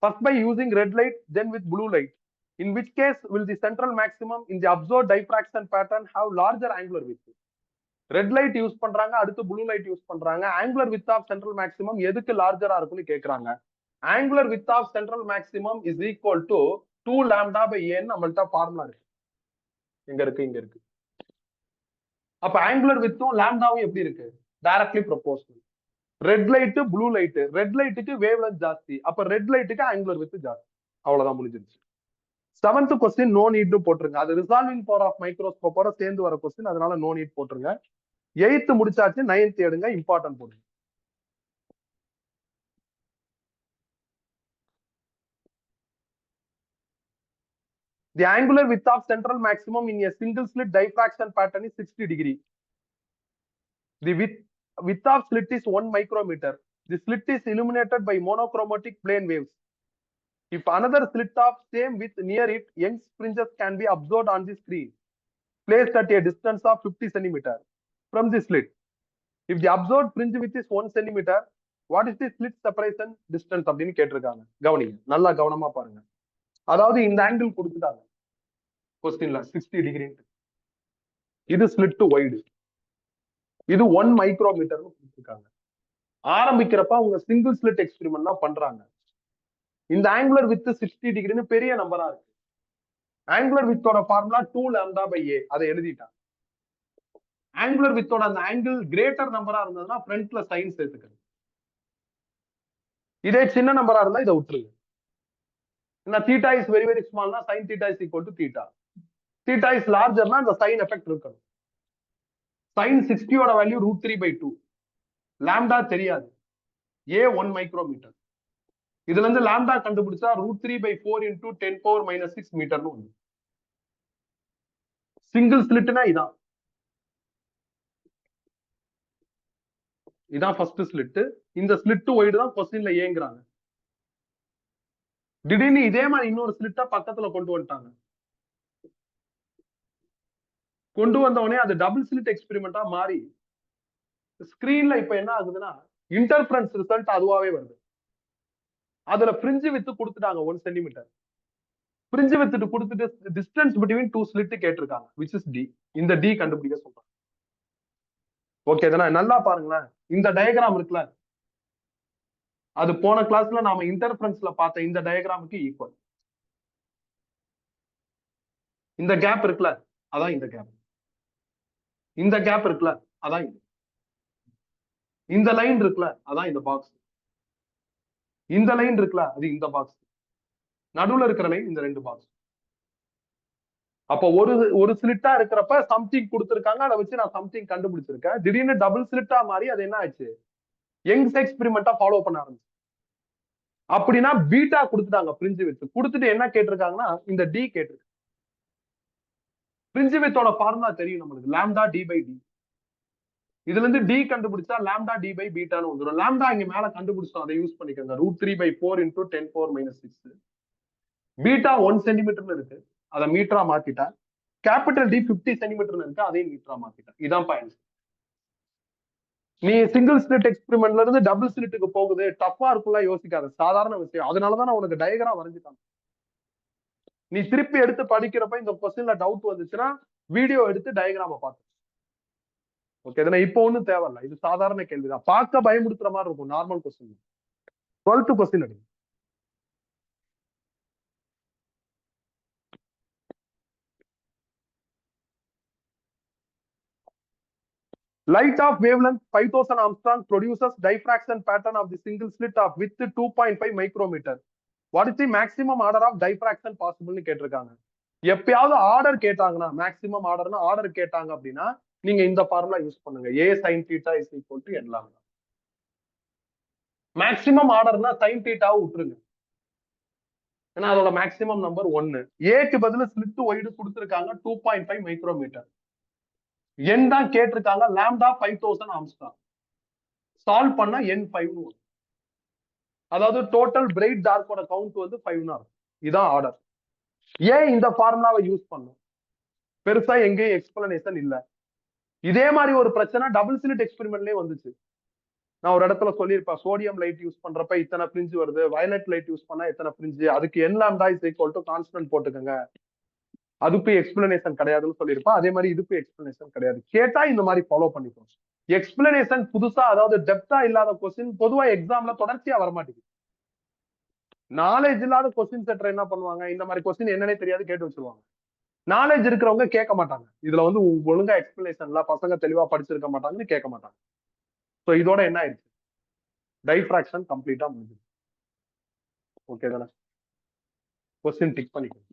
First by using red light, then with blue light. In which case will the central maximum in the observed diffraction pattern have larger angular width? Red light use பண்றாங்க, அடுத்து blue light use பண்றாங்க. Angular width of central maximum எதுக்கு லார்ஜரா இருக்குன்னு கேக்குறாங்க. Angular width of central maximum is equal to 2 lambda by a நம்மள்ட்ட formula இருக்கு. எங்க இருக்கு? இங்க இருக்கு. அப்ப ஆங்குலர் வித்தும் லாம்டாவும் எப்படி இருக்கு? Directly proportional. Red light blue light, red லைட்டுக்கு வேவ் லென்த் ஜாஸ்தி, அப்ப ரெட் லைட்டுக்கு ஆங்குலர் வித் ஜாஸ்தி. அவ்வளவுதான், முடிஞ்சிருச்சு. 7th கொஸ்டின் நோ நீட் போட்டுருங்க. அது ரிசால்விங் பவர் ஆஃப் மைக்ரோஸ்கோப்போட சேர்ந்து வர கொஸ்டின், அதனால நோ நீட் போட்டுருங்க. 8th முடிச்சாச்சு, 9th எடுங்க, இம்பார்ட்டன்ட் போடுங்க. The angular width of central maximum in a single slit diffraction pattern is 60 degree. The width of slit is 1 micrometer. The slit is illuminated by monochromatic plane waves. If another slit of same width near it, Young's fringes can be observed on the screen, placed at a distance of 50 cm from the slit. If the observed fringe width is 1 cm, what is the slit separation distance அப்படின்னு கேட்டிருக்காங்க. கவனிங்க, நல்லா கவனமா பாருங்க. அதாவது இந்த angle கொடுத்துட்டாங்க கொஸ்டின்ல 60 டிகிரி. இது ஸ்லிட் வைடு, இது 1 மைக்ரோமீட்டர்னு கொடுத்துருக்காங்க. ஆரம்பிக்கிறப்ப அவங்க சிங்கிள் ஸ்லிட் எக்ஸ்பெரிமெண்ட் தான் பண்றாங்க. இந்த ஆங்குலர் வித் 60 டிகிரின்னு பெரிய நம்பரா இருக்கு. ஆங்குலர் வித்தோட ஃபார்முலா 2 lambda by a, அதை எழுதிட்டாங்க. ஆங்குலர் வித்தோட அந்த ஆங்கிள் கிரேட்டர் நம்பரா இருந்ததுன்னா ஃப்ரண்ட்ல சைன் சேர்த்துக்கணும். இதே சின்ன நம்பரா இருந்தா இதை விட்டுருங்க. தீட்டா இஸ் வெரி வெரி ஸ்மால்னா sine theta is equal to theta. Theta is லார்ஜர்னா இந்த சைன் எஃபெக்ட் இருக்கணும். சைன் 60யோட வேல்யூ √3/2. லாம்டா தெரியாது, ஏ 1 மைக்ரோமீட்டர். இதுல இருந்து லாம்டா கண்டுபிடிச்சா √3/4 into 10⁻⁻6 மீட்டர்னு ஒண்ணு. சிங்கிள் ஸ்லிட்னா இதான், இதான் ஃபர்ஸ்ட் ஸ்லிட். இந்த ஸ்லிட் ஒய்டு தான் கொஸ்டின்ல ஏங்குறாங்க. திடீர்னு இதே மாதிரி இன்னொரு ஸ்லிட்டா பக்கத்துல கொண்டு வந்துட்டாங்க. கொண்டு வந்தவனே அது டபுள் ஸ்லிட் எக்ஸ்பெரிமெண்டா மாறி ஸ்கிரீன்ல இப்ப என்ன ஆகுதுன்னா இன்டர்ஃபரன்ஸ் ரிசல்ட் அதுவாவே வருது. அதுல பிரிஞ்சு வித்து கொடுத்துட்டாங்க 1 சென்டிமீட்டர். பிரிஞ்சு வித்துட்டு கொடுத்துட்டு டிஸ்டன்ஸ் பிட்வீன் 2 ஸ்லிட் கேட்டிருக்காங்க, which is D. இந்த D கண்டுபிடிக்க சொல்றாங்க. ஓகே தானே? நல்லா பாருங்களேன், இந்த டயக்ராம் இருக்குல்ல, அது போன கிளாஸ்ல நாம இன்டர்ஃபரன்ஸ்ல பார்த்த இந்த டயக்ராமுக்கு ஈக்குவல். இந்த கேப் இருக்குல்ல, அதான் இந்த கேப். இந்த கேப் இருக்குல்ல, அதான் இது. இந்த லைன் இருக்குல்ல, அதான் இந்த பாக்ஸ். இந்த லைன் இருக்குல்ல, அது இந்த பாக்ஸ். நடுவுல இருக்கிற லைன் இந்த 2 பாக்ஸ். அப்ப ஒரு ஸ்லிட்டா இருக்கிறப்ப சம்திங் கொடுத்திருக்காங்க, அதை வச்சு நான் சம்திங் கண்டுபிடிச்சிருக்கேன். திடீர்னு டபுள் ஸ்லிட்டா மாறி அது என்ன ஆச்சு? யங்ஸ் எக்ஸ்பெரிமெண்டா ஃபாலோ பண்ண ஆரம்பிச்சு. அப்படின்னா பீட்டா கொடுத்துட்டாங்க பிரிஞ்சு வித். கொடுத்துட்டு என்ன கேட்டிருக்காங்கன்னா இந்த டி கேட்டிருக்கு. பிரிஞ்சு வித்தோட ஃபார்முலா தெரியும் நம்மளுக்கு, லாம்டா டி பை டி. இதுல இருந்து டி கண்டுபிடிச்சா லாம்டா டி பை பீட்டான்னு வந்துடும். லாம்டா இங்க மேல கண்டுபிடிச்சோம், அதை யூஸ் பண்ணிக்கோங்க. √3/4 × 10⁻⁻⁶. பீட்டா 1 சென்டிமீட்டர்னு இருக்கு, அதை மீட்டரா மாத்திட்டா. கேபிட்டல் டி 50 சென்டிமீட்டர்னு இருக்கு, அதையும் மீட்டரா மாத்திட்டா. இதான் பாயிண்ட். நீ சிங்கிள் ஸ்லிட் எக்ஸ்பெரிமெண்ட்ல இருந்து டபுள் ஸ்லிட்டுக்கு போகுது, டஃபா இருக்குல்ல, யோசிக்காத, சாதாரண விஷயம். அதனாலதான் நான் உனக்கு டயக்ராம் வரைஞ்சுட்டாங்க. நீ திருப்பி எடுத்து படிக்கிறப்ப இந்த கொஸ்டின்ல டவுட் வந்துச்சுன்னா வீடியோ எடுத்து டயக்ராம பார்த்து. ஓகே, இப்போ ஒண்ணும் தேவையில்ல, இது சாதாரண கேள்விதான். பார்க்க பயமுடுத்துற மாதிரி இருக்கும், நார்மல் கொஸ்டின். 12th கொஸ்டின் எடுங்க. Light of wavelength 5000 Armstrong produces diffraction pattern of the single slit of width 2.5 micrometer. What is the maximum order of diffraction possible னு கேட்டிருக்காங்க. எப்பயாவது ஆர்டர் கேட்டாங்கன்னா, மேக்ஸிமம் ஆர்டர்னா ஆர்டர் கேட்டாங்க அப்படின்னா நீங்க இந்த ஃபார்முலா யூஸ் பண்ணுங்க. A sin theta is equal to n lambda. Maximum ஆர்டர்னா sin theta விட்டுருங்க, ஏன்னா அதோட மேக்ஸிமம் நம்பர் 1. ஏக்கு பதில் ஸ்லிட் ஒய்டு கொடுத்திருக்காங்க 2.5 மைக்ரோமீட்டர். என் தான் கேட்டிருக்காங்க, லாம்டா 5000 ஆம்ஸ்ட்ராங். சால்வ் பண்ணா n5. அதாவது டோட்டல் பிரைட் டார்க்கோட கவுண்ட் வந்து 5 இருக்கும். இதான் ஆர்டர். ஏன் இந்த ஃபார்முலாவை யூஸ் பண்ணும்? பெருசா எங்கேயும் எக்ஸ்பிளனேஷன் இல்ல. இதே மாதிரி ஒரு பிரச்சனை டபுள் ஸ்லிட் எக்ஸ்பெரிமெண்ட்லயே வந்துச்சு. நான் ஒரு இடத்துல சொல்லியிருப்பேன், சோடியம் லைட் யூஸ் பண்றப்ப இத்தனை பிரிஞ்சு வருது, வயலட் லைட் யூஸ் பண்ணா எத்தனை பிரிஞ்சு, அதுக்கு n lambda is equal to constant போட்டுக்கோங்க. அதுக்கு எக்ஸ்பிளனேஷன் கிடையாதுன்னு சொல்லியிருப்பேன். அதே மாதிரி இதுக்கு எக்ஸ்பிளனேஷன் கிடையாது. கேட்டா இந்த மாதிரி ஃபாலோ பண்ணிக்கோ. எக்ஸ்பிளனேஷன் புதுசா, அதாவது டெப்தா இல்லாத கொஸ்டின் பொதுவா எக்ஸாம்ல தொடர்ச்சியா வரமாட்டேங்குது. நாலேஜ் இல்லாத கொஸ்டின் செட்டர் என்ன பண்ணுவாங்க, இந்த மாதிரி கொஸ்டின் என்னன்னே தெரியாது கேட்டு வச்சிருவாங்க. நாலேஜ் இருக்கிறவங்க கேட்க மாட்டாங்க. இதுல வந்து ஒழுங்கா எக்ஸ்பிளனேஷன்ல பசங்க தெளிவா படிச்சிருக்க மாட்டாங்கன்னு கேட்க மாட்டாங்க. சோ இதோட என்ன ஆயிடுச்சு, டைஃப்ராக்ஷன் கம்ப்ளீட்டா முடிஞ்சுது. ஓகே தானே? கொஸ்டின் டிக் பண்ணிக்கோங்க.